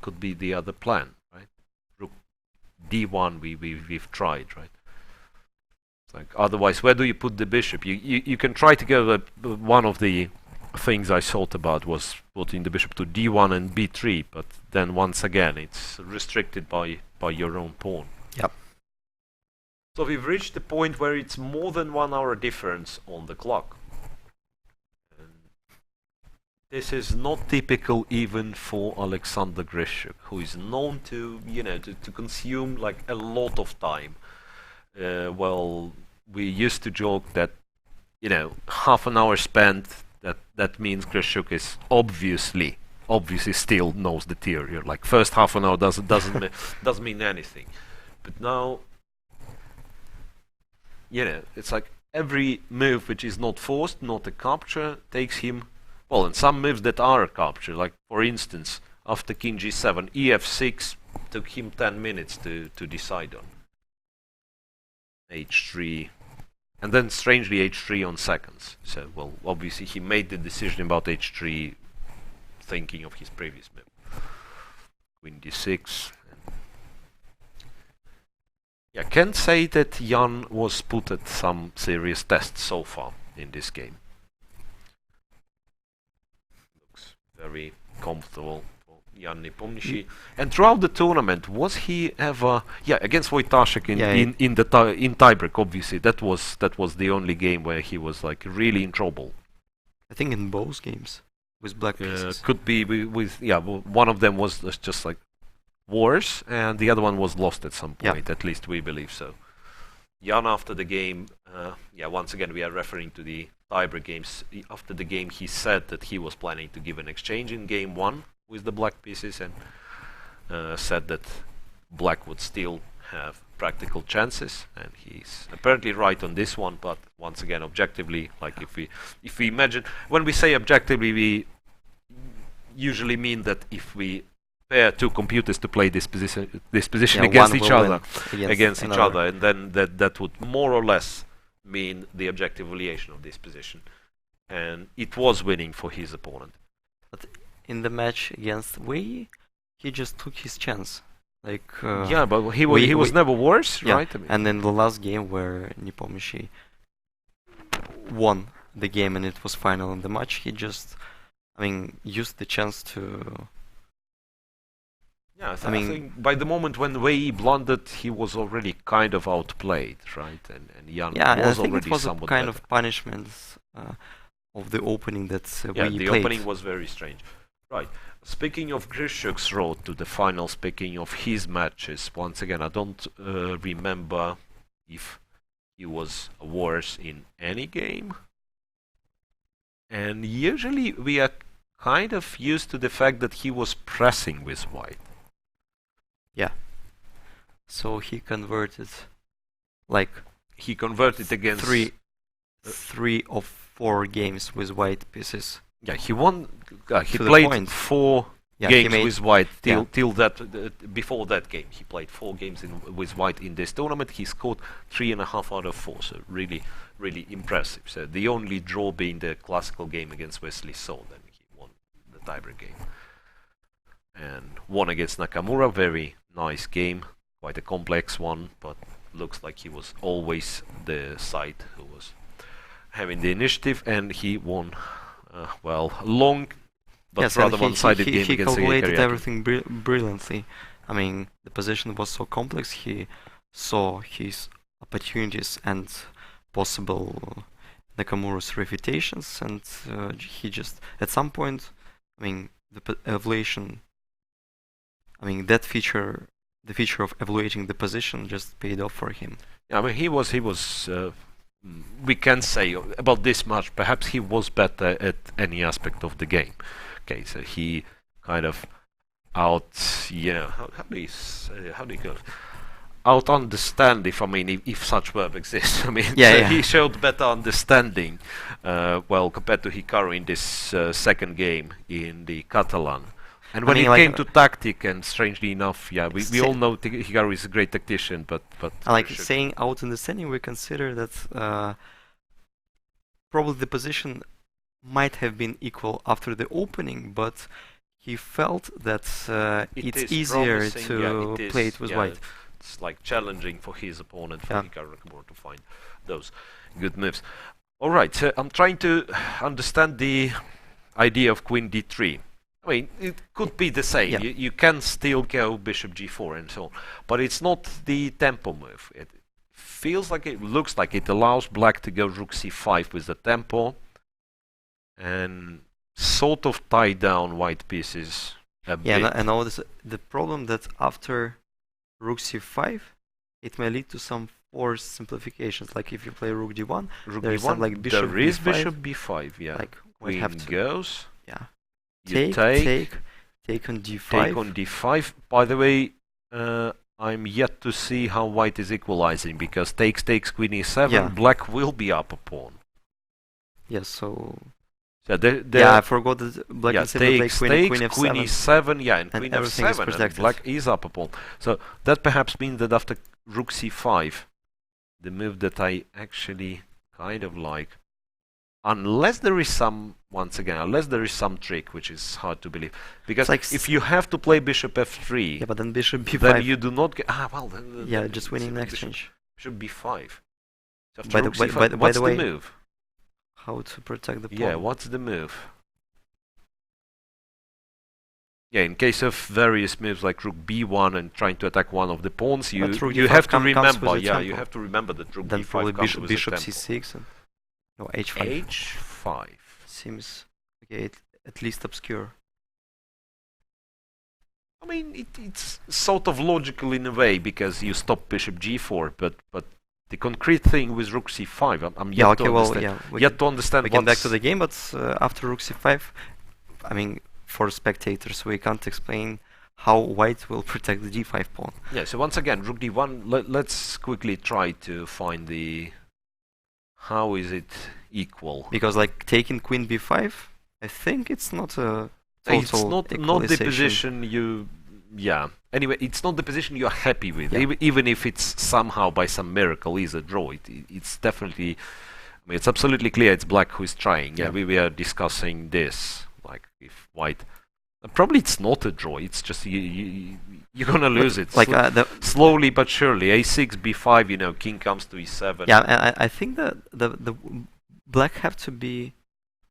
could be the other plan, right? Rook d1 we've tried, right? It's like, otherwise, where do you put the bishop? You can try to go. One of the things I thought about was putting the bishop to d1 and b3, but then once again it's restricted by your own pawn. Yep. So we've reached the point where it's more than 1 hour difference on the clock. This is not typical even for Alexander Grishuk, who is known to, to consume like a lot of time. Well, we used to joke that, half an hour spent, that means Grishuk is obviously still knows the theory. Like first half an hour doesn't mean anything. But now, it's like every move which is not forced, not a capture, takes him. Well, and some moves that are a capture, like for instance, after king g7, ef6 took him 10 minutes to decide on. h3, and then strangely h3 on seconds. So, well, obviously he made the decision about h3 thinking of his previous move. Queen d6. Yeah, can't say that Jan was put at some serious tests so far in this game. Very comfortable for Jan Nepomniachtchi. And throughout the tournament, was he ever against Wojtaszek in tiebreak? Obviously, that was the only game where he was like really in trouble. I think in both games with black pieces. Could be with one of them was just like worse, and the other one was lost at some point. At least we believe so. Jan after the game, once again we are referring to the tiebreak games. After the game, he said that he was planning to give an exchange in game 1 with the black pieces, and said that black would still have practical chances, and he's apparently right on this one. But once again, objectively, like if we imagine, when we say objectively, we usually mean that if we pair two computers to play this position against each other, and then that would more or less mean the objective valuation of this position, and it was winning for his opponent. But in the match against Wei, he just took his chance. Like but he was never worse, right? I mean, and in the last game where Nepomniachtchi won the game and it was final in the match, he just, used the chance to. Yeah, I think by the moment when Wei blundered, he was already kind of outplayed, right? And Jan was already somewhat better. Yeah, I think it was a kind of punishment of the opening that Wei played. Yeah, the opening was very strange. Right. Speaking of Grishuk's road to the final, speaking of his matches, once again, I don't remember if he was worse in any game. And usually we are kind of used to the fact that he was pressing with white. Yeah. So he converted, like, He converted against three of 4 games with white pieces. Yeah, he won. He To the played point. 4 Yeah, he games made- with white yeah. till that. Before that game, he played 4 games with white in this tournament. He scored 3.5 out of 4. So really, really impressive. So the only draw being the classical game against Wesley So. Then he won the tiebreak game and won against Nakamura. Very nice game, quite a complex one, but looks like he was always the side who was having the initiative, and he won. Well, long but Yes, and rather one-sided game he against calculated Hikari. everything brilliantly. I mean, the position was so complex. He saw his opportunities and possible Nakamura's refutations, and he just at some point, I mean, the evaluation. I mean, that feature, the feature of evaluating the position, just paid off for him. Yeah, I mean, he was. We can say about this much. Perhaps he was better at any aspect of the game. Okay, so he kind of how do you go? Out understand, if such verb exists. I mean, Yeah. he showed better understanding, well, compared to Hikaru in this second game in the Catalan. And when it came to tactic, and strangely enough, yeah, we all know Hikaru is a great tactician, but like saying out understanding, we consider that probably the position might have been equal after the opening, but he felt that it's easier to play it with white. It's like challenging for his opponent, for Hikaru Nakamura, to find those good moves. All right, so I'm trying to understand the idea of Queen D3. I mean, it could be the same. Yeah. You can still go Bishop G4 and so on, but it's not the tempo move. It feels like, it looks like it allows Black to go Rook C5 with the tempo and sort of tie down white pieces a bit. And now the problem that after Rook C5, it may lead to some forced simplifications. Like if you play Rook D1, there is some like Bishop there is B5, Bishop B5, yeah. Like Queen have to goes. Yeah. You Take on D5. Take on D5. By the way, I'm yet to see how white is equalizing, because takes Queen E7. Yeah. Black will be up a pawn. Yes, so. So I forgot that Black yeah, takes Queen F7. E7, yeah, and Queen everything is F7, and protected. Black is up a pawn. So that perhaps means that after Rook C5, the move that I actually kind of like, unless there is some, once again, unless there is some trick, which is hard to believe, because like if you have to play Bishop F3, yeah, but then Bishop B5. then you do not get. Yeah, just winning the exchange. Bishop B5. So By Rook C5, the what's way, the move? How to protect the pawn? Yeah, what's the move? Yeah, in case of various moves like Rook B1 and trying to attack one of the pawns, you have to remember. Yeah, you have to remember that Rook then B5 probably comes with Bishop a tempo. C6 and no H5. H5 seems okay, at least obscure. I mean, it's sort of logical in a way, because you stop Bishop G4, but the concrete thing with Rook C5, I'm yet to understand. Yet to understand. We get back to the game, but after Rook C5, I mean, for spectators, we can't explain how white will protect the D5 pawn. Yeah. So once again, Rook D1. Let's quickly try to find the. How is it equal? Because like taking Queen B5, I think it's not a total It's not the position you. Yeah. Anyway, it's not the position you're happy with. Yeah. Even if it's somehow by some miracle is a draw, it's definitely. I mean, it's absolutely clear it's Black who is trying. Yeah. We are discussing this. Like if white. Probably it's not a draw. It's just you're gonna lose it. Like slowly but surely. A6, B5. King comes to E7. Yeah, I think that the Black have to be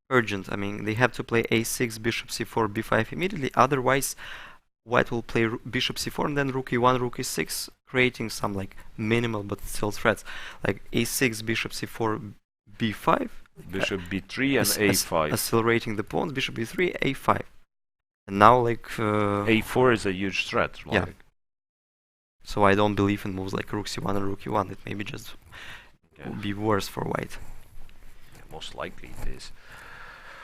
urgent. I mean, they have to play A6, Bishop C4, B5 immediately. Otherwise, white will play Bishop C4 and then Rook E1, Rook E6, creating some like minimal but still threats. Like A6, Bishop C4, B5. Bishop B3 and A5. Accelerating the pawns. Bishop B3, A5. And now like A4 is a huge threat. Yeah. So I don't believe in moves like Rook C1 and Rook E1. It maybe just would be worse for white. Yeah, most likely it is.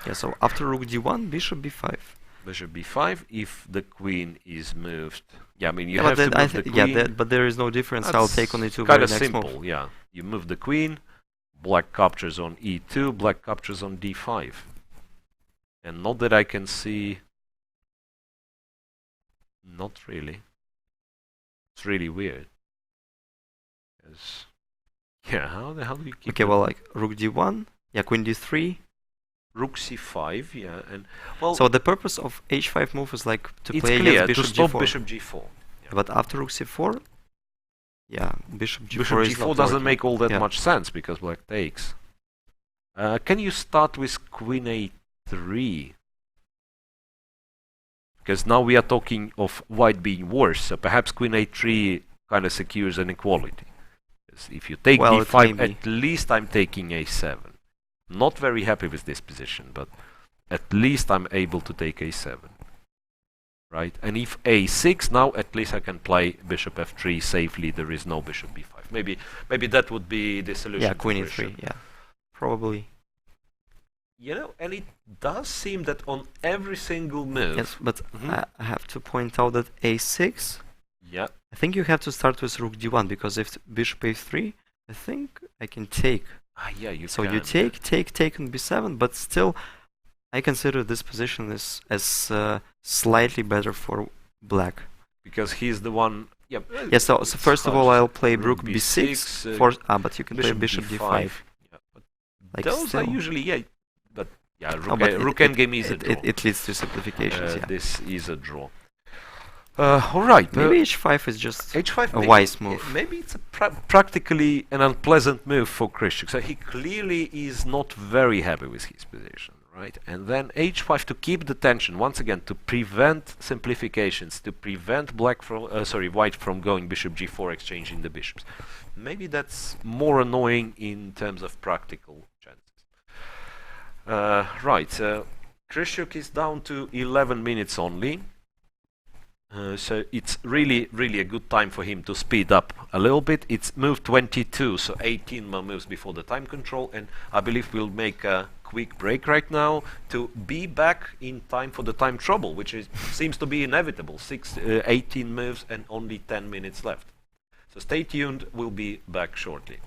Yeah, so after rook d1, bishop b5. Bishop b5 if the queen is moved. Yeah, I mean you Yeah, have but to move the queen. but there is no difference. I'll take on e2 Kind very of next simple. move. Yeah, you move the queen. Black captures on e2. Black captures on d5. And not that I can see. Not really. It's really weird. Yeah, how the hell do you keep? Okay, well, like rook d1, yeah, queen d3. Rook c5, yeah, and well. So the purpose of h5 move is like to it's play clear, against bishop to stop g4. bishop g4. Yeah. But after rook c4, yeah, bishop g4 Bishop is g4 not doesn't working. make all that Yeah. much sense because black takes. Can you start with queen a3? Because now we are talking of white being worse, so perhaps queen a3 kind of secures an equality. If you take Well, d5, at least I'm taking a7. Not very happy with this position, but at least I'm able to take a7. Right? And if a6, now at least I can play bishop f3 safely. There is no bishop b5. Maybe that would be the solution. Yeah, queen e3, yeah. Probably. You know, and it does seem that on every single move. Yes, but I have to point out that a6. Yeah. I think you have to start with rook d1 because if bishop a3, I think I can take. Yeah, you so can. you take on b7, but still, I consider this position as slightly better for black. Because he's the one. Yeah. Yeah. So first of all, I'll play rook b6 for. But you can play bishop d5. Yeah, but like those still. are usually But yeah, rook endgame is a draw. It leads to simplifications. Yeah. This is a draw. All right. Maybe h5 is just h5 a wise move. Maybe it's practically an unpleasant move for Krzysztof. So he clearly is not very happy with his position, right? And then h5 to keep the tension once again, to prevent simplifications, to prevent white from going bishop g4, exchanging the bishops. Maybe that's more annoying in terms of practical chances. Right. Krzysztof is down to 11 minutes only. So it's really a good time for him to speed up a little bit. It's move 22, so 18 more moves before the time control, and I believe we'll make a quick break right now to be back in time for the time trouble, which seems to be inevitable. 18 moves and only 10 minutes left. So stay tuned, we'll be back shortly.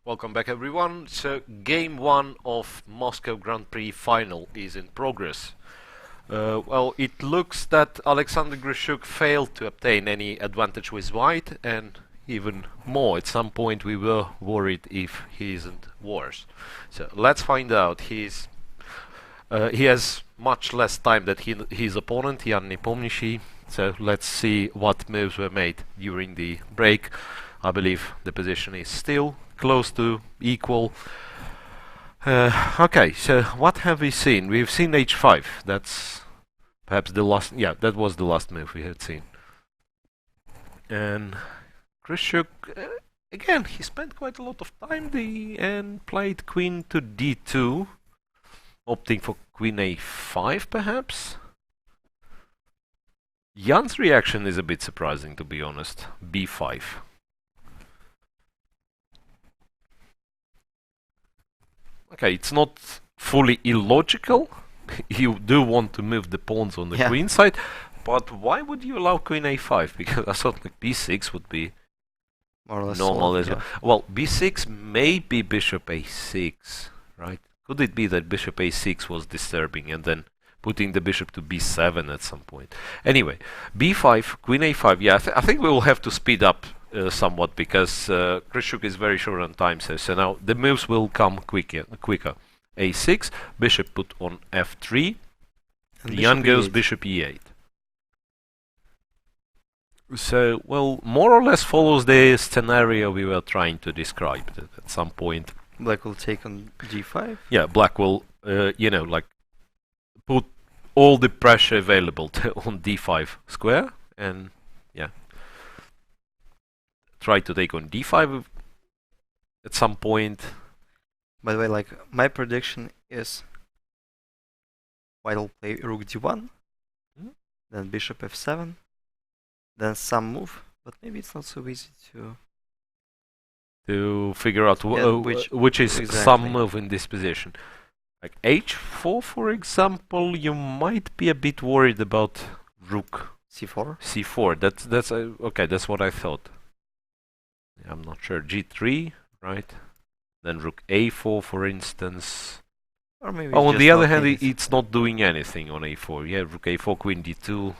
Welcome back, everyone. So, game 1 of Moscow Grand Prix final is in progress. Well, it looks that Alexander Grishuk failed to obtain any advantage with white, and even more, at some point we were worried if he isn't worse. So, let's find out. He has much less time than his opponent, Jan Nepomniachtchi. So, let's see what moves were made during the break. I believe the position is still close to equal. Okay, so what have we seen? We've seen h5. That's perhaps the last. Yeah, that was the last move we had seen. And Grishuk, again, he spent quite a lot of time and played queen to d2, opting for queen a5, perhaps. Jan's reaction is a bit surprising, to be honest. b5. Okay, it's not fully illogical. You do want to move the pawns on the queen side, but why would you allow queen a5? Because I thought like b6 would be more or less normal as well. Well, b6 maybe bishop a6, right? Could it be that bishop a6 was disturbing and then putting the bishop to b7 at some point? Anyway, b5, queen a5. Yeah, I think we will have to speed up somewhat because Grishuk is very short on time, so now the moves will come quicker. a6, bishop put on f3, Jan goes bishop e8. So, well, more or less follows the scenario we were trying to describe. That at some point, Black will take on g5. Yeah, Black will, you know, like put all the pressure available on d5 square, and yeah, try to take on d5 at some point. By the way, like, my prediction is white will play rook d1, then bishop f7, then some move, but maybe it's not so easy to figure out which is exactly some move in this position. Like h4, for example, you might be a bit worried about rook c4. c4. That's okay. That's what I thought. I'm not sure. g3, right? Then rook a4, for instance. Or maybe on the other hand, it's not doing anything on a4. Yeah, rook a4, queen d2.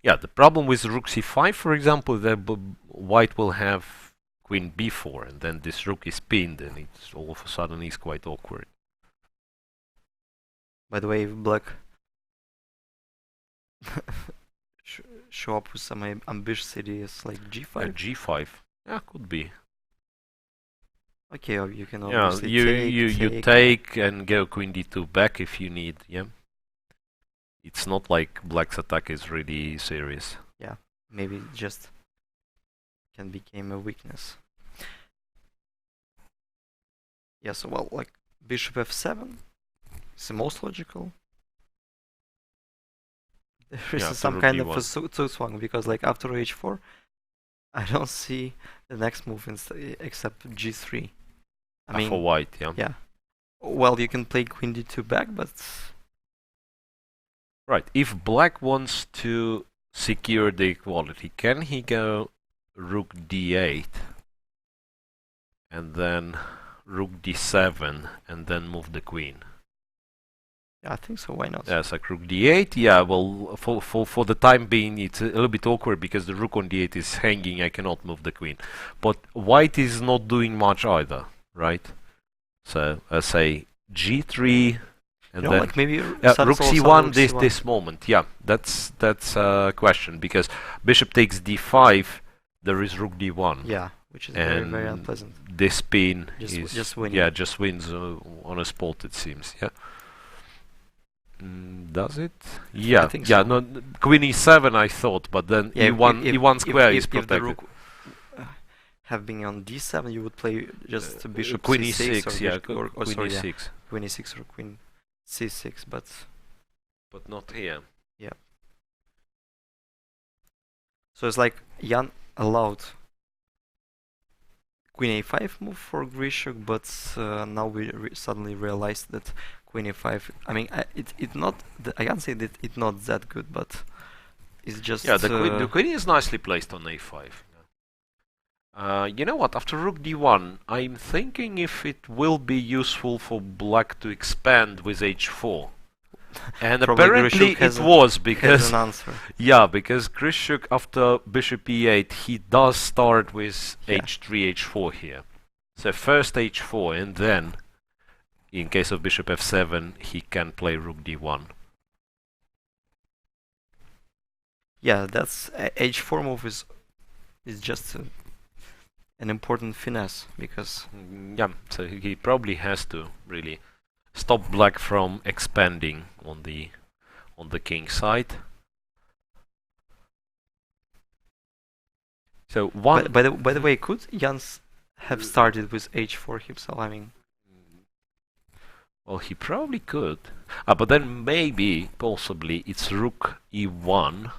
Yeah, the problem with rook c5, for example, that white will have queen b4, and then this rook is pinned, and it's all of a sudden is quite awkward. By the way, if Black show up with some ambitious ideas like g5. g5, yeah, could be. Okay, you can obviously you take and go queen d2 back if you need. Yeah, it's not like Black's attack is really serious. Yeah, maybe it just can become a weakness. Yeah, so well, like bishop f7 is the most logical. There is some kind of a swung because like after h4, I don't see the next move except g3. I mean, for white, yeah. Yeah. Well, you can play queen d2 back, but right. If Black wants to secure the equality, can he go rook d8 and then rook d7 and then move the queen? Yeah, I think so. Why not? Yeah, it's like rook d8. Yeah, well, for the time being, it's a little bit awkward because the rook on d8 is hanging. I cannot move the queen. But white is not doing much either, right? So I say g3, and then like maybe rook c1. This moment, yeah, that's a question because bishop takes d5. There is rook d1. Yeah, which is very unpleasant. This pin just winning. Yeah, just wins on a spot. It seems. Yeah. Does it? Yeah, I think so. No, queen e7 I thought, but then e1 square is protected. If the rook have been on d7, you would play just bishop queen c6 e6, yeah, queen e6. Queen e6 or queen c6, but not here. Yeah. So it's like Jan allowed queen a5 move for Grishuk, but now we suddenly realized that queen a5. I mean, it's not. I can't say that it's not that good, but it's just. Yeah, the queen is nicely placed on a5. You know what? After rook d1, I'm thinking if it will be useful for black to expand with h4. And Probably apparently Grishuk it was, because has an answer. yeah, because Grishuk after bishop e8 he does start with Yeah. h3 h4 here. So first h4 and then in case of bishop f7 he can play rook d1. Yeah, that's h4 move is just an important finesse, because Yeah, so he probably has to really stop black from expanding on the king side. So one. by the way, could Jans have started with h4 himself? I mean, Well, he probably could. But then maybe, possibly, it's rook e1.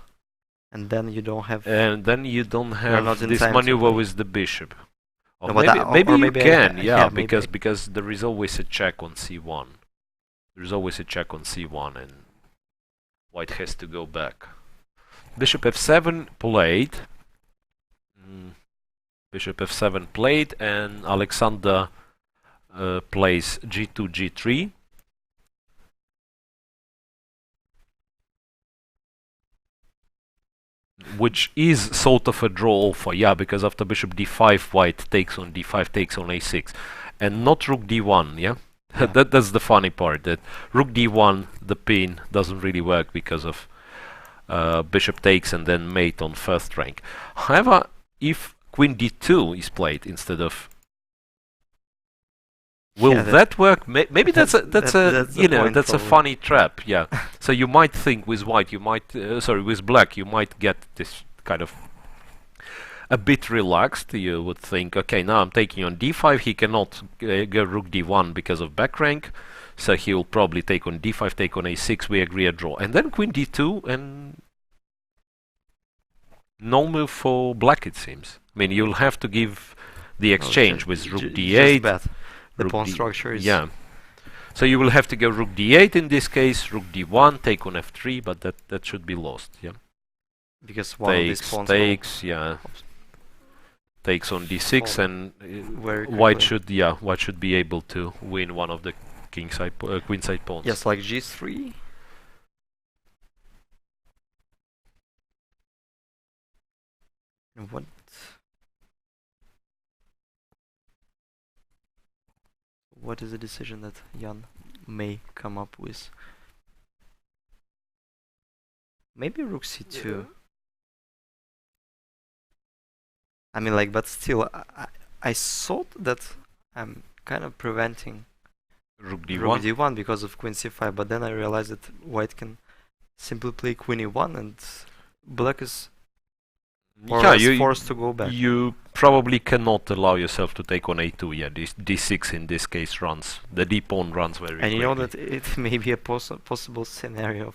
and then you don't have. And then you don't not have in this time to maneuver play. with the bishop. Or No, but maybe, maybe or you maybe can, yeah, yeah, maybe. because there is always a check on c1. There's always a check on c1 and white has to go back. Bishop f7 played. Bishop f7 played and Alexander plays g2, g3. Which is sort of a draw alpha, yeah, because after bishop d5, white takes on d5, takes on a6, and not rook d1, yeah? Yeah. That's the funny part, that rook d1, the pin, doesn't really work because of bishop takes and then mate on first rank. However, if queen d2 is played instead of... Will Yeah, that work? Maybe that's a you know, that's a funny trap. Yeah. So you might think with white, you might with black, you might get this kind of a bit relaxed. You would think, okay, now I'm taking on d5. He cannot go rook d1 because of back rank, so he will probably take on d5, take on a6. We agree a draw, and then queen d2 and no move for black. It seems. I mean, you'll have to give the exchange with rook d8. Just the rook pawn d structure is. Yeah. So you will have to go rook d8 in this case, rook d1, take on f3, but that should be lost, yeah. Because one of these Takes, pawns takes, yeah. Takes on d6 fall and very white quickly. should be able to win one of the queenside pawns. Yes, like g3. And what is the decision that Jan may come up with? Maybe rook c2. I mean, like, but still, I thought that I'm kind of preventing Rook d1. rook d1 because of queen c5, but then I realized that white can simply play queen e1 and black is more or less forced to go back. You probably cannot allow yourself to take on a2. Yeah, this d6 in this case runs. The d pawn runs very quickly. And you know that it may be a possible scenario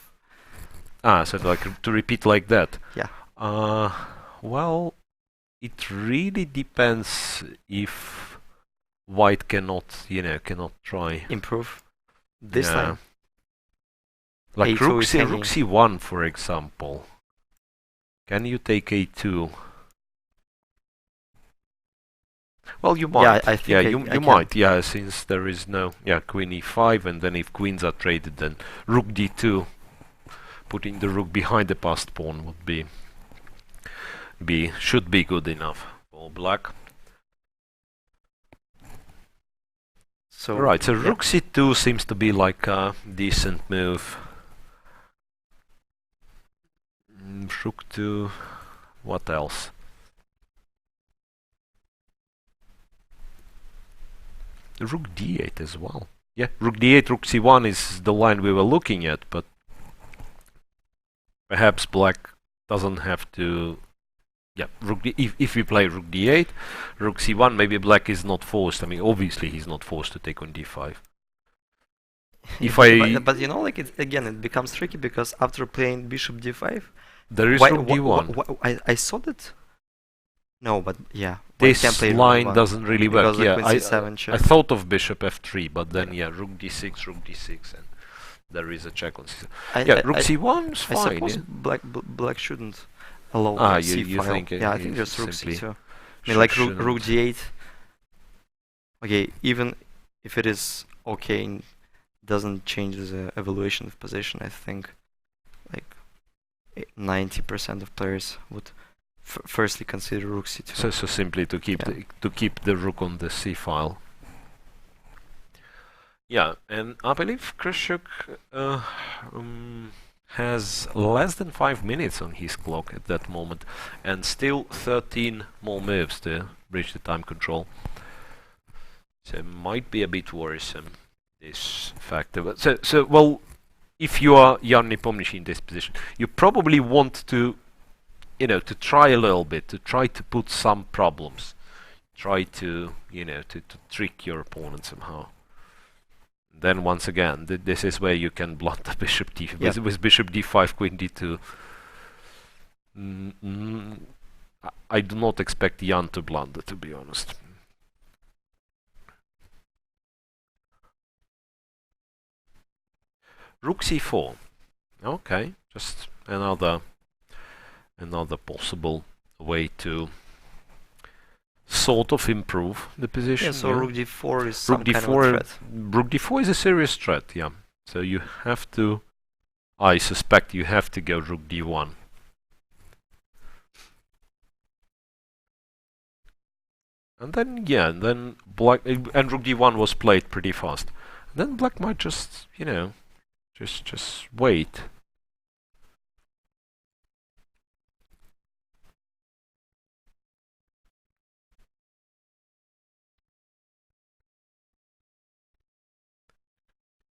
of... So like to repeat like that. Yeah. Well, it really depends if white cannot try improve this time. Like A2 rook is hanging. c1, for example. Can you take a2? Well, you might. Yeah, I think you I might. can. Yeah, since there is no queen e5, and then if queens are traded, then rook d2, putting the rook behind the passed pawn would should be good enough for black. So Right. So rook c2 seems to be like a decent move. Rook to what else? Rook d8 as well. Yeah, rook d8, rook c1 is the line we were looking at, but perhaps black doesn't have to. Yeah, if we play rook d8, rook c1, maybe black is not forced. I mean, obviously he's not forced to take on d5. But you know, like it becomes tricky because after playing bishop d5, there is rook d1. I saw that. No, but yeah, This line doesn't really work. Yeah, I thought thought of bishop f3, but then rook d6, and there is a check on c7. Rook c1 is fine. I suppose black shouldn't allow you c file. think I think just rook c2. I mean, like rook d8. Okay, even if it is okay, doesn't change the evaluation of position. I think like 90% of players would firstly consider rook c2. So simply to keep the rook on the c file. Yeah, and I believe Krzysztof has less than 5 minutes on his clock at that moment, and still 13 more moves to reach the time control. So it might be a bit worrisome, this factor. But so well, if you are Jan Nepomniachtchi in this position, you probably want to, to try a little bit, to try to put some problems, try to, to trick your opponent somehow. Then once again, this is where you can blunt the bishop d5 with bishop d5, queen d2. I do not expect Jan to blunder, to be honest. Rook c4. Okay, just another possible way to sort of improve the position. Yeah, so rook d4 is some kind of a threat. Rook d4 is a serious threat, yeah. So you have to, I suspect you have to go rook d1. And then, yeah, then black, and rook d1 was played pretty fast. And then black might just, just wait.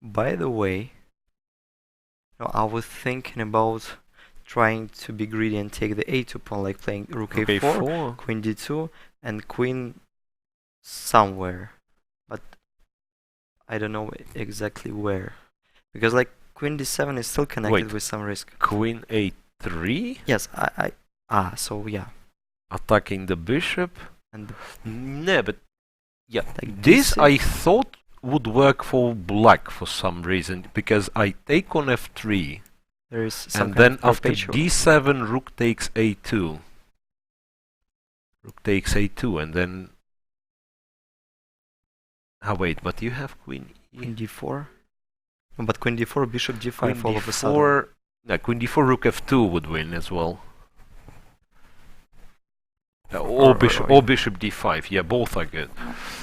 By the way, I was thinking about trying to be greedy and take the a2 pawn, like playing rook a4, queen d2, and queen somewhere. But I don't know exactly where. Because like queen d7 is still connected with some risk. Queen a3? Yes, so yeah. Attacking the bishop? And no, but yeah, like this I thought would work for black for some reason, because I take on f3, there is some and then after d7 rook takes a2. Rook takes a2, and then... wait, but you have queen d4? No, but queen d4, bishop d5 all of a sudden. No, queen d4, rook f2 would win as well. Or bishop d5, yeah, both are good.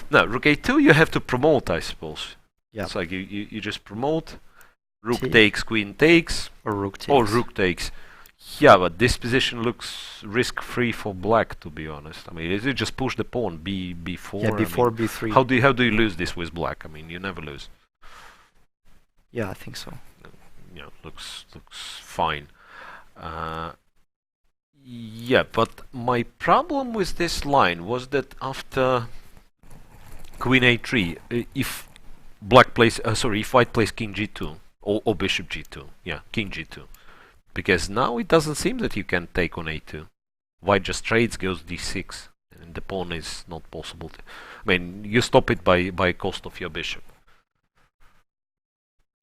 Now, rook a2 you have to promote, I suppose. Yeah. It's like you just promote, rook takes, queen takes, or rook takes. Or rook takes. Yeah, but this position looks risk-free for black, to be honest. I mean, you just push the pawn, b4. Yeah, b4, b3. How do you lose this with black? I mean, you never lose. Yeah, I think so. Yeah, looks fine. Yeah, but my problem with this line was that after queen a3, if black plays, if white plays king g2 or bishop g2, yeah, king g2, because now it doesn't seem that you can take on a2. White just trades, goes d6, and the pawn is not possible to. I mean, you stop it by cost of your bishop,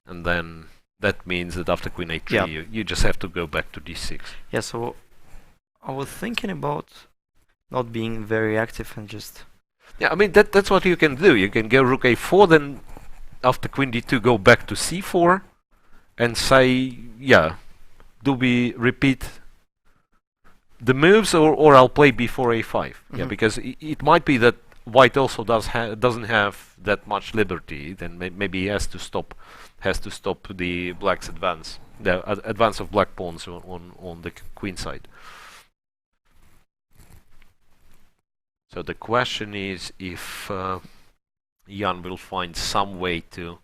and then that means that after queen a3, you just have to go back to d6. Yeah, so I was thinking about not being very active and just... Yeah, I mean, that's what you can do. You can go rook a4, then after queen d2 go back to c4, and say, yeah, do we repeat the moves, or I'll play before a5? Yeah, because it might be that white also doesn't have that much liberty. Then maybe he has to stop the black's advance, the advance of black pawns on the queen side. So the question is if Jan will find some way to...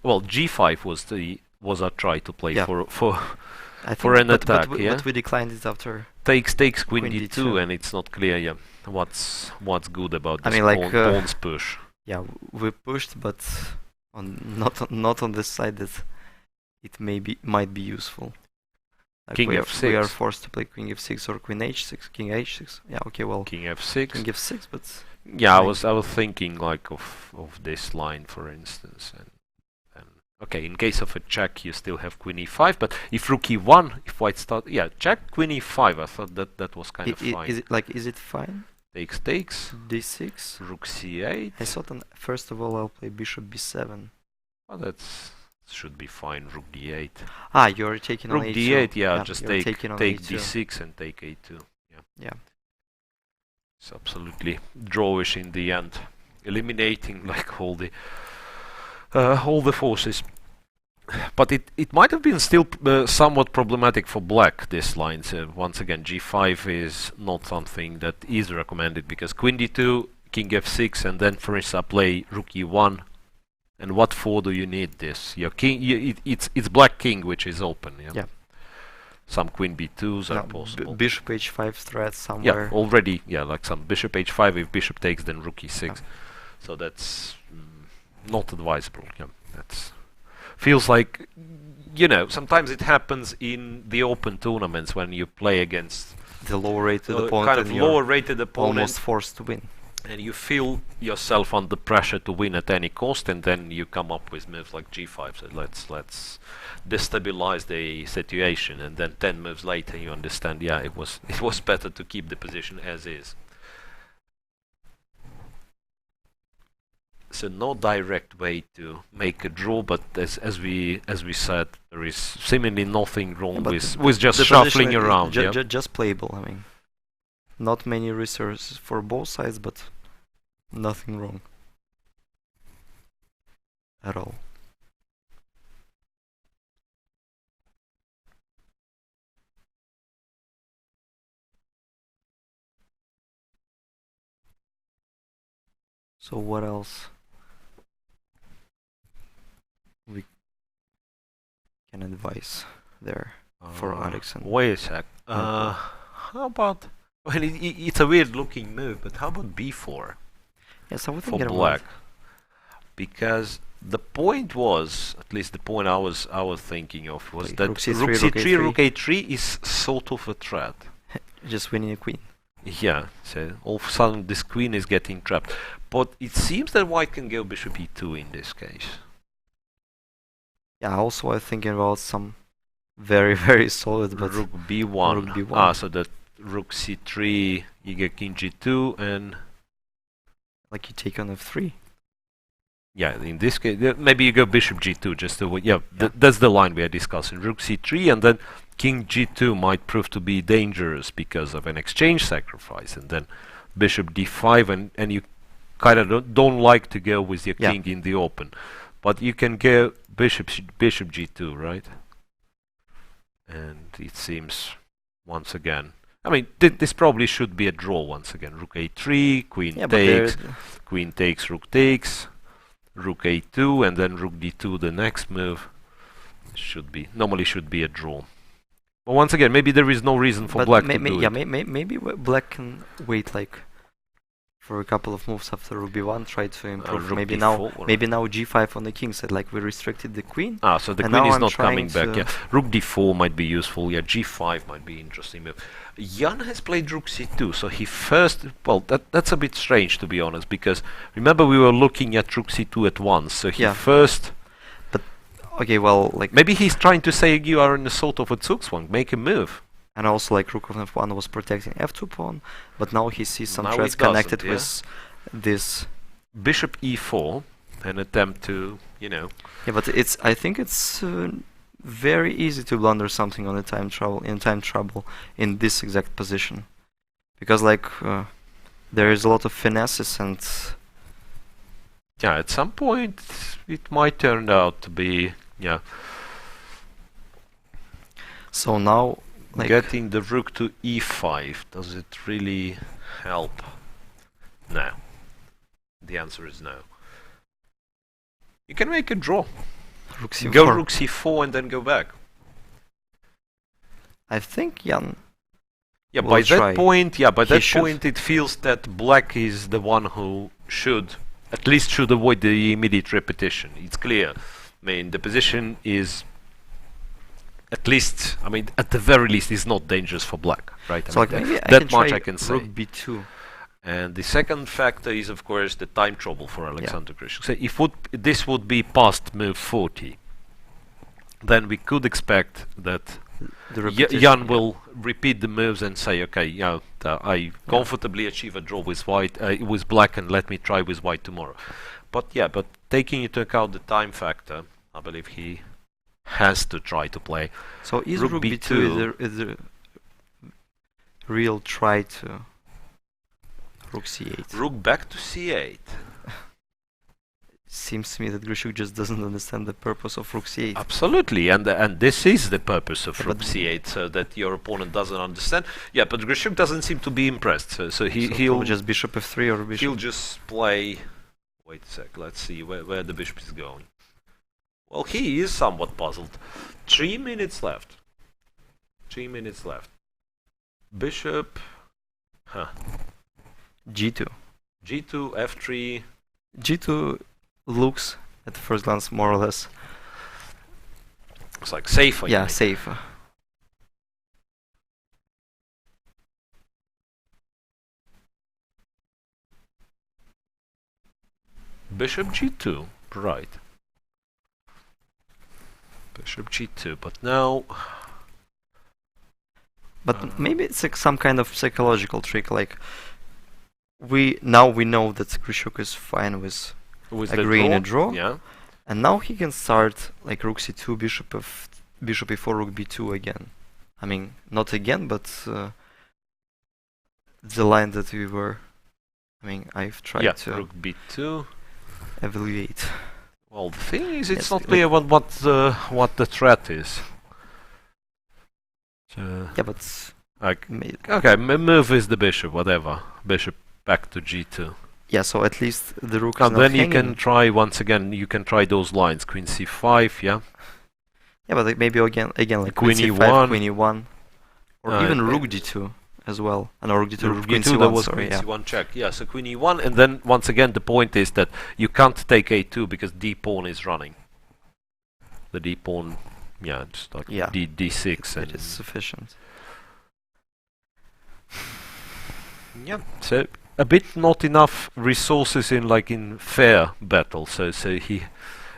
Well, g5 was a try to play for an attack. But we declined it after takes queen d2, and it's not clear yet what's good about this pawn's push. Yeah, we pushed, but not on the side that it might be useful. Like king f6. We are forced to play king f6 or queen h6, king h6. Yeah, okay, well. King f6. King f6, but yeah, I was thinking like of this line, for instance, and okay, in case of a check, you still have queen e5. But if rook e1, if white start, yeah, check queen e5. I thought that was kind of fine. Is it fine? takes. D6. Rook c8. I thought first of all I'll play bishop b7. Well, that's should be fine. Rook d8. Ah, you're taking Rook on a2. d8. Yeah, just take a2. d6 and take a2. Yeah. It's absolutely drawish in the end, eliminating like all the forces. But it might have been still somewhat problematic for black, this line. So once again, g5 is not something that is recommended, because queen d2, king f6, and then for instance I play rook e1. And what for do you need this? Your king, it's black king which is open. Yeah. Some queen b2s are possible. Bishop h5 threat somewhere. Yeah, already. Yeah, like some bishop h5. If bishop takes, then rook e6. Yeah. So that's not advisable. Yeah, that's feels like, you know, sometimes it happens in the open tournaments when you play against the lower-rated opponent, kind of lower-rated opponent, almost forced to win. And you feel yourself under pressure to win at any cost, and then you come up with moves like g5. So let's destabilize the situation, and then 10 moves later you understand, yeah, it was better to keep the position as is. So no direct way to make a draw, but as we said, there is seemingly nothing wrong with just shuffling around. Just playable. I mean, not many resources for both sides, but nothing wrong at all. So what else we can advise there for Alexander? Wait a sec. How about? Well, it's a weird looking move, but how about b4? Yes, I would for think black, because the point was, at least the point I was thinking of, was like that rook c3, rook c3, rook a3 is sort of a threat. Just winning a queen. Yeah, so all of a sudden this queen is getting trapped. But it seems that white can go bishop e2 in this case. Yeah, also I'm thinking about some very solid, but rook b1. Rook b1. Ah, so that rook c3, you get king g2, and like you take on f3. Yeah, in this case, maybe you go bishop g2 just to that's the line we are discussing. Rook c3, and then king g2 might prove to be dangerous because of an exchange sacrifice, and then bishop d5, and you kind of don't like to go with your king in the open, but you can go bishop g2, right? And it seems once again, I mean, this probably should be a draw once again. Rook a3, queen takes, rook takes, rook a2, and then rook d2 the next move. Normally should be a draw. But once again, maybe there is no reason for black to do it. Maybe black can wait like for a couple of moves after rook b1, try to improve. Maybe now g5 on the king side, like we restricted the queen. Ah, so the queen is not coming back. Yeah, rook d4 might be useful. Yeah, g5 might be interesting move. Jan has played rook c2, so he first. Well, that's a bit strange to be honest, because remember we were looking at rook c2 at once. So he first. But okay, well, like maybe he's trying to say you are in a sort of a zugzwang, make a move. And also, like rook on f1 was protecting f2 pawn, but now he sees some threats connected with this bishop e4, an attempt to, you know. Yeah, but I think it's very easy to blunder something on the time trouble in this exact position, because like there is a lot of finesses and. Yeah, at some point it might turn out to be So now. Like getting the rook to e5, does it really help? No. The answer is no. You can make a draw. Rook c4. Go rook c4 and then go back. I think Jan. Yeah, by that point, it feels that black is the one who should avoid the immediate repetition. It's clear. I mean, the position is. At least, I mean, at the very least, it's not dangerous for black, right? So I mean, like that much I can say. Rook b2. And the second factor is, of course, the time trouble for Alexander Grishuk. So if this would be past move 40, then we could expect that The repetition, Jan yeah. will repeat the moves and say, okay, I comfortably achieve a draw with white, with black, and let me try with white tomorrow. But but taking into account the time factor, I believe he has to try to play. So is Rook rook b2 b2 is the real try to rook c8? Rook back to c8. Seems to me that Grishuk just doesn't understand the purpose of rook c8. Absolutely, and this is the purpose of Yeah, rook but c8, so that your opponent doesn't understand. Yeah, but Grishuk doesn't seem to be impressed, so he'll probably just bishop f3 or bishop. he'll just play. Wait a sec. Let's see where the bishop is going. Well, he is somewhat puzzled. 3 minutes left. 3 minutes left. Bishop. g2. G2, F3. g2 looks at first glance more or less, It's like safer. yeah, safe. Bishop G2. Right. Bishop G2. But now. But maybe it's like some kind of psychological trick. Like now we know that Grishuk is fine with agreeing a draw. Yeah. And now he can start like rook c2, bishop e4, rook b2 again. I mean, not again, but the line that we were. I mean, I've tried to rook b2. evaluate. Well, the thing is, it's Yes, not clear what the threat is. So, Yeah, but like, okay, move is the bishop, whatever. Bishop back to g2. yeah, so at least the rook is And not then you hanging. can try once again. You can try those lines. Queen c5, yeah. Yeah, but like maybe again like Queen queen c5, e1. queen e1, or even rook d2 as well. And rook d2, Rook queen g2, c1. that was Sorry, queen yeah. c1 check. Yeah, so queen e1, and then once again the point is that you can't take a2 because d pawn is running. The d pawn, yeah, just like Yeah. d6, and It is sufficient. yeah. So a bit not enough resources in fair battle. So he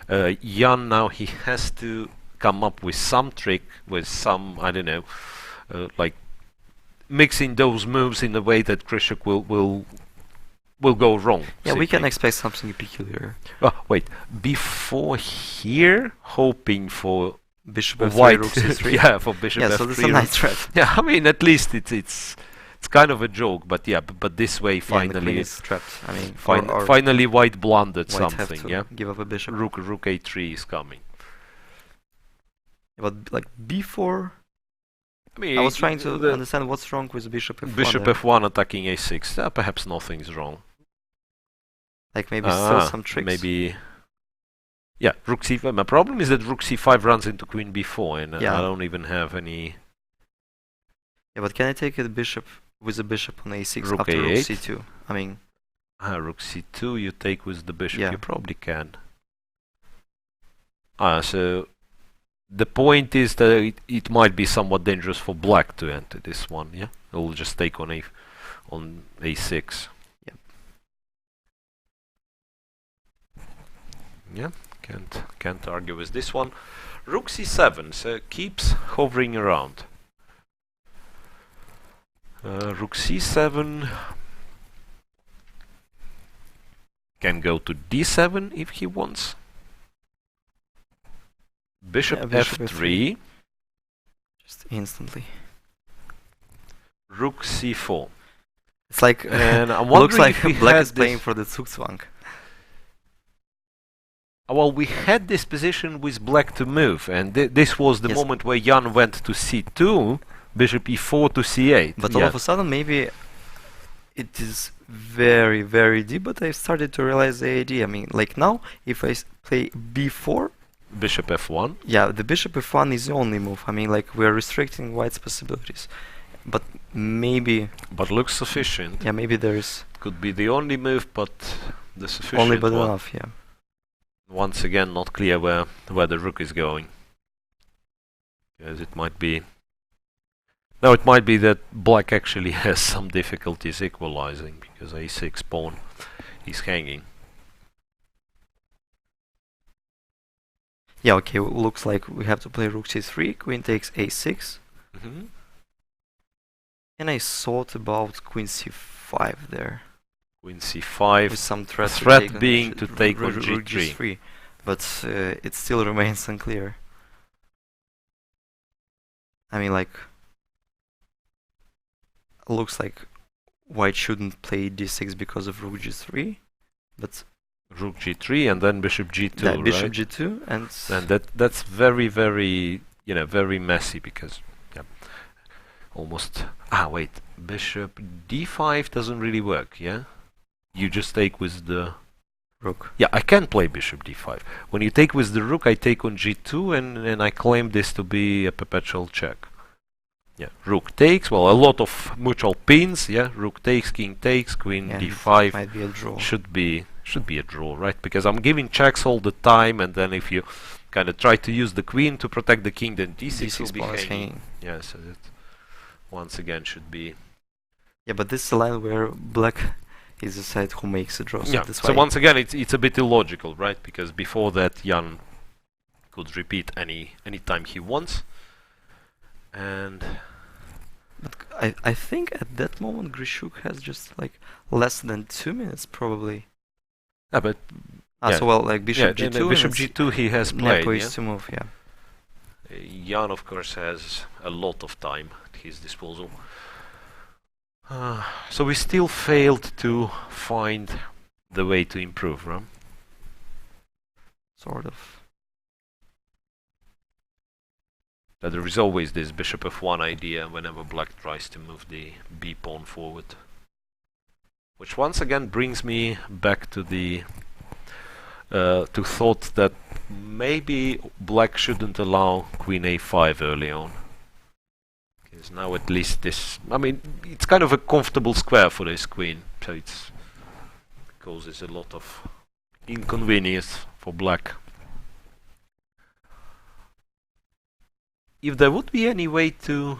Jan now he has to come up with some trick, with some, I don't know, like mixing those moves in a way that Grishuk will go wrong. Yeah, we can simply. expect something peculiar. Oh, wait, before here, hoping for Bishop f3, white, rook c3. yeah, for bishop Yeah, f3. so that's a nice threat. Yeah, I mean, at least it's kind of a joke, but yeah, but this way Yeah, and the queen finally, is trapped. I mean, finally white blundered white have something. to Yeah, give up a bishop. rook a3 is coming. Yeah, but like b4, I mean, I was trying to understand what's wrong with bishop f1. bishop there. f1 attacking a6. Perhaps nothing's wrong. Like maybe still some tricks. Maybe. Yeah, rook c5. My problem is that rook c5 runs into queen b4, and Yeah. I don't even have any. Yeah, but can I take a bishop with a bishop on a6 Rook after rook a8? c2? I mean, Rook c2 you take with the bishop. Yeah. You probably can. So the point is that it might be somewhat dangerous for black to enter this one. Yeah, it will just take on a6. Yep. Yeah, can't argue with this one. Rook c7, so keeps hovering around. Rook c7 can go to d7 if he wants. Bishop, Yeah, bishop f3, just instantly. rook c4. It's like And I'm looks wondering like if we black had is playing this. for the Zugzwang. Well, we had this position with black to move, and this was the Yes. moment where Jan went to c2, bishop e4 to c8. But all of a sudden, maybe it is very, very deep. But I started to realize the idea. I mean, like now, if I play b4, bishop f1. yeah, the bishop f1 is the only move. I mean, like we're restricting white's possibilities. But maybe, But looks sufficient. yeah, maybe there is Could be the only move, but the sufficient only but one. enough. Yeah. Once again, not clear where the rook is going. Because it might be. No, it might be that black actually has some difficulties equalizing because a6 pawn is hanging. Yeah, okay, looks like we have to play rook c3, queen takes a6. And I thought about queen c5 there. Queen c5. With some threat, being to take on rook g3. g3. But it still remains unclear. I mean, like, looks like white shouldn't play d6 because of rook g3, but rook g3 and then bishop g2, yeah, right? bishop g2 and that's very, very, very messy because almost wait, bishop d5 doesn't really work, yeah? You just take with the rook. Yeah, I can play bishop d5. When you take with the rook, I take on g2 and I claim this to be a perpetual check. Yeah, rook takes, well, a lot of mutual pins, yeah, rook takes, king takes, queen d5 might be a draw. should be a draw, right? Because I'm giving checks all the time, and then if you kind of try to use the queen to protect the king, then d6 will be hanging. Yeah, so that once again should be... Yeah, but this is a line where black is the side who makes a draw. So, yeah, so once again it's a bit illogical, right? Because before that Jan could repeat any time he wants. And but I think at that moment Grishuk has just like less than 2 minutes probably. Yeah, but so well, like bishop g2. Bishop g2 he has played. Nepo is to move, yeah. Jan of course has a lot of time at his disposal. So we still failed to find the way to improve, right? Sort of. But there is always this bishop f1 idea whenever black tries to move the b pawn forward. Which once again brings me back to the to thought that maybe black shouldn't allow queen a5 early on. Because now at least this, I mean, it's kind of a comfortable square for this queen, so it causes a lot of inconvenience for black. If there would be any way to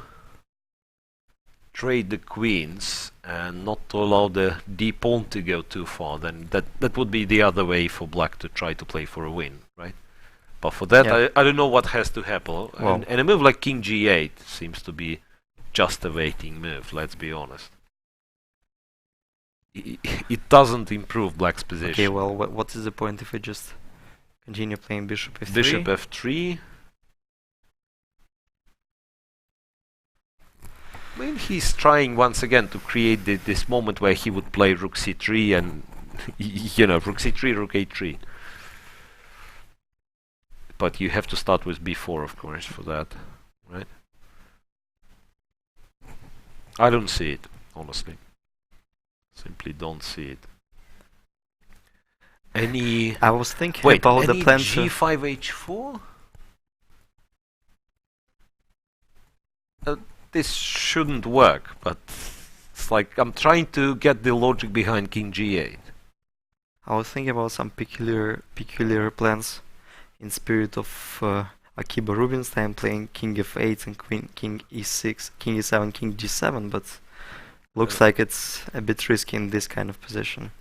trade the queens and not to allow the d pawn to go too far, then that would be the other way for black to try to play for a win, right? But for that, yeah. I don't know what has to happen. Well, and a move like king g8 seems to be just a waiting move, let's be honest. It doesn't improve black's position. Okay, well, what is the point if we just continue playing bishop f3? Bishop f3. I mean, he's trying once again to create this moment where he would play rook c3 and, rook c3, rook a3. But you have to start with b4, of course, for that, right? I don't see it, honestly. Simply don't see it. I was thinking about the plan g5 h4? This shouldn't work, but it's like I'm trying to get the logic behind king g8. I was thinking about some peculiar plans in spirit of Akiba Rubinstein playing king f8 and king e6, king e7, king g7, but looks like it's a bit risky in this kind of position.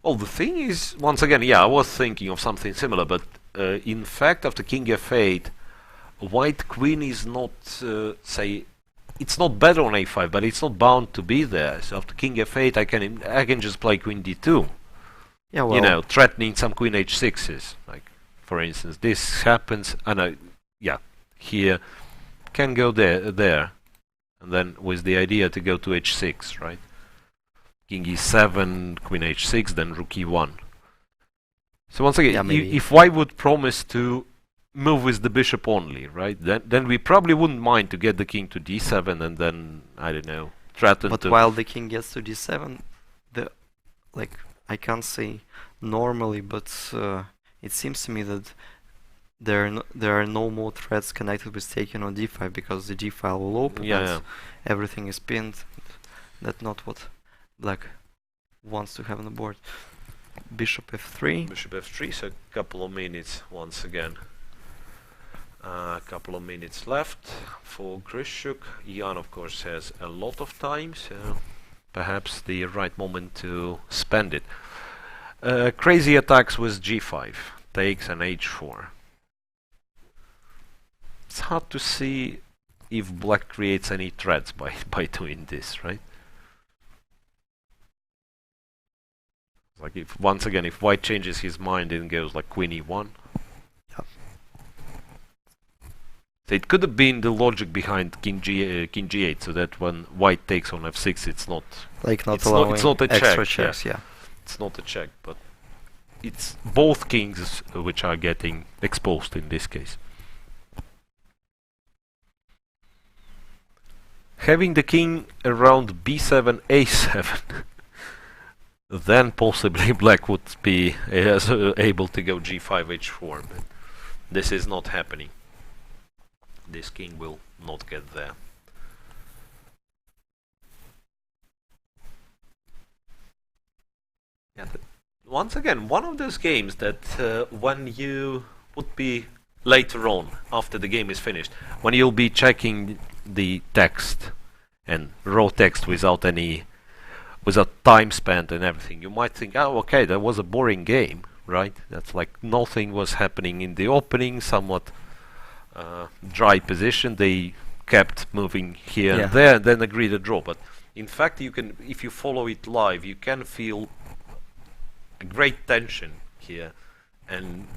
Well, the thing is, once again, yeah, I was thinking of something similar, but in fact, after king f8, white queen is not, say, it's not better on a5, but it's not bound to be there. So after king f8, I can just play queen d2. Yeah, well, threatening some queen h6s. Like, for instance, this happens, and here can go there, and then with the idea to go to h6, right? King e7, queen h6, then rook e1. So once again, if white would promise to move with the bishop only, right? Then we probably wouldn't mind to get the king to d7 and then, I don't know, threaten to... But while the king gets to d7, I can't say normally, but it seems to me that there are no more threats connected with taking on d5 because the d file will open and everything is pinned. That's not what black wants to have on the board. Bishop f3. Bishop f3, so a couple of minutes once again. A couple of minutes left for Grishuk. Jan, of course, has a lot of time, so perhaps the right moment to spend it. Crazy attacks with g5. takes and h4. It's hard to see if black creates any threats by doing this, right? Like if once again, if white changes his mind and goes like queen e1. Yep. So it could have been the logic behind king g8, so that when white takes on f6, it's not like not it's allowing it's not a extra check, checks. Yeah. It's not a check, but it's both kings which are getting exposed in this case. Having the king around b7, a7, then possibly black would be able to go g5, h4, but this is not happening. This king will not get there. Yeah, once again, one of those games that when you would be later on, after the game is finished, when you'll be checking the text and raw text without time spent and everything, you might think, oh, okay, that was a boring game, right? That's like nothing was happening in the opening, somewhat dry position. They kept moving here and there, and then agreed a draw. But in fact, you can, if you follow it live, you can feel a great tension here, and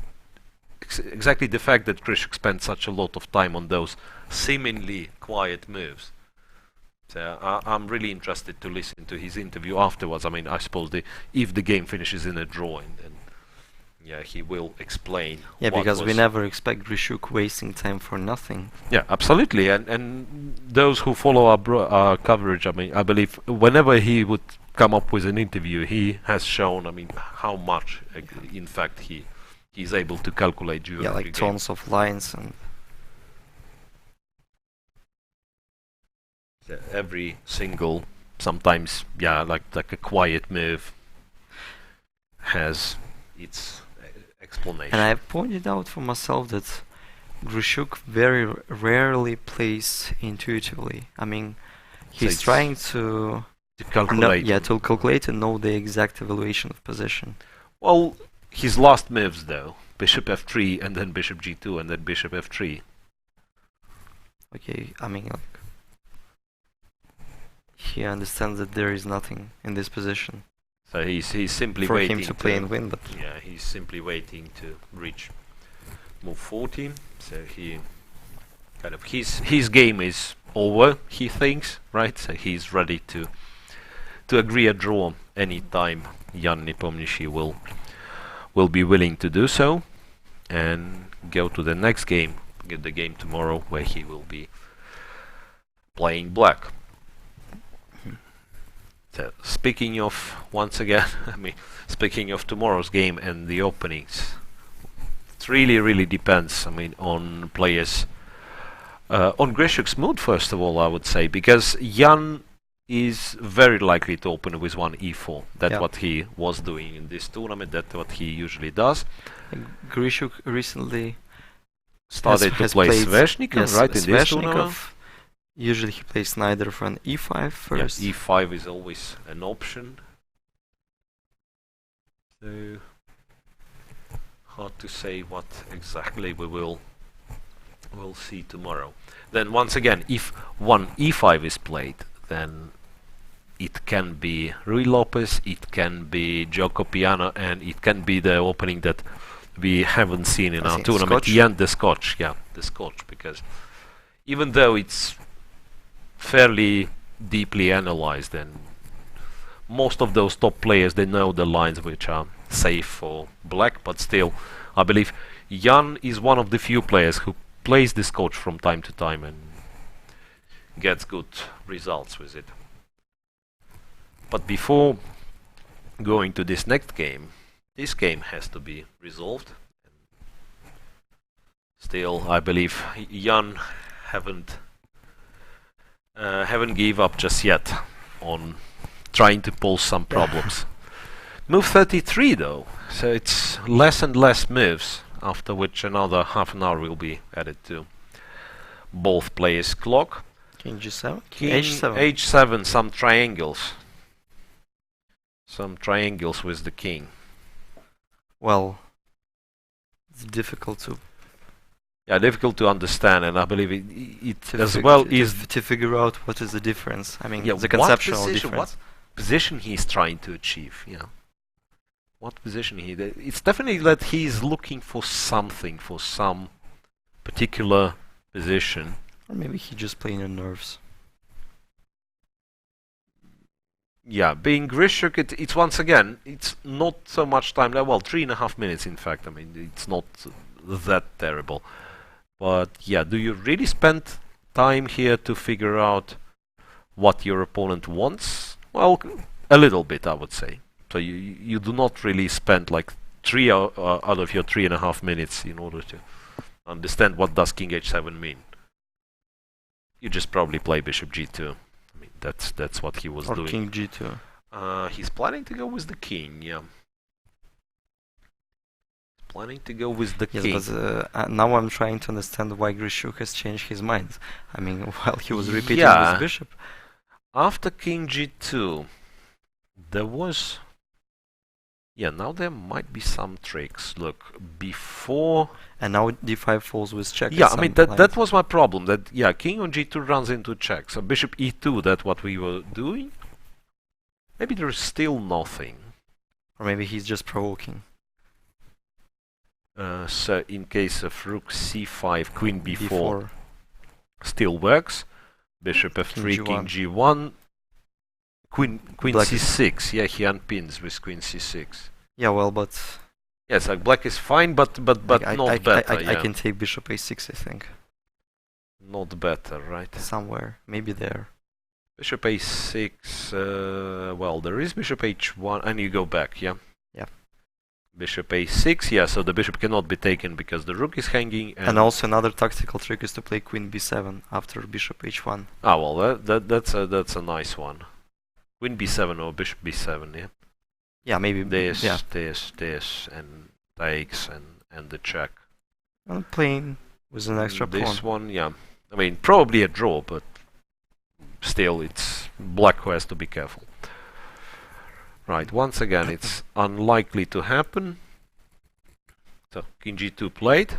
exactly the fact that Krishuk spent such a lot of time on those seemingly quiet moves. So I'm really interested to listen to his interview afterwards. I mean, I suppose if the game finishes in a draw, and yeah, he will explain. Yeah, because we never expect Krishuk wasting time for nothing. Yeah, absolutely. And those who follow our coverage, I mean, I believe whenever he would come up with an interview, he has shown, I mean, how much, in fact, he's able to calculate during the game. Tons of lines and every single, sometimes, like a quiet move has its explanation. And I've pointed out for myself that Krishuk very rarely plays intuitively. I mean, he's trying to calculate. To calculate and know the exact evaluation of position. Well, his last moves though, bishop f3 and then bishop g2 and then bishop f3. Okay, I mean, like, he understands that there is nothing in this position. So he's simply for waiting him to play and win, but yeah, he's simply waiting to reach move 14. So he kind of his game is over, he thinks, right? So he's ready to agree a draw any time Jan Nepomniachtchi will be willing to do so, and go to the next game, get the game tomorrow where he will be playing black. So speaking of, once again, I mean, speaking of tomorrow's game and the openings, it really depends, I mean, on players, on Krishuk's mood first of all, I would say, because Jan is very likely to open with one e4. That's what he was doing in this tournament, that's what he usually does. Krishuk recently started to play Sveshnikov, right, in this tournament. Usually he plays neither for an e5 first. Yeah, e5 is always an option. So hard to say what exactly we'll see tomorrow. Then once again, if one e5 is played, then it can be Rui Lopez, it can be Joko Piano, and it can be the opening that we haven't seen in our tournament. Jan the Scotch, the Scotch, because even though it's fairly deeply analyzed, and most of those top players, they know the lines which are safe for black, but still, I believe Jan is one of the few players who plays this coach from time to time and gets good results with it. But before going to this next game, this game has to be resolved. Still, I believe Jan haven't give up just yet on trying to pose some problems. Move 33 though, so it's less and less moves, after which another half an hour will be added to both players' clock. King g7? King h7, some triangles. Some triangles with the king. Well, It's difficult to difficult to understand, and I believe it as well is to figure out what is the difference. I mean, yeah, the conceptual difference. What position he's trying to achieve? Yeah, what position it's definitely that he's looking for something, for some particular position. Or maybe he just playing on nerves. Yeah, being Grishuk, it's once again, it's not so much time. Well, 3.5 minutes, in fact. I mean, it's not that terrible. But yeah, do you really spend time here to figure out what your opponent wants? Well, a little bit, I would say. So you do not really spend like 3 out of your 3.5 minutes in order to understand what does King H7 mean. You just probably play Bishop G2. I mean, that's what he was doing. Or King G2. He's planning to go with the king, yeah. Planning to go with the king. Yes, but now I'm trying to understand why Grishuk has changed his mind. I mean, while he was repeating with bishop. After King G2, there was... Yeah, now there might be some tricks. Look, before... And now D5 falls with check. Yeah, I mean, that was my problem. That, yeah, King on G2 runs into check. So Bishop E2, that's what we were doing. Maybe there's still nothing. Or maybe he's just provoking. So in case of Rook C5, Queen B4 still works. Bishop F3, King G1. Queen C6. Yeah, he unpins with Queen C6. Yeah, well, but... Yes, like black is fine, but not better. I can take Bishop A6, I think. Not better, right? Somewhere, maybe there. Bishop A6, well, there is Bishop H1, and you go back, yeah? Yeah. Bishop A6, yeah, so the bishop cannot be taken because the rook is hanging. And also another tactical trick is to play Queen B7 after Bishop H1. Ah, well, that's a nice one. Queen B7 or Bishop B7, yeah? Yeah, maybe this, yeah. this, and takes, and the check. I'm playing with an extra pawn. This one, yeah. I mean, probably a draw, but still, it's black who has to be careful. Right, once again, it's unlikely to happen. So, King G2 played.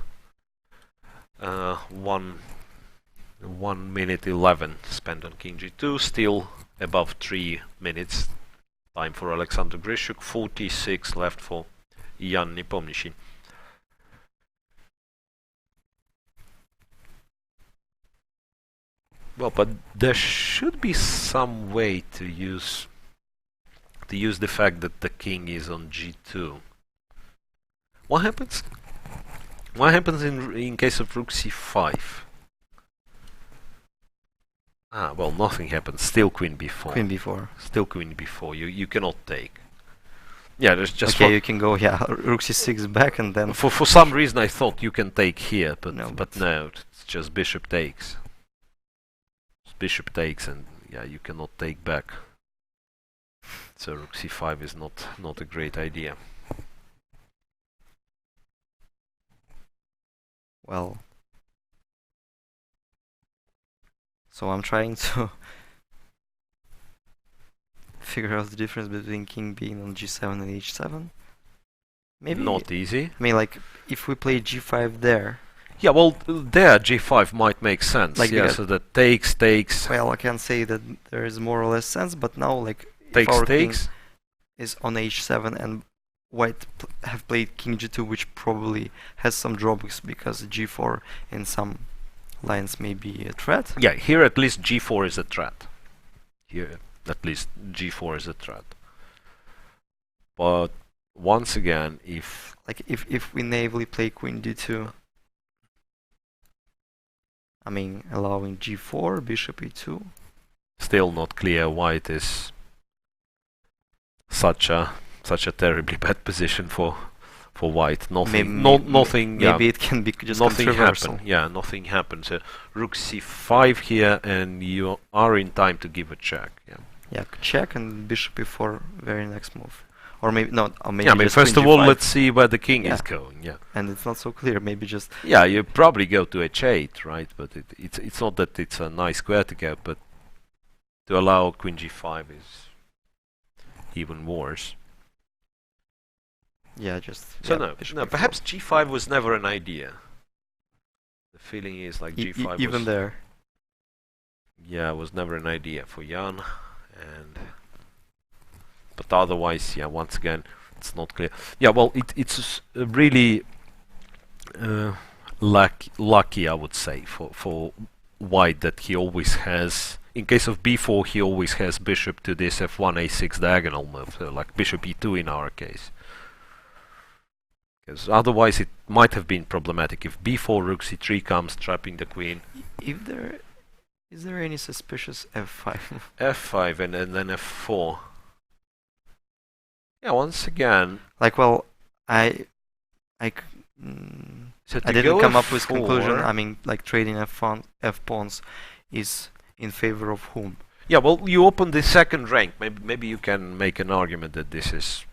1 minute 11 spent on King G2, still above 3 minutes. Time for Alexander Grishuk, 46 left for Jan Nepomniachtchi. Well, but there should be some way to use the fact that the king is on G2. What happens? What happens in case of Rook C5? Ah, well, nothing happens. Still Queen B4. Queen B4. Still Queen B4. You cannot take. Yeah, there's just okay. You can go. Yeah, Rook C6 back, and then for some reason I thought you can take here, but no, it's just Bishop takes. Bishop takes, and yeah, you cannot take back. So Rook C5 is not a great idea. Well, so I'm trying to figure out the difference between king being on G7 and H7. Maybe not easy. I mean, like if we play G5 there. Yeah, well, there G5 might make sense. Like, yeah, so that takes. Well, I can say that there is more or less sense, but now like takes, if our king is on H7 and white have played King G2, which probably has some drawbacks because G4 in some lines may be a threat. Yeah, here at least G4 is a threat. Here at least G4 is a threat. But once again, if we naively play Queen D2, I mean allowing G4, Bishop E2. Still not clear why it is such a terribly bad position for white. Nothing. Maybe it can be just nothing controversial. Happen. Yeah, nothing happens. Rook C5 here, and you are in time to give a check. Yeah. Yeah, check and Bishop E4. Very next move. Or maybe not. Or maybe yeah, I mean, first of all, let's see where the king is going. Yeah. And it's not so clear. Maybe just. Yeah, you probably go to H8, right? But it's not that it's a nice square to get, but to allow Queen G5 is even worse. Yeah, just So yeah, no, bishop no. e4. Perhaps g5 was never an idea. The feeling is like g5 even was, there. yeah, was never an idea for Jan, and but otherwise, yeah, once again, it's not clear. Yeah, well, it's really lucky, I would say, for White that he always has. In case of b4, he always has bishop to this f1 a6 diagonal move, like bishop e2 in our case. Because otherwise it might have been problematic if b4 rook c3 comes, trapping the queen. Is there any suspicious f5? f5 and then f4. Yeah, once again. Like, well, So I didn't come up with conclusion. I mean, like trading f pawns is in favor of whom? Yeah, well, you open the second rank. Maybe you can make an argument that this is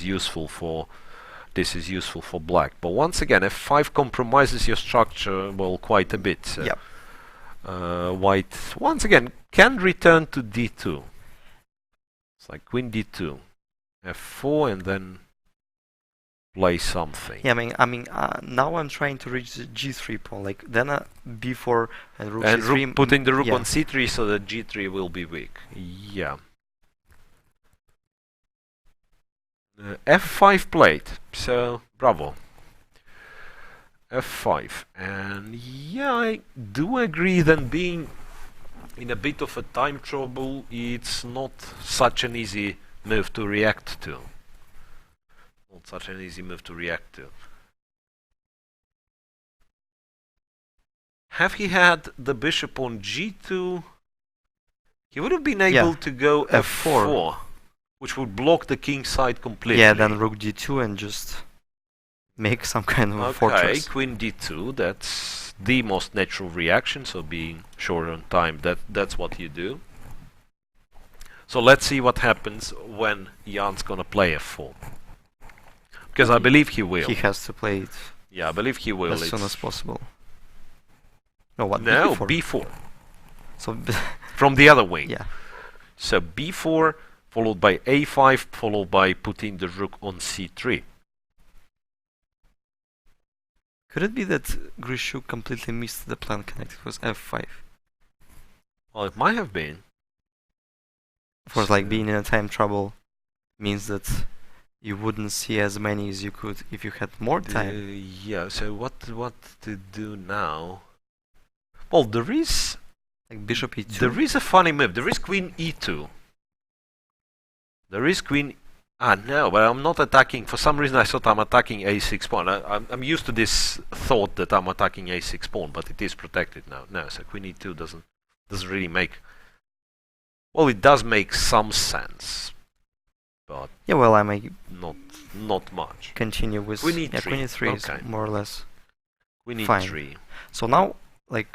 useful for black. But once again, f5 compromises your structure, well, quite a bit. Yep. White once again can return to d2. It's like queen d2, f4, and then play something. Yeah, I mean, now I'm trying to reach the g3 pawn. Like then b4 and rook and c3. Putting the rook yeah. on c3 so that g3 will be weak. Yeah. f5 played. So bravo. f5, and yeah, I do agree that being in a bit of a time trouble, it's not such an easy move to react to. Not such an easy move to react to. Have he had the bishop on g2, he would have been able to go f4, which would block the king side completely. Yeah, then rook d2 and just make some kind of a fortress. Queen d2, that's the most natural reaction, so being short on time, that's what you do. So let's see what happens when Jan's gonna play f4. Because I believe he will. He has to play it. Yeah, I believe he will. As soon as possible. No, what? No, b4. b4. So from the other wing. Yeah. So b4, followed by a5, followed by putting the rook on c3. Could it be that Grishuk completely missed the plan connected with f5? Well, it might have been. Of course, like being in a time trouble means that you wouldn't see as many as you could if you had more time. Yeah, so what to do now? Well, there is... Like bishop e2? There is a funny move. There is queen e2. There is queen... Ah, no, but I'm not attacking. For some reason I thought I'm attacking a6 pawn. I'm used to this thought that I'm attacking a6 pawn, but it is protected now. No, so queen e2 doesn't really make... Well, it does make some sense, but yeah, well, I may not much. Continue with queen e3. Yeah, queen e3 okay. Is more or less queen e3. Fine. So now, like,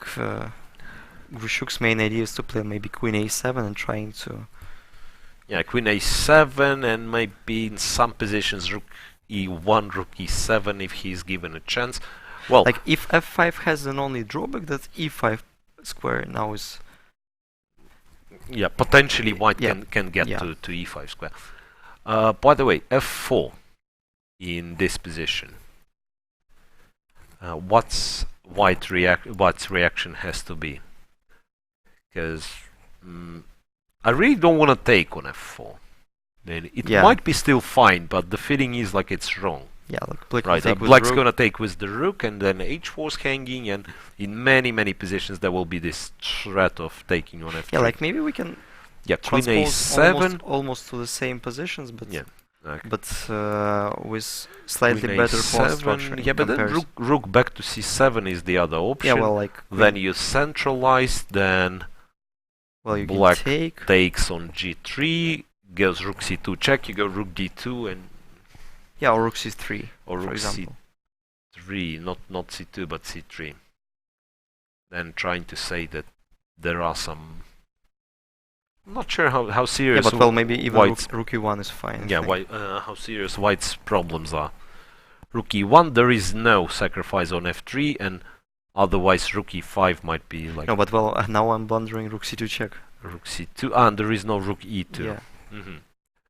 Grishuk's main idea is to play maybe queen a7 and trying to... Yeah, queen a7 and maybe in some positions rook e1, rook e7 if he's given a chance. Well, like if f5 has an only drawback, that e5 square now is... Yeah, potentially white can get to e5 square. By the way, f4 in this position. What's white's reaction has to be? Because I really don't want to take on f4. Then it might be still fine, but the feeling is like it's wrong. Yeah, like black right. Black's gonna take with the rook, and then h4's hanging, and in many positions there will be this threat of taking on f3. Yeah, like maybe we can. Yeah, queen a7. Almost to the same positions, but okay. but with slightly better pawn structure. Yeah, but then rook back to c7 is the other option. Yeah, well, like then you centralize, then well, you black can takes on g3, goes rook c2 check, you go rook d2 and yeah, or rook c3 or for rook example. c3, not c2 but c3. Then trying to say that there are some. I'm not sure how serious. Yeah, but well, maybe even rook e1 is fine. Yeah, how serious white's problems are. Rook e1, there is no sacrifice on f3, and otherwise rook e5 might be like. No, but well, now I'm blundering rook c2 check. Rook c2, and there is no rook e2. Yeah.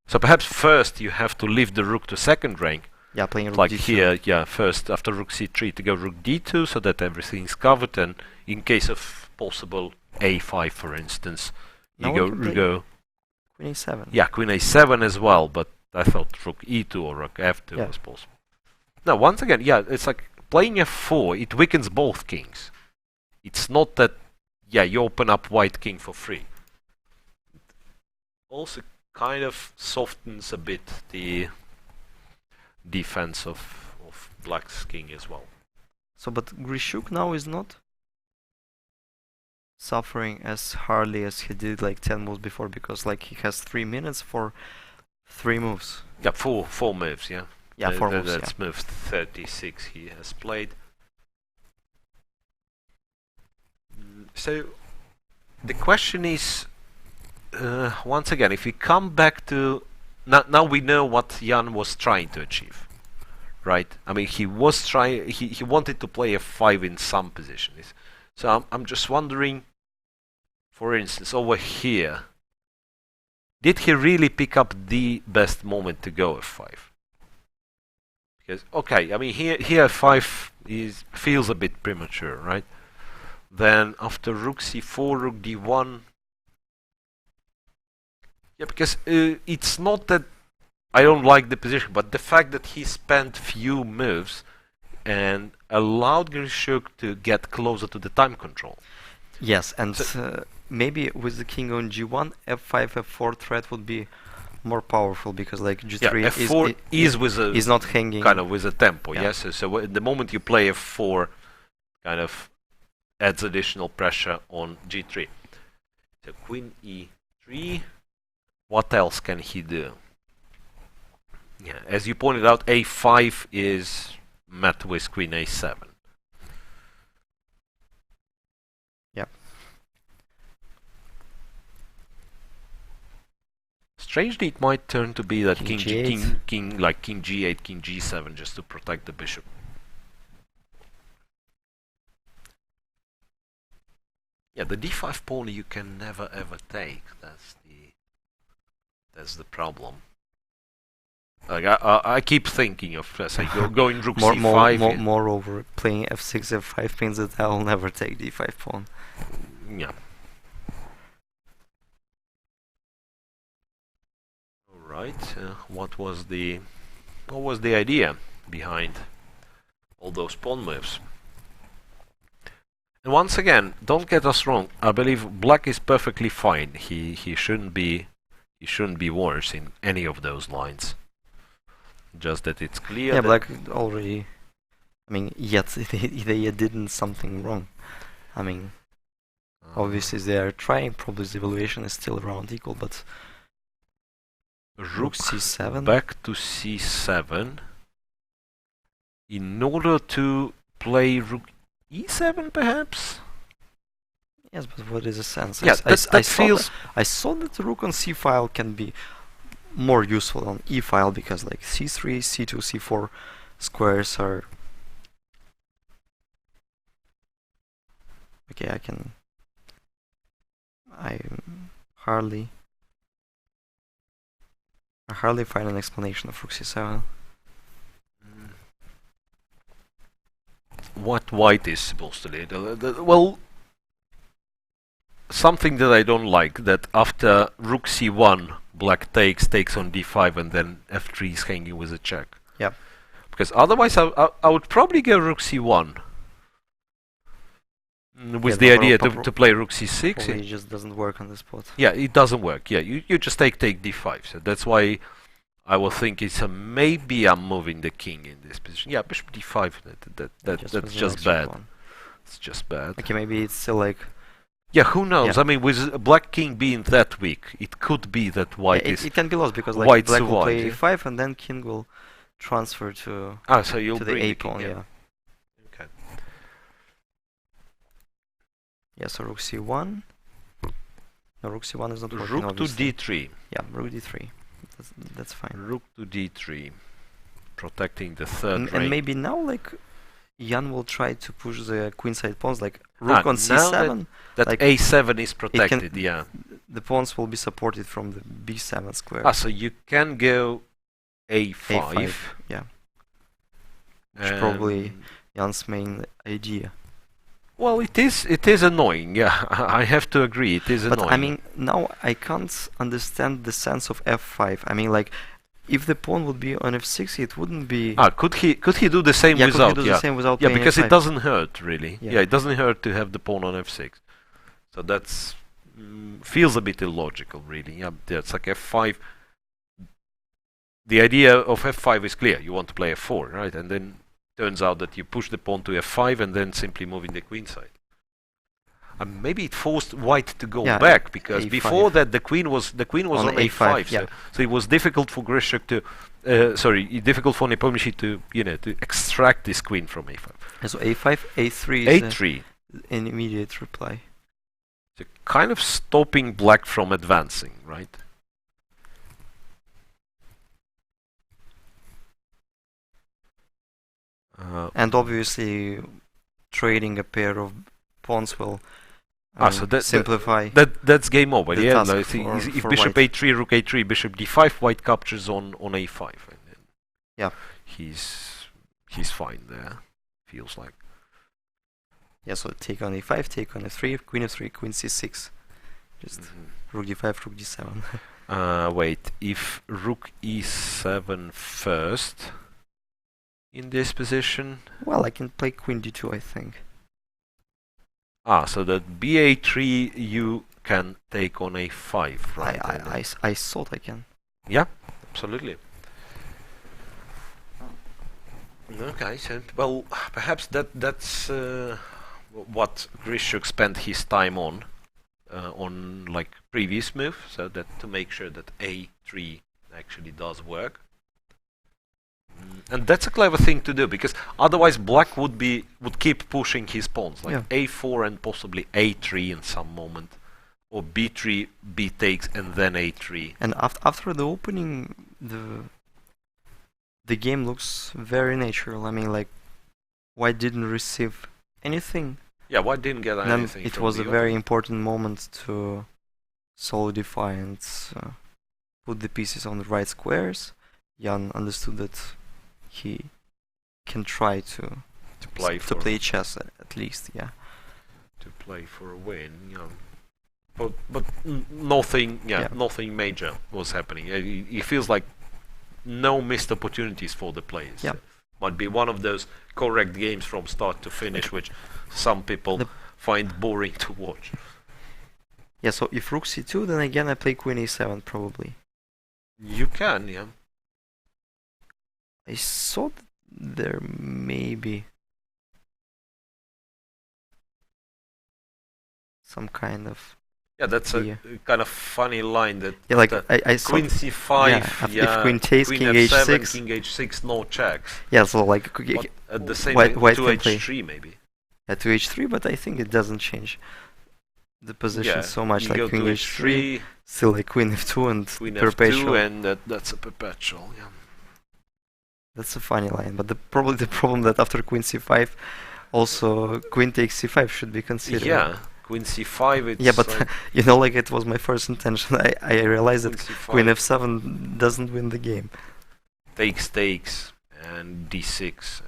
So perhaps first you have to leave the rook to second rank. Yeah, playing rook Like d2. here, yeah, first after rook c3 to go rook d2 so that everything's covered, and in case of possible a5 for instance, Now you we can play go queen a7. yeah, queen a7 as well, but I thought rook e2 or rook f2 was possible. Now once again, yeah, it's like playing f4, it weakens both kings. It's not that, yeah, you open up white king for free. Also kind of softens a bit the defense of black's king as well. So, but Grishuk now is not suffering as hardly as he did like 10 moves before, because like he has 3 minutes for 3 moves. Yeah, four moves, yeah. Yeah, 4 moves, That's move 36 he has played. So, the question is, once again, if we come back to... Now we know what Jan was trying to achieve, right? I mean, he was trying... He wanted to play f5 in some positions. So I'm just wondering, for instance, over here, did he really pick up the best moment to go f5? Because, okay, I mean, here f5 feels a bit premature, right? Then after rook c4, rook d1... Yeah, because it's not that I don't like the position, but the fact that he spent few moves and allowed Grishuk to get closer to the time control. Yes, and maybe with the king on g1, f5, f4 threat would be more powerful, because like g3 yeah, f4 is not hanging. Kind of with a tempo, yeah. yes? So the moment you play f4, kind of adds additional pressure on g3. So queen e3, what else can he do? Yeah, as you pointed out, a5 is met with queen a7. Yep. Strangely, it might turn to be that king g8, king g8, king g7, just to protect the bishop. Yeah, the d5 pawn you can never ever take. That's the problem. Like I keep thinking of say going rook c5. Moreover, playing f6, f5 means that I'll never take d5 pawn. Yeah. All right. What was the idea behind all those pawn moves? And once again, don't get us wrong. I believe black is perfectly fine. He shouldn't be worse in any of those lines. Just that it's clear. Yeah, black already. I mean, yet they didn't something wrong. I mean, obviously they are trying. Probably the evaluation is still around equal, but rook c7 back to c7 in order to play rook e7, perhaps. Yes, but what is the sense? Yeah, I saw that the rook on c file can be more useful on e file, because like c3, c2, c4 squares are okay. I hardly find an explanation of rook c7. What white is supposed to do? Well, something that I don't like, that after rook c1, black takes on d5, and then f3 is hanging with a check. Yep. Because otherwise I would probably go rook c1 with the idea to play rook c6. It just doesn't work on this spot. Yeah, it doesn't work. Yeah, you just take d5. So that's why I will think it's maybe I'm moving the king in this position. Yeah, bishop d5. That's just bad. It's just bad. Okay, maybe it's still like. Yeah, who knows? Yeah. I mean, with black king being that weak, it could be that white is. It can be lost, because like black will play yeah. e5 and then king will transfer to. So you'll to bring the a the king, pawn. yeah. Okay. Yeah, so rook c1. No, rook c1 is not working. Rook to obviously. d3. Yeah, rook d3. That's fine. Rook to d3, protecting the third rank. And maybe now, like, Jan will try to push the queenside pawns. Like, rook on now c7. that like, a7 is protected, yeah. The pawns will be supported from the b7 square. So you can go a5. Yeah. Which probably Jan's main idea. Well, it is annoying, yeah. I have to agree, it is annoying. But I mean, now I can't understand the sense of f5. I mean, like, if the pawn would be on f6, it wouldn't be. Could he do the same without? Could he do the same without yeah, playing because f5? it doesn't hurt really. Yeah. Yeah, it doesn't hurt to have the pawn on f6. So that's feels a bit illogical, really. Yeah, it's like f5. The idea of f5 is clear. You want to play f4, right? And then turns out that you push the pawn to f5 and then simply moving the queen side. And maybe it forced white to go back, because a5. before that the queen was on a5, yeah. so it was difficult for Grishuk to difficult for Nepomniachtchi to to extract this queen from a5. And so a5, a3 is a3 an immediate reply. So kind of stopping black from advancing, right? And obviously trading a pair of pawns will so that simplify. That's game over. Yeah, task if for bishop white. a3, rook a3, bishop d5, white captures on a5. And then Yeah. He's fine there. Feels like. Yeah, so take on a5, take on a3, queen f3, queen c6. Just rook d5, rook d7. Wait, if rook e7 first in this position. Well, I can play queen d2, I think. So that ba3 you can take on a5, right? I thought I can. Yeah, absolutely. Okay, so well, perhaps that's what Grishuk spent his time on like previous move, so that to make sure that a3 actually does work. And that's a clever thing to do, because otherwise black would keep pushing his pawns, like a4 and possibly a3 in some moment, or b3, b takes, and then a3. And after the opening, the game looks very natural. I mean, like, white didn't receive anything. Yeah, white didn't get anything. It was a very important moment to solidify and put the pieces on the right squares. Jan understood that he can try to play chess at least, yeah. To play for a win, yeah. But nothing, nothing major was happening. It feels like no missed opportunities for the players. Yeah. Might be one of those correct games from start to finish, which some people find boring to watch. Yeah, so if rook c2, then again I play queen a7 probably. You can, yeah. I thought there may be some kind of. Yeah, that's a kind of funny line that. Yeah, like I saw. Queen c5. If queen takes, queen king f7, h6. king h6, no checks. Yeah, so like at the same white to h3 maybe. At 2h3, but I think it doesn't change the position so much. Like queen h3, still like queen f2 and queen perpetual. f2, and that's a perpetual. Yeah. That's a funny line, but probably the problem that after queen c5, also queen takes c5 should be considered. Yeah, queen c5. It's but like like it was my first intention. I realized that queen f7 doesn't win the game. Takes, and d6.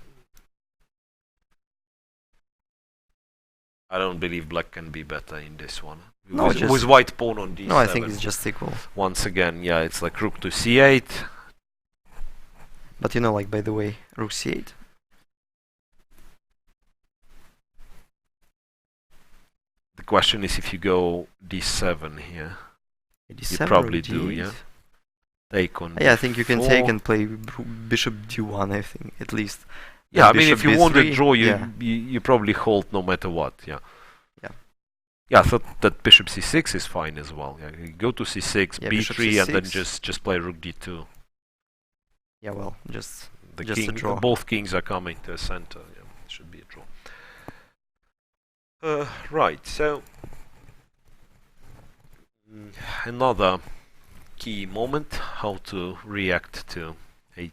I don't believe black can be better in this one. No, with white pawn on d7. No, I think it's just equal. Once again, yeah, it's like rook to c8. But like, by the way, rook c8. The question is if you go d7 here. D7 you probably or do, D8? yeah. Take on I think you can take and play bishop d1, I think, at least. Yeah, I mean, bishop if you b3, want to draw, you probably hold no matter what, yeah. Yeah, I thought that bishop c6 is fine as well. Yeah, you go to c6, b3, and then just play rook d2. Yeah, well, just a draw. Both kings are coming to a center. Yeah, it should be a draw. Right, so another key moment: how to react to a2,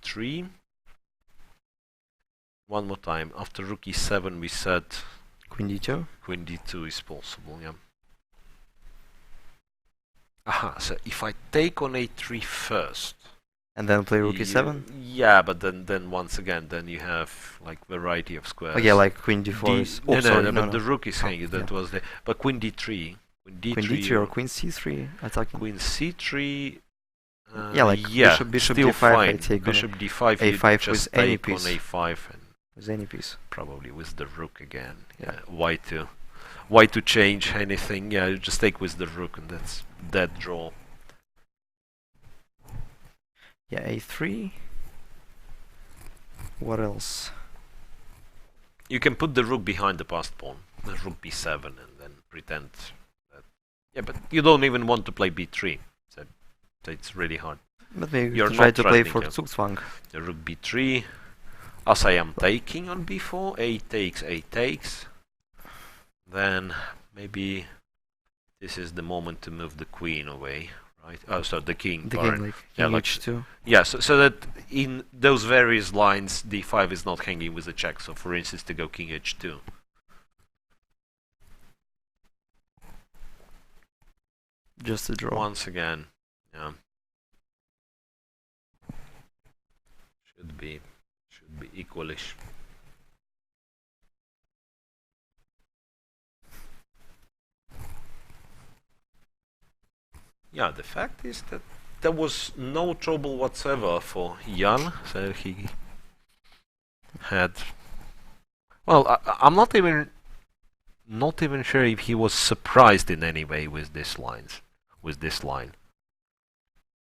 a3. One more time. After rook e7, we said Queen d2. Queen d2 is possible, yeah. Aha, so if I take on a3 first... And then play rook e7? Yeah, but then once again, then you have like variety of squares. Oh yeah, like queen d4 is... No, Oh, sorry, but the rook is hanging, that yeah. was the... But queen d3... Queen d3 or queen c3 attacking? Queen c3... yeah, like bishop still d5 fine. I take Bishop d5, a5 you just with any take on piece. a5 and With any piece. probably with the rook again. Yeah. Why to change anything? Yeah, you just take with the rook and that's dead draw. Yeah, a3. What else? You can put the rook behind the passed pawn, the rook b7, and then pretend that... Yeah, but you don't even want to play b3, so it's really hard. But maybe You're try not to play threatening for him. Zugzwang. The rook b3, as I am taking on b4, a takes, then maybe this is the moment to move the queen away, right? Oh, so the king. The king, like yeah, king like h2. yeah, so that in those various lines, d5 is not hanging with the check. So, for instance, to go king h2. Just a draw. Once again, yeah. Should be equalish. Yeah, the fact is that there was no trouble whatsoever for Jan, so he had... Well, I'm not even sure if he was surprised in any way with this line. I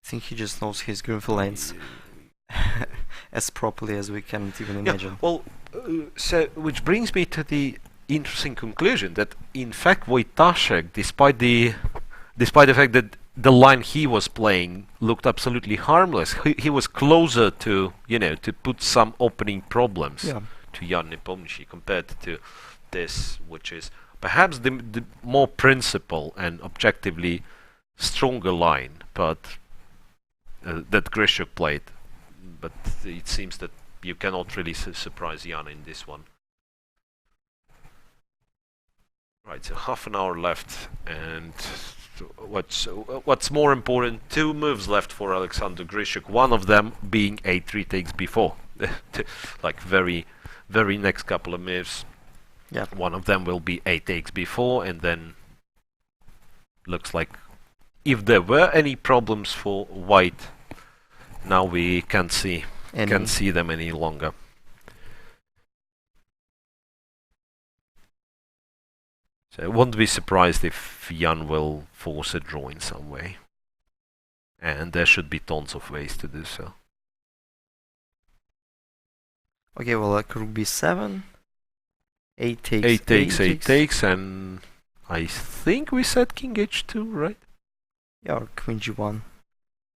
think he just knows his Greenfield lines as properly as we can't even imagine. Yeah, well, so which brings me to the interesting conclusion that in fact Wojtaszek, despite the fact that the line he was playing looked absolutely harmless, he was closer to, you know, to put some opening problems to Jan Nepomniachtchi compared to this, which is perhaps the more principal and objectively stronger line, but that Grishuk played. But it seems that you cannot really surprise Jan in this one. Right, so half an hour left, and what's more important, 2 moves left for Alexander Grishuk, one of them being a3 takes b4. Like very next couple of moves. Yeah. One of them will be a takes b4, and then looks like if there were any problems for white, now we can't see them any longer. So I won't be surprised if Jan will force a draw in some way. And there should be tons of ways to do so. Okay, well, like rook b7. A takes, A takes, and I think we said king h2, right? Yeah, or queen g1.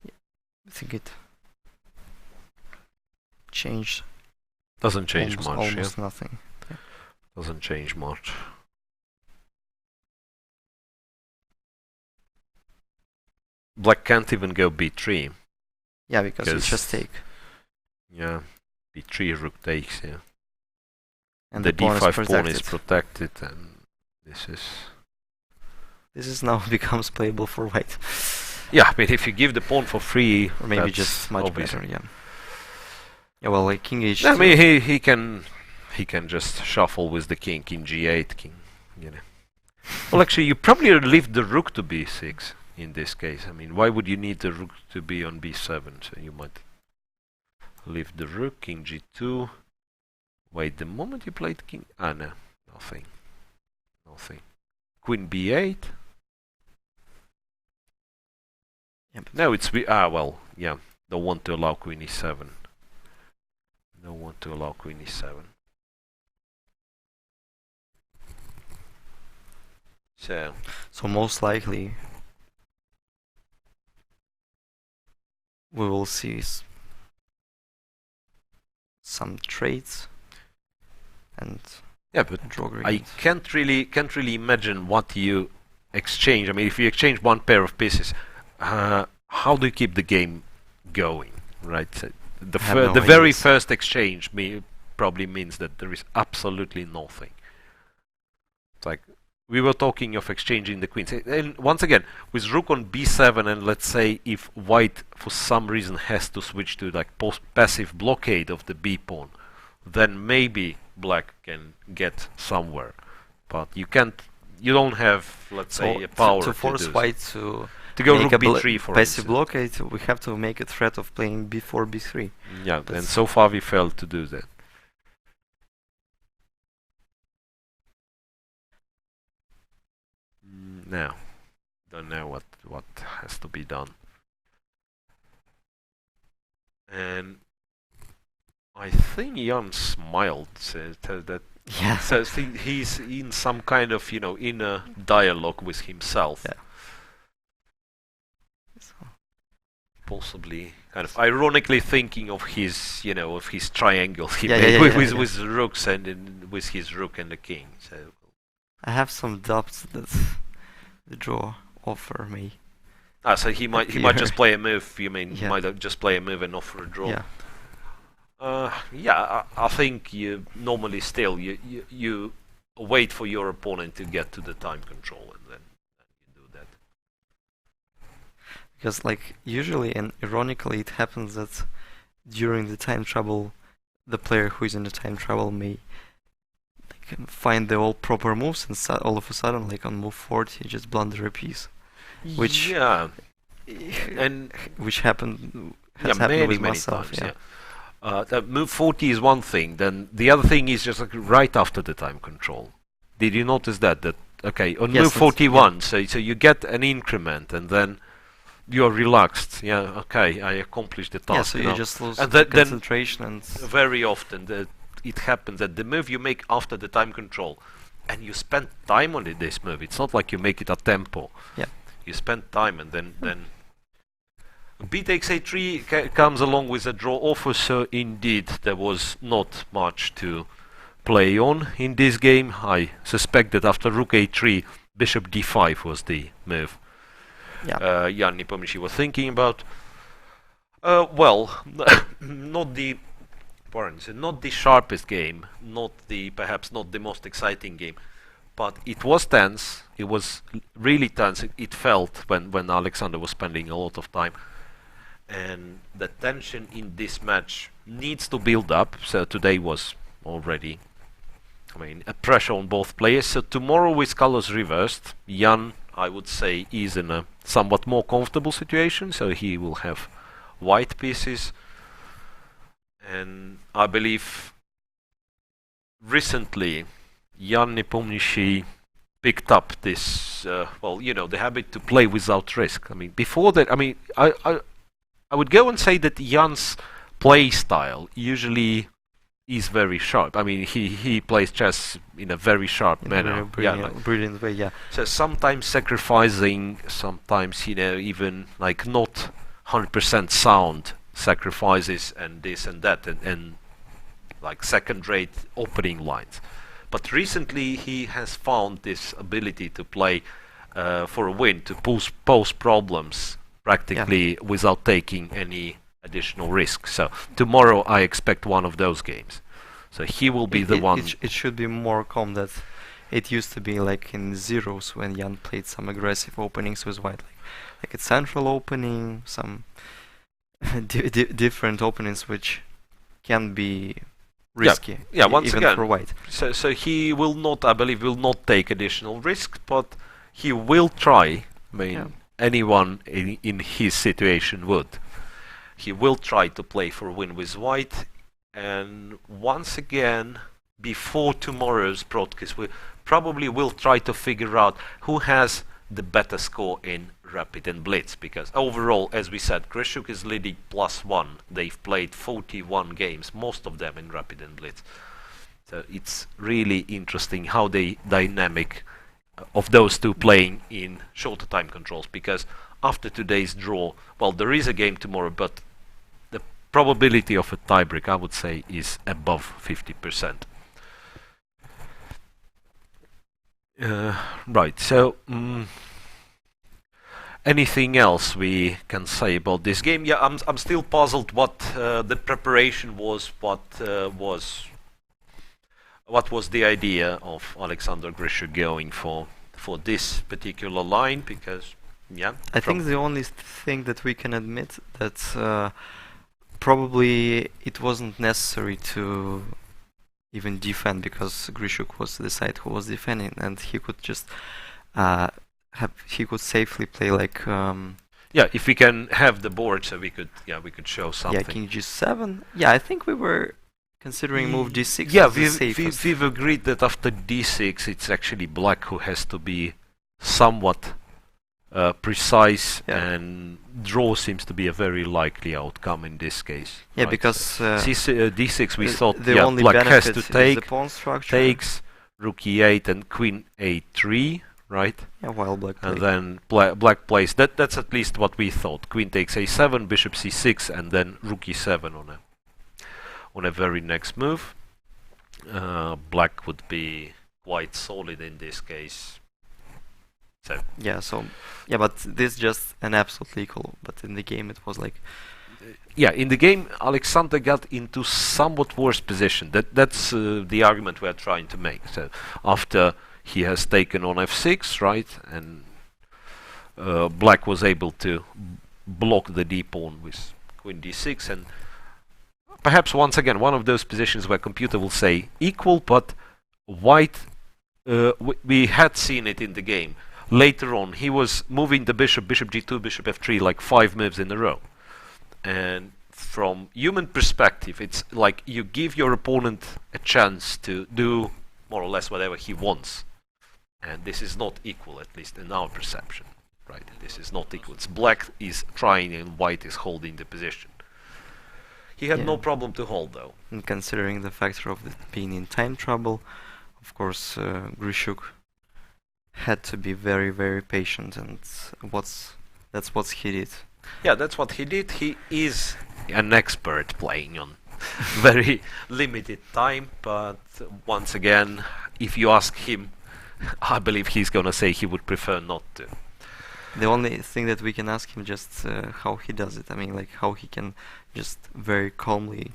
Yeah, I think it changed. Doesn't change much, almost nothing. Yeah. Doesn't change much. Black can't even go b3. Yeah, because it's just take. Yeah, b3 rook takes, yeah. And the d5 pawn is protected, and this is now becomes playable for white. Yeah, I mean, if you give the pawn for free, or maybe just much obviously better. Yeah. Yeah, well, like king h2. I mean, he can just shuffle with the king g8, king, you know. Well, actually, you probably leave the rook to b6 in this case. I mean, why would you need the rook to be on b7? So you might leave the rook, king g2. Wait, the moment you played king... Ah, no. Nothing. Queen b8. Yeah, No, it's... well, yeah. Don't want to allow queen e7. So most likely we will see some trades and yeah, but draw I can't really imagine what you exchange. I mean, if you exchange one pair of pieces, how do you keep the game going, right? So the very first exchange probably means that there is absolutely nothing. It's like we were talking of exchanging the queens. And once again, with rook on b7, and let's say if white for some reason has to switch to like passive blockade of the b pawn, then maybe black can get somewhere. But you can't. You don't have, let's say, a power to force do white to go make rook a b3 for passive instance. blockade. We have to make a threat of playing b4, b3. Yeah, and so far we failed to do that. Now, don't know what has to be done. And I think Jan smiled, that Yeah. so he's in some kind of, inner dialogue with himself. Yeah. Possibly kind of ironically thinking of his, of his triangle he Yeah, made yeah, with, yeah, with, yeah. with rooks and with his rook and the king. So I have some doubts that the draw offer me. so he might just play a move. You mean he Yeah. might just play a move and offer a draw? Yeah. I think you normally still you wait for your opponent to get to the time control and then you do that. Because like usually and ironically it happens that during the time trouble the player who is in the time trouble may find the all proper moves and all of a sudden like on move 40 just blunder a piece. Which and which has happened many, with many myself. times, that move 40 is one thing, then the other thing is just like right after the time control. Did you notice that okay, on Yes, move 41, so you get an increment and then you're relaxed. Yeah, okay, I accomplished the task. Yeah, so you just lose and concentration and very often it happens that the move you make after the time control and you spend time on this move. It's not like you make it a tempo. Yeah. You spend time and then b takes a3 comes along with a draw offer, so indeed there was not much to play on in this game. I suspect that after rook a3, bishop d5 was the move Jan Nepomniachtchi was thinking about. Well, not the sharpest game, perhaps not the most exciting game, but it was tense. It was really tense. It felt when Alexander was spending a lot of time. And the tension in this match needs to build up. So today was already, a pressure on both players. So tomorrow with colors reversed, Jan, I would say, is in a somewhat more comfortable situation. So he will have white pieces. And I believe recently Jan Nepomniachtchi picked up this, the habit to play without risk. Before that, I would go and say that Jan's play style usually is very sharp. He plays chess in a very sharp manner. Brilliant way, yeah. So sometimes sacrificing, sometimes, even like not 100% sound sacrifices and this and that and like second-rate opening lines. But recently he has found this ability to play for a win, to pose problems practically without taking any additional risk. So tomorrow I expect one of those games. So he will be the one. It should be more calm that it used to be like in zeros when Jan played some aggressive openings with white, like a central opening, some different openings which can be risky. Once even again, for white. So he will not, I believe, take additional risk, but he will try. Anyone in his situation would. He will try to play for a win with white, and once again, before tomorrow's broadcast, we probably will try to figure out who has the better score in Rapid and Blitz, because overall, as we said, Krishuk is leading +1. They've played 41 games, most of them in Rapid and Blitz. So it's really interesting how the dynamic of those two playing in shorter time controls, because after today's draw, well, there is a game tomorrow, but the probability of a tiebreak, I would say, is above 50%. Right, so anything else we can say about this game? Yeah, I'm still puzzled what the preparation was, what was what was the idea of Alexander Grishuk going for this particular line? Because yeah, I think the only thing that we can admit that probably it wasn't necessary to even defend, because Grishuk was the side who was defending, and he could just he could safely play like yeah, if we can have the board, so we could show something. yeah, king g7. Yeah, I think we were considering move d6. Yeah, as the safest. we've agreed that after d6 it's actually black who has to be somewhat precise, and draw seems to be a very likely outcome in this case. Yeah, right? because d6 we thought the only black has benefit to is take, the pawn structure. takes, rook e8 and queen a3, right? Yeah, while black And played. then black plays, that's at least what we thought. Queen takes a7, bishop c6, and then rook e7 on a very next move. Black would be quite solid in this case. So Yeah, but this just an absolute equal. But in the game, it was like yeah, in the game, Alexander got into somewhat worse position. That's the argument we're trying to make. So after he has taken on f6, right, and black was able to block the d pawn with queen d6, and perhaps once again one of those positions where computer will say equal, but white, we had seen it in the game. Later on, he was moving the bishop g2, bishop f3, like 5 moves in a row. And from human perspective, it's like you give your opponent a chance to do more or less whatever he wants. And this is not equal, at least in our perception. Right? This is not equal. It's black is trying and white is holding the position. He had no problem to hold, though. And considering the factor of being in time trouble, of course, Grishuk had to be very, very patient, and that's what he did. Yeah, that's what he did. He is an expert playing on very limited time, but once again, if you ask him, I believe he's gonna say he would prefer not to. The only thing that we can ask him just how he does it. I mean, like how he can just very calmly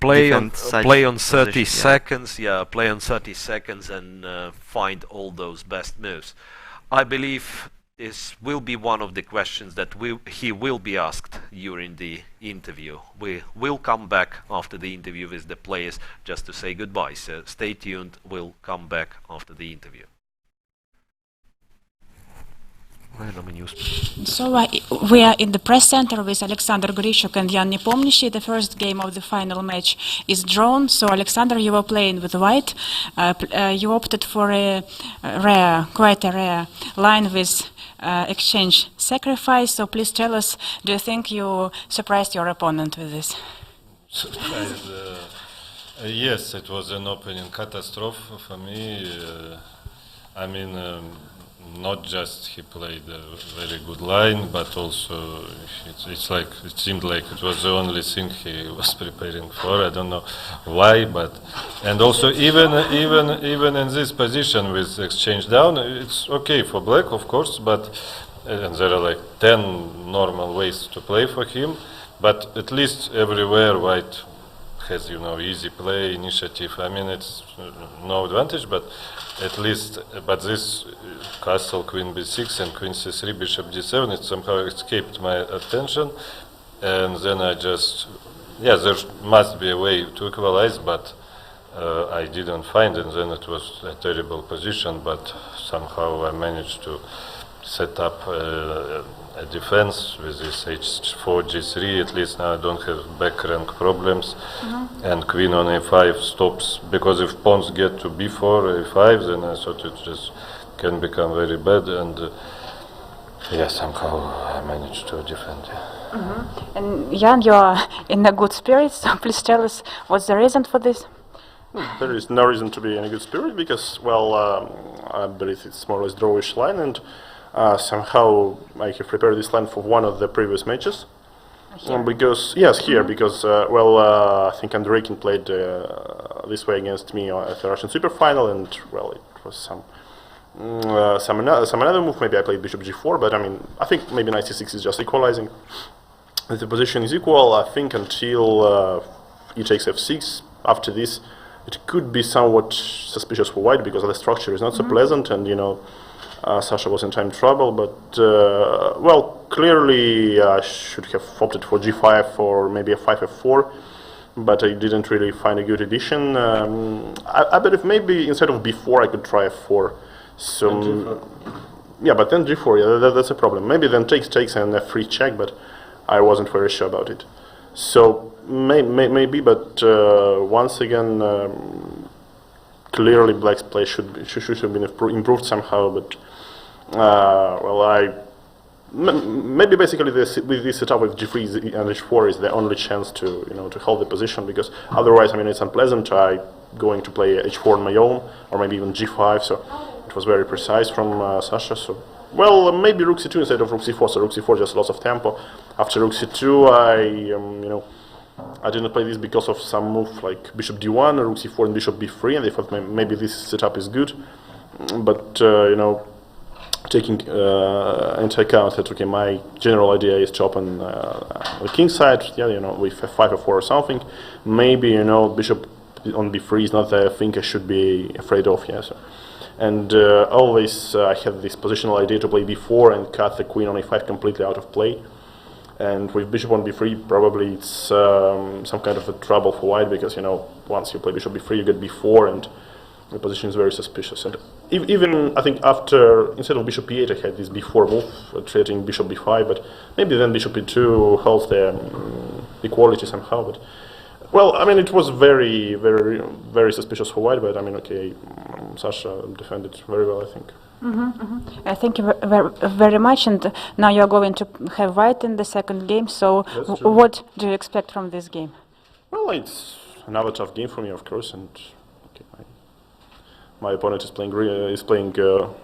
play on 30 position, seconds. Yeah, play on 30 seconds and find all those best moves. I believe this will be one of the questions that he will be asked during the interview. We will come back after the interview with the players just to say goodbye. So stay tuned. We'll come back after the interview. So we are in the press center with Alexander Grishuk and Jan Nepomniachtchi. The first game of the final match is drawn. So Alexander, you were playing with white. You opted for quite a rare line with exchange sacrifice. So please tell us, do you think you surprised your opponent with this? Surprised? Yes, it was an opening catastrophe for me. I mean, not just he played a very good line, but also it seemed like it was the only thing he was preparing for. I don't know why, but and also even in this position with exchange down, it's okay for black, of course, but and there are like 10 normal ways to play for him, but at least everywhere white has, easy play, initiative. I mean, it's no advantage, but at least, but this castle, queen b6 and queen c3, bishop d7, it somehow escaped my attention, and then I just, there must be a way to equalize, but I didn't find it, and then it was a terrible position, but somehow I managed to set up a defense with this h4, g3. At least now I don't have back rank problems, and queen on a5 stops, because if pawns get to b4, a5, then I thought it just can become very bad, and somehow I managed to defend. And Jan, you are in a good spirit, so please tell us what's the reason for this? There is no reason to be in a good spirit, because, well, I believe it's more or less drawish line, and somehow I have prepared this line for one of the previous matches. Because, because, I think Andreikin played this way against me at the Russian Super Final, and, well, it was some another move. Maybe I played bishop g4, but I mean, I think maybe knight c6 is just equalizing. The position is equal, I think, until e takes f6. After this, it could be somewhat suspicious for white because the structure is not so pleasant, and Sasha was in time trouble. But well, clearly I should have opted for g5 or maybe a 5f4, but I didn't really find a good addition. I bet if maybe instead of b4 I could try f4. So yeah, but then g4, yeah, that's a problem. Maybe then takes and a free check, but I wasn't very sure about it. So maybe, but once again, clearly Black's play should have been improved somehow. But well, maybe basically with this setup with g3 and h4 is the only chance to to hold the position, because otherwise, I mean, it's unpleasant. I going to play h4 on my own, or maybe even g5. So it was very precise from Sasha. So well, maybe rook c2 instead of rook c4. So rook c4 just loss of tempo. After rook c2, I didn't play this because of some move like bishop d1, rook c4, and bishop b3, and I thought maybe this setup is good. But taking into account that okay, my general idea is to open the king side, with f5 or 4 or something. Maybe bishop on b3 is not the thing I should be afraid of. So. And always I had this positional idea to play b4 and cut the queen on a5 completely out of play. And with bishop on b3, probably it's some kind of a trouble for white, because once you play bishop b3, you get b4, and the position is very suspicious. And even I think instead of bishop e8, I had this b4 move, threatening bishop b5, but maybe then bishop e2 holds the equality somehow. But well, I mean, it was very, very, very suspicious for white, but I mean, okay, Sasha defended very well, I think. Thank you very much. And now you're going to have white in the second game. So what do you expect from this game? Well, it's another tough game for me, of course, and okay, my opponent is playing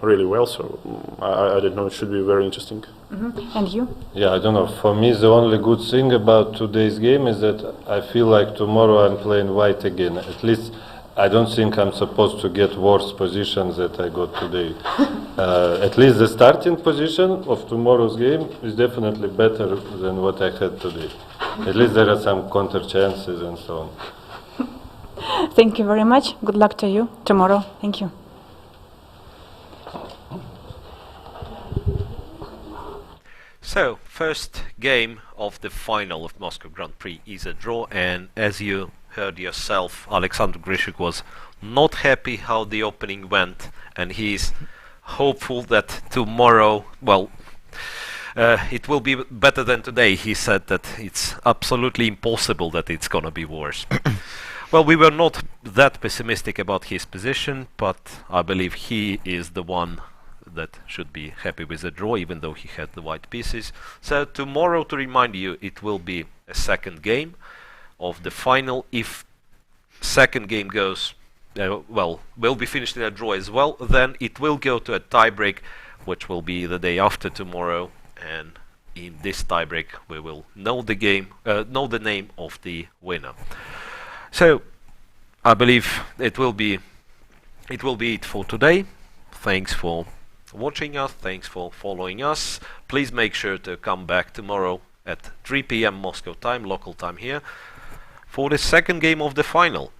really well. So I don't know. It should be very interesting. And you? Yeah, I don't know. For me, the only good thing about today's game is that I feel like tomorrow I'm playing white again. At least I don't think I'm supposed to get worse positions that I got today. At least the starting position of tomorrow's game is definitely better than what I had today. At least there are some counter chances and so on. Thank you very much. Good luck to you tomorrow. Thank you. So, first game of the final of Moscow Grand Prix is a draw, and as you heard yourself, Alexander Grishuk was not happy how the opening went, and he's hopeful that tomorrow, well, it will be better than today. He said that it's absolutely impossible that it's gonna be worse. Well, we were not that pessimistic about his position, but I believe he is the one that should be happy with the draw, even though he had the white pieces. So tomorrow, to remind you, it will be a second game of the final. If second game goes will be finished in a draw as well, then it will go to a tiebreak, which will be the day after tomorrow, and in this tiebreak we will know the name of the winner. So I believe it will be it for today. Thanks for watching us, thanks for following us. Please make sure to come back tomorrow at 3 p.m. Moscow time, local time here, for the second game of the final.